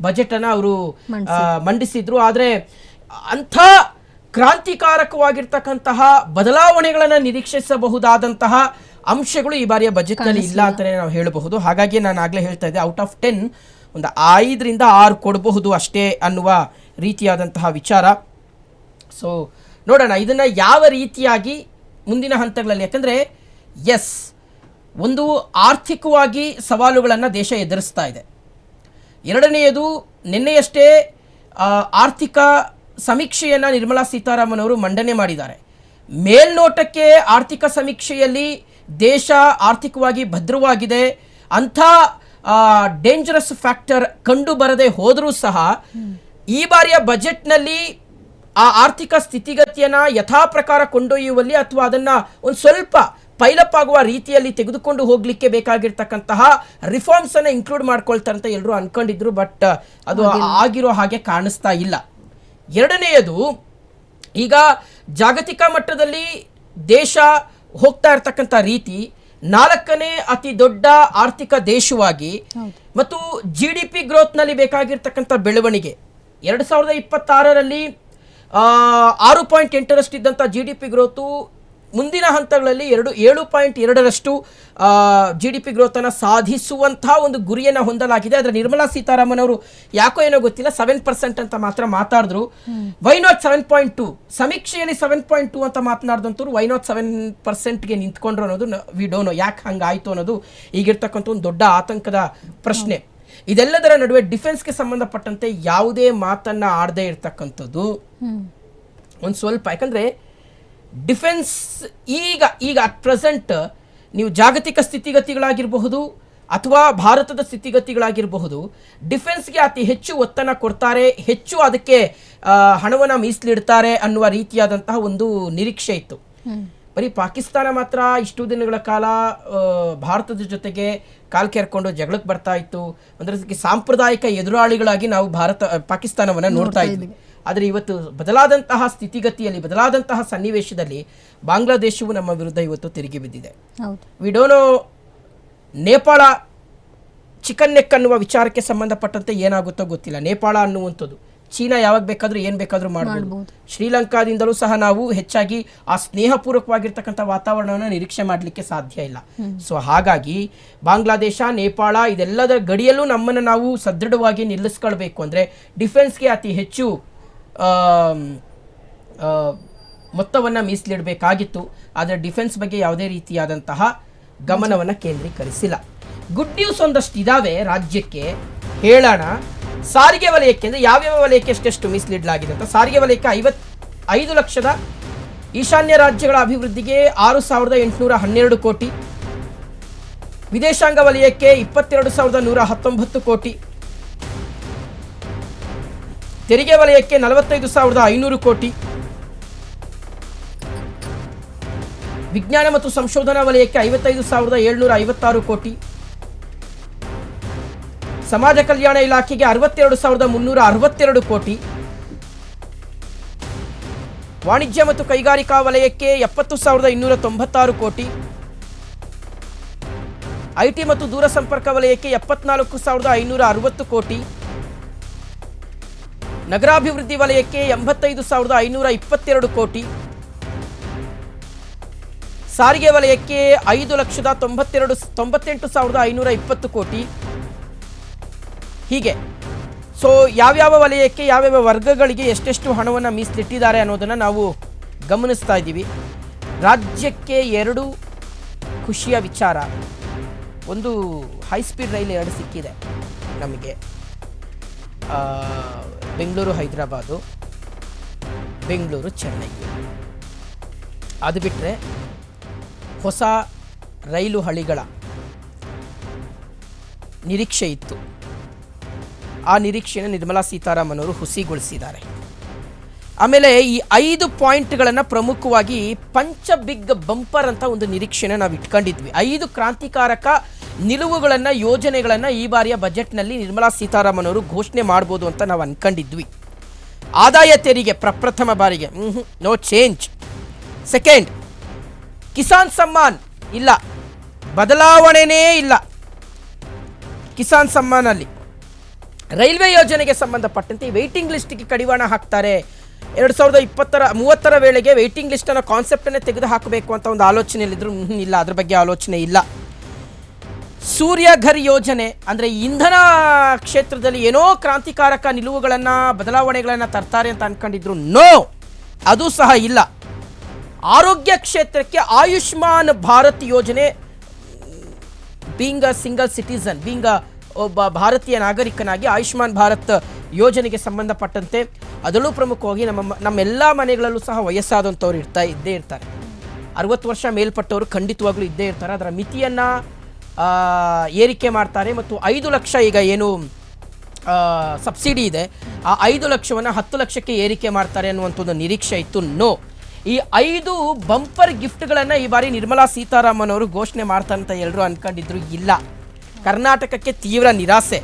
ಬಜೆಟನ್ನು ಅವರು ಮಂಡಿಸಿದ್ರು. ಆದರೆ ಅಂಥ ಕ್ರಾಂತಿಕಾರಕವಾಗಿರ್ತಕ್ಕಂತಹ ಬದಲಾವಣೆಗಳನ್ನು ನಿರೀಕ್ಷಿಸಬಹುದಾದಂತಹ ಅಂಶಗಳು ಈ ಬಾರಿಯ ಬಜೆಟ್ನಲ್ಲಿ ಇಲ್ಲ ಅಂತಲೇ ನಾವು ಹೇಳಬಹುದು. ಹಾಗಾಗಿ ನಾನು ಆಗಲೇ ಹೇಳ್ತಾ ಇದ್ದೆ, ಔಟ್ ಆಫ್ 10 ಒಂದು 5ರಿಂದ 6 ಕೊಡಬಹುದು ಅಷ್ಟೇ ಅನ್ನುವ ರೀತಿಯಾದಂತಹ ವಿಚಾರ. ಸೊ ನೋಡೋಣ ಇದನ್ನು ಯಾವ ರೀತಿಯಾಗಿ ಮುಂದಿನ ಹಂತಗಳಲ್ಲಿ, ಯಾಕಂದರೆ ಒಂದು ಆರ್ಥಿಕವಾಗಿ ಸವಾಲುಗಳನ್ನು ದೇಶ ಎದುರಿಸ್ತಾ ಇದೆ. ಎರಡನೆಯದು, ನಿನ್ನೆಯಷ್ಟೇ ಆರ್ಥಿಕ ಸಮೀಕ್ಷೆಯನ್ನು ನಿರ್ಮಲಾ ಸೀತಾರಾಮನ್ ಅವರು ಮಂಡನೆ ಮಾಡಿದ್ದಾರೆ. ಮೇಲ್ನೋಟಕ್ಕೆ ಆರ್ಥಿಕ ಸಮೀಕ್ಷೆಯಲ್ಲಿ ದೇಶ ಆರ್ಥಿಕವಾಗಿ ಭದ್ರವಾಗಿದೆ, ಅಂಥ ಡೇಂಜರಸ್ ಫ್ಯಾಕ್ಟರ್ ಕಂಡು ಬರದೆ ಹೋದರೂ ಸಹ ಈ ಬಾರಿಯ ಬಜೆಟ್ನಲ್ಲಿ ಆ ಆರ್ಥಿಕ ಸ್ಥಿತಿಗತಿಯನ್ನು ಯಥಾ ಪ್ರಕಾರ ಕೊಂಡೊಯ್ಯುವಲ್ಲಿ ಅಥವಾ ಅದನ್ನು ಒಂದು ಸ್ವಲ್ಪ ಪೈಲಪ್ ಆಗುವ ರೀತಿಯಲ್ಲಿ ತೆಗೆದುಕೊಂಡು ಹೋಗಲಿಕ್ಕೆ ಬೇಕಾಗಿರ್ತಕ್ಕಂತಹ ರಿಫಾರ್ಮ್ಸ್ ಅನ್ನು ಇನ್ಕ್ಲೂಡ್ ಮಾಡ್ಕೊಳ್ತಾರೆ ಅಂತ ಎಲ್ಲರೂ ಅನ್ಕೊಂಡಿದ್ರು. ಬಟ್ ಅದು ಆಗಿರೋ ಹಾಗೆ ಕಾಣಿಸ್ತಾ ಇಲ್ಲ. ಎರಡನೆಯದು, ಈಗ ಜಾಗತಿಕ ಮಟ್ಟದಲ್ಲಿ ದೇಶ ಹೋಗ್ತಾ ಇರ್ತಕ್ಕಂಥ ರೀತಿ 4ನೇ ಅತಿ ದೊಡ್ಡ ಆರ್ಥಿಕ ದೇಶವಾಗಿ ಮತ್ತು GDP ಗ್ರೋತ್ನಲ್ಲಿ ಬೇಕಾಗಿರ್ತಕ್ಕಂಥ ಬೆಳವಣಿಗೆ 2026ರಲ್ಲಿ 6.8ರಷ್ಟು ಇದ್ದಂಥ GDP ಗ್ರೋತು ಮುಂದಿನ ಹಂತಗಳಲ್ಲಿ 7.2ರಷ್ಟು GDP ಗ್ರೋತನ್ನು ಸಾಧಿಸುವಂತಹ ಒಂದು ಗುರಿಯನ್ನು ಹೊಂದಲಾಗಿದೆ. ಆದರೆ ನಿರ್ಮಲಾ ಸೀತಾರಾಮನ್ ಅವರು ಯಾಕೋ ಏನೋ ಗೊತ್ತಿಲ್ಲ 7% ಅಂತ ಮಾತ್ರ ಮಾತಾಡಿದ್ರು. Why not 7.2? ಸಮೀಕ್ಷೆಯಲ್ಲಿ 7.2 ಅಂತ ಮಾತನಾಡಿದಂಥವ್ರು ವೈ ನಾಟ್ 7%ಗೆ ನಿಂತ್ಕೊಂಡ್ರು ಅನ್ನೋದು ವಿ ಡೋಂಟ್ ನೋ. ಯಾಕೆ ಹಂಗಾಯಿತು ಅನ್ನೋದು ಈಗಿರ್ತಕ್ಕಂಥ ಒಂದು ದೊಡ್ಡ ಆತಂಕದ ಪ್ರಶ್ನೆ. ಇದೆಲ್ಲದರ ನಡುವೆ ಡಿಫೆನ್ಸ್ಗೆ ಸಂಬಂಧಪಟ್ಟಂತೆ ಯಾವುದೇ ಮಾತನ್ನು ಆಡದೇ ಇರ್ತಕ್ಕಂಥದ್ದು ಒಂದು ಸ್ವಲ್ಪ, ಯಾಕಂದರೆ ಡಿಫೆನ್ಸ್ ಈಗ ಅಟ್ ಪ್ರೆಸೆಂಟ್ ನೀವು ಜಾಗತಿಕ ಸ್ಥಿತಿಗತಿಗಳಾಗಿರಬಹುದು ಅಥವಾ ಭಾರತದ ಸ್ಥಿತಿಗತಿಗಳಾಗಿರಬಹುದು, ಡಿಫೆನ್ಸ್ಗೆ ಅತಿ ಹೆಚ್ಚು ಒತ್ತನ್ನು ಕೊಡ್ತಾರೆ, ಹೆಚ್ಚು ಅದಕ್ಕೆ ಹಣವನ್ನು ಮೀಸಲಿಡ್ತಾರೆ ಅನ್ನುವ ರೀತಿಯಾದಂತಹ ಒಂದು ನಿರೀಕ್ಷೆ ಇತ್ತು. ಬರೀ ಪಾಕಿಸ್ತಾನ ಮಾತ್ರ ಇಷ್ಟು ದಿನಗಳ ಕಾಲ ಭಾರತದ ಜೊತೆಗೆ ಕಾಲ್ ಕೆರ್ಕೊಂಡು ಜಗಳಕ್ಕೆ ಬರ್ತಾ ಇತ್ತು. ಅಂದರೆ ಸಾಂಪ್ರದಾಯಿಕ ಎದುರಾಳಿಗಳಾಗಿ ನಾವು ಪಾಕಿಸ್ತಾನವನ್ನು ನೋಡ್ತಾ ಇದ್ವಿ. ಆದರೆ ಇವತ್ತು ಬದಲಾದಂತಹ ಸ್ಥಿತಿಗತಿಯಲ್ಲಿ, ಬದಲಾದಂತಹ ಸನ್ನಿವೇಶದಲ್ಲಿ ಬಾಂಗ್ಲಾದೇಶವು ನಮ್ಮ ವಿರುದ್ಧ ಇವತ್ತು ತಿರುಗಿ ಬಿದ್ದಿದೆ. We don't know Nepal chicken neck ಅನ್ನುವ ವಿಚಾರಕ್ಕೆ ಸಂಬಂಧಪಟ್ಟಂತೆ ಏನಾಗುತ್ತೋ ಗೊತ್ತಿಲ್ಲ. ನೇಪಾಳ ಅನ್ನುವಂಥದ್ದು ಚೀನಾ ಯಾವಾಗ ಬೇಕಾದರೂ ಏನು ಬೇಕಾದರೂ ಮಾಡಬಹುದು. ಶ್ರೀಲಂಕಾದಿಂದಲೂ ಸಹ ನಾವು ಹೆಚ್ಚಾಗಿ ಆ ಸ್ನೇಹಪೂರ್ವಕವಾಗಿರ್ತಕ್ಕಂಥ ವಾತಾವರಣವನ್ನು ನಿರೀಕ್ಷೆ ಮಾಡಲಿಕ್ಕೆ ಸಾಧ್ಯ ಇಲ್ಲ. ಸೊ ಹಾಗಾಗಿ ಬಾಂಗ್ಲಾದೇಶ, ನೇಪಾಳ ಇದೆಲ್ಲದರ ಗಡಿಯಲ್ಲೂ ನಮ್ಮನ್ನು ನಾವು ಸದೃಢವಾಗಿ ನಿಲ್ಲಿಸ್ಕೊಳ್ಬೇಕು ಅಂದರೆ ಡಿಫೆನ್ಸ್ಗೆ ಅತಿ ಹೆಚ್ಚು ಮೊತ್ತವನ್ನು ಮೀಸಲಿಡಬೇಕಾಗಿತ್ತು. ಆದರೆ ಡಿಫೆನ್ಸ್ ಬಗ್ಗೆ ಯಾವುದೇ ರೀತಿಯಾದಂತಹ ಗಮನವನ್ನು ಕೇಂದ್ರೀಕರಿಸಿಲ್ಲ. ಗುಡ್ ನ್ಯೂಸ್ ಒಂದಷ್ಟು ಇದಾವೆ ರಾಜ್ಯಕ್ಕೆ, ಹೇಳೋಣ. ಸಾರಿಗೆ ವಲಯಕ್ಕೆ ಅಂದರೆ ಯಾವ್ಯಾವ ವಲಯಕ್ಕೆ ಎಷ್ಟೆಷ್ಟು ಮೀಸಲಿಡಲಾಗಿದೆ ಅಂತ. ಸಾರಿಗೆ ವಲಯಕ್ಕೆ 5 ಲಕ್ಷದ ಈಶಾನ್ಯ ರಾಜ್ಯಗಳ ಅಭಿವೃದ್ಧಿಗೆ 6,812 ಕೋಟಿ. ವಿದೇಶಾಂಗ ವಲಯಕ್ಕೆ 22,119 ಕೋಟಿ. ತೆರಿಗೆ ವಲಯಕ್ಕೆ 45,500 ಕೋಟಿ. ವಿಜ್ಞಾನ ಮತ್ತು ಸಂಶೋಧನಾ ವಲಯಕ್ಕೆ 55,756 ಕೋಟಿ. ಸಮಾಜ ಕಲ್ಯಾಣ ಇಲಾಖೆಗೆ 62,362 ಕೋಟಿ. ವಾಣಿಜ್ಯ ಮತ್ತು ಕೈಗಾರಿಕಾ ವಲಯಕ್ಕೆ 70,296 ಕೋಟಿ. IT ಮತ್ತು ದೂರಸಂಪರ್ಕ ವಲಯಕ್ಕೆ 74,560 ಕೋಟಿ. ನಗರಾಭಿವೃದ್ಧಿ ವಲಯಕ್ಕೆ 85,522 ಕೋಟಿ. ಸಾರಿಗೆ ವಲಯಕ್ಕೆ 5,98,520 ಕೋಟಿ. ಹೀಗೆ ಸೊ ಯಾವ್ಯಾವ ವಲಯಕ್ಕೆ ಯಾವ್ಯಾವ ವರ್ಗಗಳಿಗೆ ಎಷ್ಟೆಷ್ಟು ಹಣವನ್ನು ಮೀಸಲಿಟ್ಟಿದ್ದಾರೆ ಅನ್ನೋದನ್ನು ನಾವು ಗಮನಿಸ್ತಾ ಇದ್ದೀವಿ. ರಾಜ್ಯಕ್ಕೆ 2 ಖುಷಿಯ ವಿಚಾರ. ಒಂದು ಹೈಸ್ಪೀಡ್ ರೈಲ್ 2 ಸಿಕ್ಕಿದೆ ನಮಗೆ, ಬೆಂಗಳೂರು ಹೈದರಾಬಾದು, ಬೆಂಗಳೂರು ಚೆನ್ನೈ. ಅದು ಬಿಟ್ಟರೆ ಹೊಸ ರೈಲು ಹಳಿಗಳ ನಿರೀಕ್ಷೆ ಇತ್ತು. ಆ ನಿರೀಕ್ಷೆಯನ್ನು ನಿರ್ಮಲಾ ಸೀತಾರಾಮನ್ ಅವರು ಹುಸಿಗೊಳಿಸಿದ್ದಾರೆ. ಆಮೇಲೆ ಈ 5 ಪಾಯಿಂಟ್ಗಳನ್ನು ಪ್ರಮುಖವಾಗಿ ಪಂಚ ಬಿಗ್ ಬಂಪರ್ ಅಂತ ಒಂದು ನಿರೀಕ್ಷೆನ ನಾವು ಇಟ್ಕೊಂಡಿದ್ವಿ. 5 ಕ್ರಾಂತಿಕಾರಕ ನಿಲುವುಗಳನ್ನು, ಯೋಜನೆಗಳನ್ನು ಈ ಬಾರಿಯ ಬಜೆಟ್ನಲ್ಲಿ ನಿರ್ಮಲಾ ಸೀತಾರಾಮನ್ ಅವರು ಘೋಷಣೆ ಮಾಡ್ಬೋದು ಅಂತ ನಾವು ಅನ್ಕೊಂಡಿದ್ವಿ. ಆದಾಯ ತೆರಿಗೆ ಪ್ರಪ್ರಥಮ ಬಾರಿಗೆ no change. Second, Kisan Samman ಇಲ್ಲ, ಬದಲಾವಣೆನೇ ಇಲ್ಲ ಕಿಸಾನ್ ಸಮ್ಮಾನಲ್ಲಿ. ರೈಲ್ವೆ ಯೋಜನೆಗೆ ಸಂಬಂಧಪಟ್ಟಂತೆ ವೆಯ್ಟಿಂಗ್ ಲಿಸ್ಟ್ಗೆ ಕಡಿವಾಣ ಹಾಕ್ತಾರೆ. 2030 ವೇಳೆಗೆ ವೆಯ್ಟಿಂಗ್ ಲಿಸ್ಟ್ ಅನ್ನೋ ಕಾನ್ಸೆಪ್ಟನ್ನೇ ತೆಗೆದು ಹಾಕಬೇಕು ಅಂತ ಒಂದು ಆಲೋಚನೆಯಲ್ಲಿದ್ರು. ಇಲ್ಲ, ಅದ್ರ ಬಗ್ಗೆ ಆಲೋಚನೆ ಇಲ್ಲ. ಸೂರ್ಯಘರ್ ಯೋಜನೆ ಅಂದರೆ ಇಂಧನ ಕ್ಷೇತ್ರದಲ್ಲಿ ಏನೋ ಕ್ರಾಂತಿಕಾರಕ ನಿಲುವುಗಳನ್ನು, ಬದಲಾವಣೆಗಳನ್ನು ತರ್ತಾರೆ ಅಂತ ಅನ್ಕೊಂಡಿದ್ರು. ನೋ, ಅದು ಸಹ ಇಲ್ಲ. ಆರೋಗ್ಯ ಕ್ಷೇತ್ರಕ್ಕೆ ಆಯುಷ್ಮಾನ್ ಭಾರತ್ ಯೋಜನೆ, being a single citizen, being ಒಬ್ಬ ಭಾರತೀಯ ನಾಗರಿಕನಾಗಿ ಆಯುಷ್ಮಾನ್ ಭಾರತ್ ಯೋಜನೆಗೆ ಸಂಬಂಧಪಟ್ಟಂತೆ ಅದರಲ್ಲೂ ಪ್ರಮುಖವಾಗಿ ನಮ್ಮೆಲ್ಲ ಮನೆಗಳಲ್ಲೂ ಸಹ ವಯಸ್ಸಾದಂಥವ್ರು ಇದ್ದೇ ಇರ್ತಾರೆ. 60 ವರ್ಷ ಮೇಲ್ಪಟ್ಟವರು ಖಂಡಿತವಾಗ್ಲೂ ಇದ್ದೇ ಇರ್ತಾರೆ. ಅದರ ಮಿತಿಯನ್ನು ಏರಿಕೆ ಮಾಡ್ತಾರೆ ಮತ್ತು 5 ಲಕ್ಷ ಈಗ ಏನು ಸಬ್ಸಿಡಿ ಇದೆ, ಆ 5 ಲಕ್ಷವನ್ನು 10 ಲಕ್ಷಕ್ಕೆ ಏರಿಕೆ ಮಾಡ್ತಾರೆ ಅನ್ನುವಂಥದ್ದು ನಿರೀಕ್ಷೆ ಇತ್ತು. ನೋ, ಈ 5 ಬಂಪರ್ ಗಿಫ್ಟ್ಗಳನ್ನು ಈ ಬಾರಿ ನಿರ್ಮಲಾ ಸೀತಾರಾಮನ್ ಅವರು ಘೋಷಣೆ ಮಾಡ್ತಾರೆ ಅಂತ ಎಲ್ಲರೂ ಅನ್ಕೊಂಡಿದ್ರು. ಇಲ್ಲ, ಕರ್ನಾಟಕಕ್ಕೆ ತೀವ್ರ ನಿರಾಸೆ.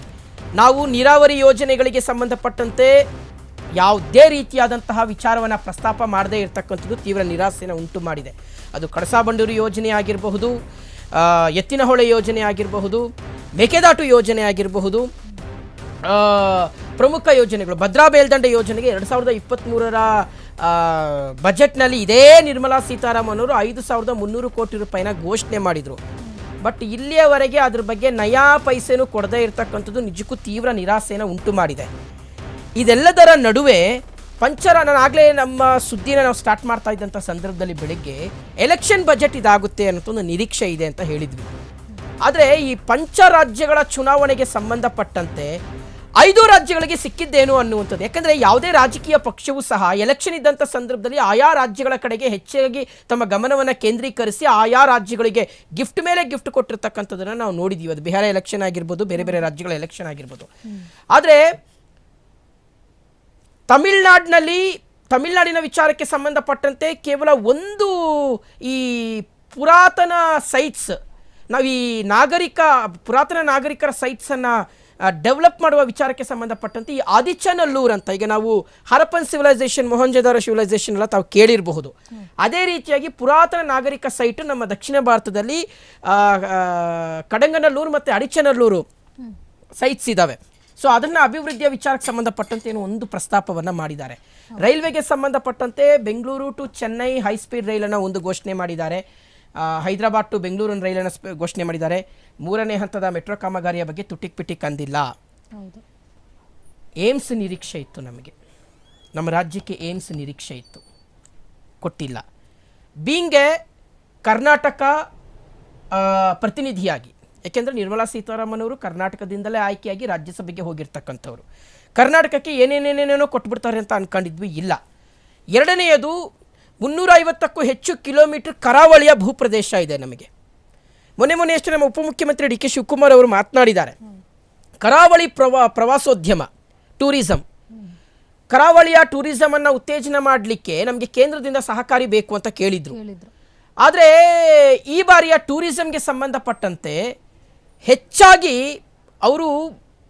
ನಾವು ನೀರಾವರಿ ಯೋಜನೆಗಳಿಗೆ ಸಂಬಂಧಪಟ್ಟಂತೆ ಯಾವುದೇ ರೀತಿಯಾದಂತಹ ವಿಚಾರವನ್ನು ಪ್ರಸ್ತಾಪ ಮಾಡದೇ ಇರತಕ್ಕಂಥದ್ದು ತೀವ್ರ ನಿರಾಸೆಯನ್ನು ಉಂಟು ಮಾಡಿದೆ. ಅದು ಕಳಸಾ ಬಂಡೂರು ಯೋಜನೆ ಆಗಿರಬಹುದು, ಎತ್ತಿನಹೊಳೆ ಯೋಜನೆ ಆಗಿರಬಹುದು, ಮೇಕೆದಾಟು ಯೋಜನೆ ಆಗಿರಬಹುದು, ಪ್ರಮುಖ ಯೋಜನೆಗಳು. ಭದ್ರಾ ಮೇಲ್ದಂಡೆ ಯೋಜನೆಗೆ 2023ರ ಬಜೆಟ್ನಲ್ಲಿ ಇದೇ ನಿರ್ಮಲಾ ಸೀತಾರಾಮನ್ ಅವರು 5,300 ಕೋಟಿ ರೂಪಾಯಿನ ಘೋಷಣೆ ಮಾಡಿದರು. ಬಟ್ ಇಲ್ಲಿಯವರೆಗೆ ಅದ್ರ ಬಗ್ಗೆ ನಯಾ ಪೈಸೆನೂ ಕೊಡದೇ ಇರತಕ್ಕಂಥದ್ದು ನಿಜಕ್ಕೂ ತೀವ್ರ ನಿರಾಸೆಯನ್ನು ಉಂಟು ಮಾಡಿದೆ. ಇದೆಲ್ಲದರ ನಡುವೆ ನಾನು ಆಗಲೇ ನಮ್ಮ ಸುದ್ದಿನ ನಾವು ಸ್ಟಾರ್ಟ್ ಮಾಡ್ತಾ ಇದ್ದಂಥ ಸಂದರ್ಭದಲ್ಲಿ ಬೆಳಿಗ್ಗೆ ಎಲೆಕ್ಷನ್ ಬಜೆಟ್ ಇದಾಗುತ್ತೆ ಅನ್ನೋ ಒಂದು ನಿರೀಕ್ಷೆ ಇದೆ ಅಂತ ಹೇಳಿದ್ವಿ. ಆದರೆ ಈ ಪಂಚ ರಾಜ್ಯಗಳ ಚುನಾವಣೆಗೆ ಸಂಬಂಧಪಟ್ಟಂತೆ 5 ರಾಜ್ಯಗಳಿಗೆ ಸಿಕ್ಕಿದ್ದೇನು ಅನ್ನುವಂಥದ್ದು. ಯಾಕಂದರೆ ಯಾವುದೇ ರಾಜಕೀಯ ಪಕ್ಷವೂ ಸಹ ಎಲೆಕ್ಷನ್ ಇದ್ದಂಥ ಸಂದರ್ಭದಲ್ಲಿ ಆಯಾ ರಾಜ್ಯಗಳ ಕಡೆಗೆ ಹೆಚ್ಚಾಗಿ ತಮ್ಮ ಗಮನವನ್ನು ಕೇಂದ್ರೀಕರಿಸಿ ಆಯಾ ರಾಜ್ಯಗಳಿಗೆ ಗಿಫ್ಟ್ ಮೇಲೆ ಗಿಫ್ಟ್ ಕೊಟ್ಟಿರ್ತಕ್ಕಂಥದ್ದನ್ನು ನಾವು ನೋಡಿದ್ದೀವಿ. ಅದು ಬಿಹಾರ ಎಲೆಕ್ಷನ್ ಆಗಿರ್ಬೋದು, ಬೇರೆ ಬೇರೆ ರಾಜ್ಯಗಳ ಎಲೆಕ್ಷನ್ ಆಗಿರ್ಬೋದು. ಆದರೆ ತಮಿಳ್ನಾಡಿನ ವಿಚಾರಕ್ಕೆ ಸಂಬಂಧಪಟ್ಟಂತೆ ಕೇವಲ ಒಂದು ಈ ಪುರಾತನ ಸೈಟ್ಸ್, ನಾವು ಈ ಪುರಾತನ ನಾಗರಿಕರ ಸೈಟ್ಸನ್ನು ಡೆವಲಪ್ ಮಾಡುವ ವಿಚಾರಕ್ಕೆ ಸಂಬಂಧಪಟ್ಟಂತೆ ಈ ಆದಿಚನಲ್ಲೂರು ಅಂತ, ಈಗ ನಾವು ಹರಪ್ಪನ್ ಸಿವಿಲೈಸೇಷನ್, ಮೊಹಂಜೊದಾರೋ ಸಿವಿಲೈಸೇಷನ್ ಎಲ್ಲ ತಾವು ಕೇಳಿರಬಹುದು. ಅದೇ ರೀತಿಯಾಗಿ ಪುರಾತನ ನಾಗರಿಕ ಸೈಟು ನಮ್ಮ ದಕ್ಷಿಣ ಭಾರತದಲ್ಲಿ ಕಡಂಗನಲ್ಲೂರು ಮತ್ತು ಅಡಿಚನಲ್ಲೂರು ಸೈಟ್ಸ್ ಇದ್ದಾವೆ. ಸೊ ಅದನ್ನು ಅಭಿವೃದ್ಧಿಯ ವಿಚಾರಕ್ಕೆ ಸಂಬಂಧಪಟ್ಟಂತೆ ಏನು ಒಂದು ಪ್ರಸ್ತಾಪವನ್ನು ಮಾಡಿದ್ದಾರೆ. ರೈಲ್ವೆಗೆ ಸಂಬಂಧಪಟ್ಟಂತೆ ಬೆಂಗಳೂರು ಟು ಚೆನ್ನೈ ಹೈಸ್ಪೀಡ್ ರೈಲನ್ನು ಒಂದು ಘೋಷಣೆ ಮಾಡಿದ್ದಾರೆ. ಹೈದರಾಬಾದ್ ಟು ಬೆಂಗಳೂರು ರೈಲನ್ನು ಘೋಷಣೆ ಮಾಡಿದ್ದಾರೆ. 3ನೇ ಹಂತದ ಮೆಟ್ರೋ ಕಾಮಗಾರಿಯ ಬಗ್ಗೆ ತುಟಿಕ್ ಅಂದಿಲ್ಲ. ಏಮ್ಸ್ ನಿರೀಕ್ಷೆ ಇತ್ತು ನಮಗೆ, ನಮ್ಮ ರಾಜ್ಯಕ್ಕೆ ಏಮ್ಸ್ ನಿರೀಕ್ಷೆ ಇತ್ತು, ಕೊಟ್ಟಿಲ್ಲ. ಬೀಂಗೆ ಕರ್ನಾಟಕ ಪ್ರತಿನಿಧಿಯಾಗಿ, ಯಾಕೆಂದರೆ ನಿರ್ಮಲಾ ಸೀತಾರಾಮನ್ ಅವರು ಕರ್ನಾಟಕದಿಂದಲೇ ಆಯ್ಕೆಯಾಗಿ ರಾಜ್ಯಸಭೆಗೆ ಹೋಗಿರ್ತಕ್ಕಂಥವ್ರು. ಕರ್ನಾಟಕಕ್ಕೆ ಏನೇನೇನೇನೋ ಕೊಟ್ಬಿಡ್ತಾರೆ ಅಂತ ಅನ್ಕೊಂಡಿದ್ವಿ. ಇಲ್ಲ. ಎರಡನೆಯದು 350ಕ್ಕೂ ಹೆಚ್ಚು ಕಿಲೋಮೀಟರ್ ಕರಾವಳಿಯ ಭೂಪ್ರದೇಶ ಇದೆ ನಮಗೆ. ಮೊನ್ನೆಯಷ್ಟೇ ನಮ್ಮ ಉಪಮುಖ್ಯಮಂತ್ರಿ ಡಿ ಕೆ ಶಿವಕುಮಾರ್ ಅವರು ಮಾತನಾಡಿದ್ದಾರೆ. ಕರಾವಳಿ ಪ್ರವಾಸೋದ್ಯಮ, ಟೂರಿಸಂ, ಕರಾವಳಿಯ ಟೂರಿಸಮನ್ನು ಉತ್ತೇಜನ ಮಾಡಲಿಕ್ಕೆ ನಮಗೆ ಕೇಂದ್ರದಿಂದ ಸಹಕಾರಿ ಬೇಕು ಅಂತ ಕೇಳಿದ್ರು. ಆದರೆ ಈ ಬಾರಿಯ ಟೂರಿಸಂಗೆ ಸಂಬಂಧಪಟ್ಟಂತೆ ಹೆಚ್ಚಾಗಿ ಅವರು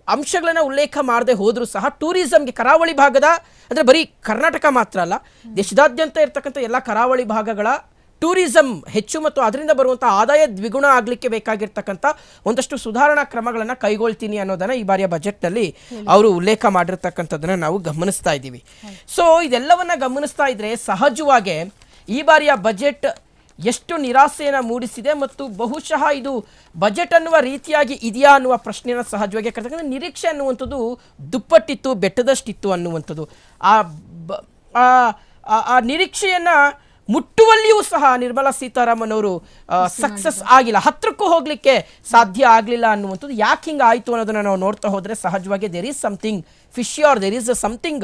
ಅಂಶಗಳನ್ನು ಉಲ್ಲೇಖ ಮಾಡದೆ ಹೋದರೂ ಸಹ ಟೂರಿಸಂಗೆ ಕರಾವಳಿ ಭಾಗದ, ಅಂದರೆ ಬರೀ ಕರ್ನಾಟಕ ಮಾತ್ರ ಅಲ್ಲ, ದೇಶದಾದ್ಯಂತ ಇರತಕ್ಕಂಥ ಎಲ್ಲ ಕರಾವಳಿ ಭಾಗಗಳ ಟೂರಿಸಂ ಹೆಚ್ಚು ಮತ್ತು ಅದರಿಂದ ಬರುವಂಥ ಆದಾಯ ದ್ವಿಗುಣ ಆಗಲಿಕ್ಕೆ ಬೇಕಾಗಿರ್ತಕ್ಕಂಥ ಒಂದಷ್ಟು ಸುಧಾರಣಾ ಕ್ರಮಗಳನ್ನು ಕೈಗೊಳ್ತೀನಿ ಅನ್ನೋದನ್ನು ಈ ಬಾರಿಯ ಬಜೆಟ್ನಲ್ಲಿ ಅವರು ಉಲ್ಲೇಖ ಮಾಡಿರ್ತಕ್ಕಂಥದ್ದನ್ನು ನಾವು ಗಮನಿಸ್ತಾ ಇದ್ದೀವಿ. ಸೊ ಇದೆಲ್ಲವನ್ನು ಗಮನಿಸ್ತಾ ಇದ್ದರೆ ಸಹಜವಾಗಿ ಈ ಬಾರಿಯ ಬಜೆಟ್ ಎಷ್ಟು ನಿರಾಸೆಯನ್ನು ಮೂಡಿಸಿದೆ ಮತ್ತು ಬಹುಶಃ ಇದು ಬಜೆಟ್ ಅನ್ನುವ ರೀತಿಯಾಗಿ ಇದೆಯಾ ಅನ್ನುವ ಪ್ರಶ್ನೆಯನ್ನು ಸಹಜವಾಗಿ ಯಾಕಂದರೆ ನಿರೀಕ್ಷೆ ಅನ್ನುವಂಥದ್ದು ದುಪ್ಪಟ್ಟಿತ್ತು, ಬೆಟ್ಟದಷ್ಟಿತ್ತು ಅನ್ನುವಂಥದ್ದು. ಆ ನಿರೀಕ್ಷೆಯನ್ನು ಮುಟ್ಟುವಲ್ಲಿಯೂ ಸಹ ನಿರ್ಮಲಾ ಸೀತಾರಾಮನ್ ಅವರು ಸಕ್ಸಸ್ ಆಗಿಲ್ಲ, ಹತ್ರಕ್ಕೂ ಹೋಗಲಿಕ್ಕೆ ಸಾಧ್ಯ ಆಗಲಿಲ್ಲ ಅನ್ನುವಂಥದ್ದು. ಯಾಕೆ ಹಿಂಗೆ ಆಯಿತು ಅನ್ನೋದನ್ನು ನಾವು ನೋಡ್ತಾ ಹೋದರೆ ಸಹಜವಾಗಿ there is something fishy or there is something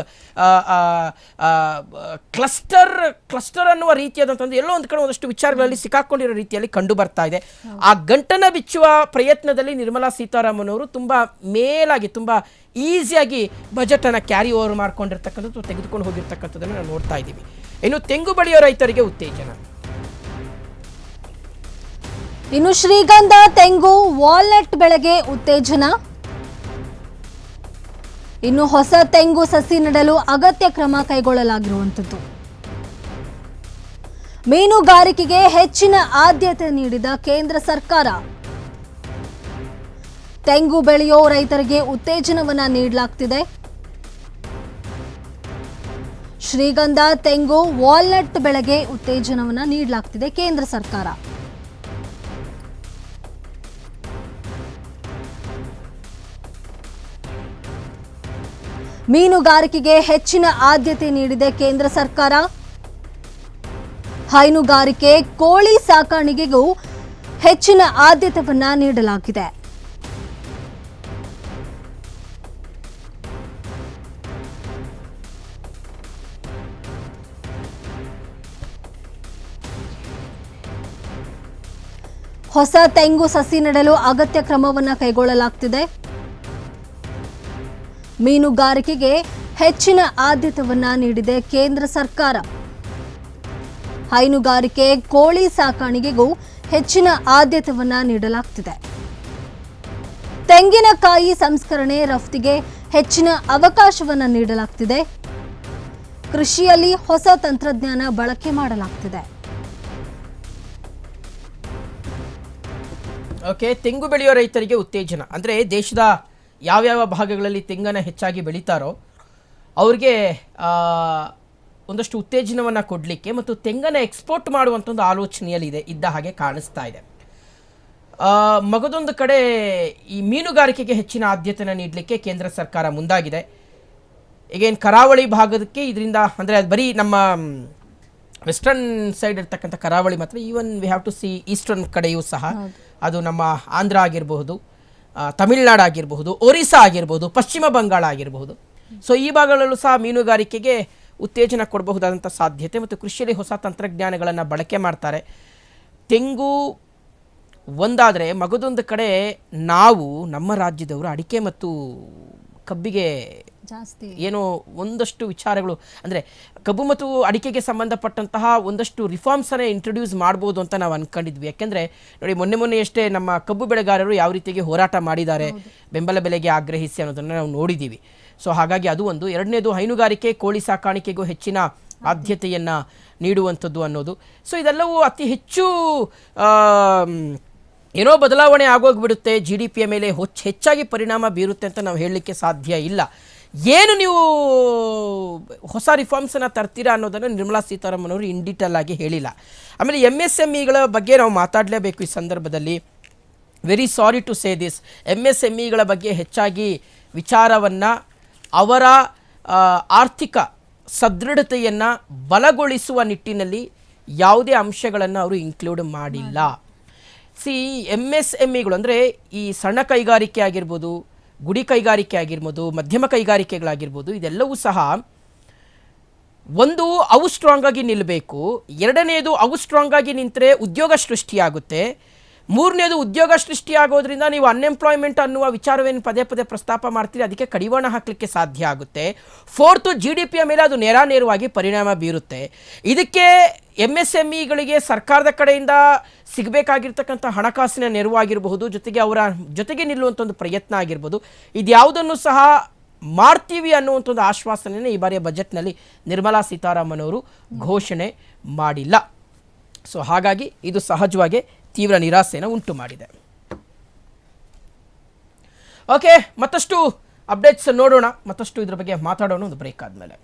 cluster ಅನ್ನುವ ರೀತಿಯಾದಂಥದ್ದು ಎಲ್ಲೋ ಒಂದು ಕಡೆ ಒಂದಷ್ಟು ವಿಚಾರಗಳಲ್ಲಿ ಸಿಕ್ಕಾಕೊಂಡಿರೋ ರೀತಿಯಲ್ಲಿ ಕಂಡು ಬರ್ತಾ ಇದೆ. ಆ ಗಂಟನ್ನು ಬಿಚ್ಚುವ ಪ್ರಯತ್ನದಲ್ಲಿ ನಿರ್ಮಲಾ ಸೀತಾರಾಮನ್ ಅವರು ತುಂಬ ಮೇಲಾಗಿ ತುಂಬ ಈಸಿಯಾಗಿ ಬಜೆಟನ್ನು ಕ್ಯಾರಿ ಓವರ್ ಮಾಡ್ಕೊಂಡಿರ್ತಕ್ಕಂಥದ್ದು, ತೆಗೆದುಕೊಂಡು ಹೋಗಿರ್ತಕ್ಕಂಥದ್ದನ್ನು ನಾವು ನೋಡ್ತಾ ಇದ್ದೀವಿ. ಇನ್ನು ತೆಂಗು ಬೆಳೆಯೋ ರೈತರಿಗೆ ಉತ್ತೇಜನ. ಇನ್ನು ಶ್ರೀಗಂಧ, ತೆಂಗು, ವಾಲ್ನಟ್ ಬೆಳೆಗೆ ಉತ್ತೇಜನ. ಇನ್ನು ಹೊಸ ತೆಂಗು ಸಸಿ ನೆಡಲು ಅಗತ್ಯ ಕ್ರಮ ಕೈಗೊಳ್ಳಲಾಗಿರುವಂಥದ್ದು. ಮೀನುಗಾರಿಕೆಗೆ ಹೆಚ್ಚಿನ ಆದ್ಯತೆ ನೀಡಿದ ಕೇಂದ್ರ ಸರ್ಕಾರ. ತೆಂಗು ಬೆಳೆಯೋ ರೈತರಿಗೆ ಉತ್ತೇಜನವನ್ನ ನೀಡಲಾಗ್ತಿದೆ. ಶ್ರೀಗಂಧ, ತೆಂಗು, ವಾಲ್ನಟ್ ಬೆಳೆಗೆ ಉತ್ತೇಜನವನ್ನ ನೀಡಲಾಗ್ತಿದೆ ಕೇಂದ್ರ ಸರ್ಕಾರ. ಮೀನುಗಾರಿಕೆಗೆ ಹೆಚ್ಚಿನ ಆದ್ಯತೆ ನೀಡಿದೆ ಕೇಂದ್ರ ಸರ್ಕಾರ. ಹೈನುಗಾರಿಕೆ, ಕೋಳಿ ಸಾಕಾಣಿಕೆಗೂ ಹೆಚ್ಚಿನ ಆದ್ಯತೆಯನ್ನ ನೀಡಲಾಗಿದೆ. ಹೊಸ ತೆಂಗು ಸಸಿ ನೆಡಲು ಅಗತ್ಯ ಕ್ರಮವನ್ನು ಕೈಗೊಳ್ಳಲಾಗ್ತಿದೆ. ಮೀನುಗಾರಿಕೆಗೆ ಹೆಚ್ಚಿನ ಆದ್ಯತೆಯನ್ನ ನೀಡಿದೆ ಕೇಂದ್ರ ಸರ್ಕಾರ. ಹೈನುಗಾರಿಕೆ, ಕೋಳಿ ಸಾಕಾಣಿಕೆಗೂ ಹೆಚ್ಚಿನ ಆದ್ಯತೆಯನ್ನ ನೀಡಲಾಗ್ತಿದೆ. ತೆಂಗಿನಕಾಯಿ ಸಂಸ್ಕರಣೆ, ರಫ್ತಿಗೆ ಹೆಚ್ಚಿನ ಅವಕಾಶವನ್ನು ನೀಡಲಾಗ್ತಿದೆ. ಕೃಷಿಯಲ್ಲಿ ಹೊಸ ತಂತ್ರಜ್ಞಾನ ಬಳಕೆ ಮಾಡಲಾಗ್ತಿದೆ. ಓಕೆ, ತೆಂಗು ಬೆಳೆಯೋ ರೈತರಿಗೆ ಉತ್ತೇಜನ ಅಂದರೆ ದೇಶದ ಯಾವ್ಯಾವ ಭಾಗಗಳಲ್ಲಿ ತೆಂಗನ್ನು ಹೆಚ್ಚಾಗಿ ಬೆಳೀತಾರೋ ಅವ್ರಿಗೆ ಒಂದಷ್ಟು ಉತ್ತೇಜನವನ್ನು ಕೊಡಲಿಕ್ಕೆ ಮತ್ತು ತೆಂಗನ್ನು ಎಕ್ಸ್ಪೋರ್ಟ್ ಮಾಡುವಂಥ ಒಂದು ಆಲೋಚನೆಯಲ್ಲಿ ಇದ್ದ ಹಾಗೆ ಕಾಣಿಸ್ತಾ ಇದೆ. ಮಗದೊಂದು ಕಡೆ ಈ ಮೀನುಗಾರಿಕೆಗೆ ಹೆಚ್ಚಿನ ಆದ್ಯತೆಯನ್ನು ನೀಡಲಿಕ್ಕೆ ಕೇಂದ್ರ ಸರ್ಕಾರ ಮುಂದಾಗಿದೆ. ಈಗೇನು ಕರಾವಳಿ ಭಾಗದಕ್ಕೆ ಇದರಿಂದ ಅಂದರೆ ಅದು ಬರೀ ನಮ್ಮ ವೆಸ್ಟರ್ನ್ ಸೈಡ್ ಇರ್ತಕ್ಕಂಥ ಕರಾವಳಿ ಮಾತ್ರ, even we have to see eastern ಕಡೆಯೂ ಸಹ, ಅದು ನಮ್ಮ ಆಂಧ್ರ ಆಗಿರಬಹುದು, ತಮಿಳುನಾಡು ಆಗಿರಬಹುದು, ಒರಿಸ್ಸಾ ಆಗಿರ್ಬೋದು, ಪಶ್ಚಿಮ ಬಂಗಾಳ ಆಗಿರಬಹುದು. ಸೊ ಈ ಭಾಗಗಳಲ್ಲೂ ಸಹ ಮೀನುಗಾರಿಕೆಗೆ ಉತ್ತೇಜನ ಕೊಡಬಹುದಾದಂಥ ಸಾಧ್ಯತೆ ಮತ್ತು ಕೃಷಿಯಲ್ಲಿ ಹೊಸ ತಂತ್ರಜ್ಞಾನಗಳನ್ನು ಬಳಕೆ ಮಾಡ್ತಾರೆ. ತೆಂಗು ಒಂದಾದರೆ ಮಗದೊಂದು ಕಡೆ ನಾವು ನಮ್ಮ ರಾಜ್ಯದವರು ಅಡಿಕೆ ಮತ್ತು ಕಬ್ಬಿಗೆ ಜಾಸ್ತಿ ಏನೋ ಒಂದಷ್ಟು ವಿಚಾರಗಳು ಅಂದರೆ ಕಬ್ಬು ಮತ್ತು ಅಡಿಕೆಗೆ ಸಂಬಂಧಪಟ್ಟಂತಹ ಒಂದಷ್ಟು ರಿಫಾರ್ಮ್ಸನ್ನೇ ಇಂಟ್ರೊಡ್ಯೂಸ್ ಮಾಡ್ಬೋದು ಅಂತ ನಾವು ಅಂದ್ಕೊಂಡಿದ್ವಿ. ಯಾಕೆಂದರೆ ನೋಡಿ, ಮೊನ್ನೆಯಷ್ಟೇ ನಮ್ಮ ಕಬ್ಬು ಬೆಳೆಗಾರರು ಯಾವ ರೀತಿಗೆ ಹೋರಾಟ ಮಾಡಿದ್ದಾರೆ ಬೆಂಬಲ ಬೆಲೆಗೆ ಆಗ್ರಹಿಸಿ ಅನ್ನೋದನ್ನು ನಾವು ನೋಡಿದ್ದೀವಿ. ಸೊ ಹಾಗಾಗಿ ಅದು ಒಂದು. ಎರಡನೇದು, ಹೈನುಗಾರಿಕೆ, ಕೋಳಿ ಸಾಕಾಣಿಕೆಗೂ ಹೆಚ್ಚಿನ ಆದ್ಯತೆಯನ್ನು ನೀಡುವಂಥದ್ದು ಅನ್ನೋದು. ಸೊ ಇದೆಲ್ಲವೂ ಅತಿ ಹೆಚ್ಚು ಏನೋ ಬದಲಾವಣೆ ಆಗೋಗ್ಬಿಡುತ್ತೆ, ಜಿ ಡಿ ಪಿಯ ಮೇಲೆ ಹೆಚ್ಚಾಗಿ ಪರಿಣಾಮ ಬೀರುತ್ತೆ ಅಂತ ನಾವು ಹೇಳಲಿಕ್ಕೆ ಸಾಧ್ಯ ಇಲ್ಲ. ಏನು ನೀವು ಹೊಸ ರಿಫಾರ್ಮ್ಸನ್ನು ತರ್ತೀರಾ ಅನ್ನೋದನ್ನು ನಿರ್ಮಲಾ ಸೀತಾರಾಮನ್ ಅವರು ಇನ್ ಡೀಟೇಲ್ ಆಗಿ ಹೇಳಿಲ್ಲ. ಆಮೇಲೆ MSMEಗಳ ಬಗ್ಗೆ ನಾವು ಮಾತಾಡಲೇಬೇಕು ಈ ಸಂದರ್ಭದಲ್ಲಿ. Very sorry to say this, MSMEಗಳ ಬಗ್ಗೆ ಹೆಚ್ಚಾಗಿ ವಿಚಾರವನ್ನು, ಅವರ ಆರ್ಥಿಕ ಸದೃಢತೆಯನ್ನು ಬಲಗೊಳಿಸುವ ನಿಟ್ಟಿನಲ್ಲಿ ಯಾವುದೇ ಅಂಶಗಳನ್ನು ಅವರು ಇನ್ಕ್ಲೂಡ್ ಮಾಡಿಲ್ಲ. MSMEಗಳು ಅಂದರೆ ಈ ಸಣ್ಣ ಕೈಗಾರಿಕೆ ಆಗಿರ್ಬೋದು, ಗುಡಿ ಕೈಗಾರಿಕೆ ಆಗಿರ್ಬೋದು, ಮಧ್ಯಮ ಕೈಗಾರಿಕೆಗಳಾಗಿರ್ಬೋದು, ಇದೆಲ್ಲವೂ ಸಹ ಒಂದು ಅವು ಸ್ಟ್ರಾಂಗ್ ಆಗಿ ನಿಲ್ಲಬೇಕು. ಎರಡನೇದು, ಅವು ಸ್ಟ್ರಾಂಗ್ ಆಗಿ ನಿಂತರೆ ಉದ್ಯೋಗ ಸೃಷ್ಟಿಯಾಗುತ್ತೆ. ಮೂರನೇದು, ಉದ್ಯೋಗ ಸೃಷ್ಟಿಯಾಗೋದ್ರಿಂದ ನೀವು ಅನ್ಎಂಪ್ಲಾಯ್ಮೆಂಟ್ ಅನ್ನುವ ವಿಚಾರವೇನು ಪದೇ ಪದೇ ಪ್ರಸ್ತಾಪ ಮಾಡ್ತೀರಿ, ಅದಕ್ಕೆ ಕಡಿವಾಣ ಹಾಕಲಿಕ್ಕೆ ಸಾಧ್ಯ ಆಗುತ್ತೆ. ಫೋರ್ತು, GDPಯ ಮೇಲೆ ಅದು ನೇರವಾಗಿ ಪರಿಣಾಮ ಬೀರುತ್ತೆ. ಇದಕ್ಕೆ MSMEಗಳಿಗೆ ಸರ್ಕಾರದ ಕಡೆಯಿಂದ ಸಿಗಬೇಕಾಗಿರ್ತಕ್ಕಂಥ ಹಣಕಾಸಿನ ನೆರವಾಗಿರಬಹುದು, ಜೊತೆಗೆ ಅವರ ಜೊತೆಗೆ ನಿಲ್ಲುವಂಥ ಒಂದು ಪ್ರಯತ್ನ ಆಗಿರ್ಬೋದು, ಇದ್ಯಾವುದನ್ನು ಸಹ ಮಾಡ್ತೀವಿ ಅನ್ನುವಂಥ ಒಂದು ಆಶ್ವಾಸನೆಯನ್ನು ಈ ಬಾರಿಯ ಬಜೆಟ್ನಲ್ಲಿ ನಿರ್ಮಲಾ ಸೀತಾರಾಮನ್ ಅವರು ಘೋಷಣೆ ಮಾಡಿಲ್ಲ. ಸೊ ಹಾಗಾಗಿ ಇದು ಸಹಜವಾಗಿ ತೀವ್ರ ನಿರಾಸೆಯನ್ನು ಉಂಟು ಮಾಡಿದೆ. ಓಕೆ, ಮತ್ತಷ್ಟು ಅಪ್ಡೇಟ್ಸ್ ನೋಡೋಣ, ಮತ್ತಷ್ಟು ಇದ್ರ ಬಗ್ಗೆ ಮಾತಾಡೋಣ ಒಂದು ಬ್ರೇಕ್ ಆದಮೇಲೆ.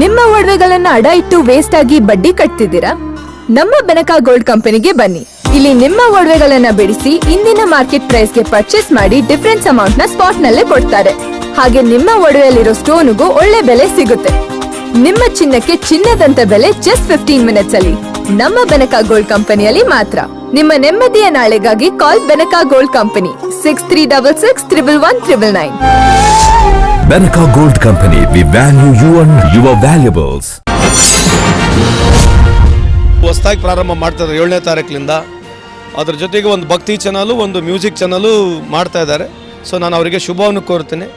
ನಿಮ್ಮ ಒಡವೆಗಳನ್ನ ಅಡ ಇಟ್ಟು ವೇಸ್ಟ್ ಆಗಿ ಬಡ್ಡಿ ಕಟ್ತಿದ್ದೀರಾ? ನಮ್ಮ ಬೆನಕ ಗೋಲ್ಡ್ ಕಂಪನಿಗೆ ಬನ್ನಿ. ಇಲ್ಲಿ ನಿಮ್ಮ ಒಡವೆಗಳನ್ನ ಬಿಡಿಸಿ ಇಂದಿನ ಮಾರ್ಕೆಟ್ ಪ್ರೈಸ್ಗೆ ಪರ್ಚೇಸ್ ಮಾಡಿ ಡಿಫರೆನ್ಸ್ ಅಮೌಂಟ್ ನ ಸ್ಪಾಟ್ ನಲ್ಲೇ ಕೊಡ್ತಾರೆ. ಹಾಗೆ ನಿಮ್ಮ ಒಡವೆಯಲ್ಲಿರೋ ಸ್ಟೋನ್ಗೂ ಒಳ್ಳೆ ಬೆಲೆ ಸಿಗುತ್ತೆ. ನಿಮ್ಮ ಚಿನ್ನಕ್ಕೆ ಚಿನ್ನದಂತ ಬೆಲೆ ಜಸ್ಟ್ 15 ಮಿನಿಟ್ಸ್ ಅಲ್ಲಿ ನಮ್ಮ ಬೆನಕ ಗೋಲ್ಡ್ ಕಂಪನಿಯಲ್ಲಿ ಮಾತ್ರ. ನಿಮ್ಮ ನೆಮ್ಮದಿಯ ನಾಳೆಗಾಗಿ ಕಾಲ್ Benaka gold company 6366 111 999. Benaka Gold Company, we value you and your valuables. ಹೊಸದಾಗಿ ಪ್ರಾರಂಭ ಮಾಡ್ತಾರೆ 7ನೇ ತಾರೀಕಿನಿಂದ. ಅದ್ರ ಜೊತೆಗೆ ಒಂದು ಭಕ್ತಿ ಚಾನಲು, ಒಂದು ಮ್ಯೂಸಿಕ್ ಚಾನಲು ಮಾಡ್ತಾ ಇದ್ದಾರೆ. ಸೊ ನಾನು ಅವರಿಗೆ ಶುಭವನ್ನು ಕೋರ್ತೇನೆ.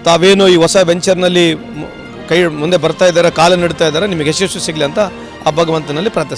ತಾವೇನು ಈ ಹೊಸ ವೆಂಚರ್ನಲ್ಲಿ ಕೈ ಮುಂದೆ ಬರ್ತಾ ಇದ್ದಾರೆ, ಕಾಲ ನೀಡ್ತಾ ಇದ್ದಾರೆ, ನಿಮಗೆ ಯಶಸ್ಸು ಸಿಗಲಿ ಅಂತ ಆ ಭಗವಂತನಲ್ಲಿ ಪ್ರಾರ್ಥಿಸ್ತೀನಿ.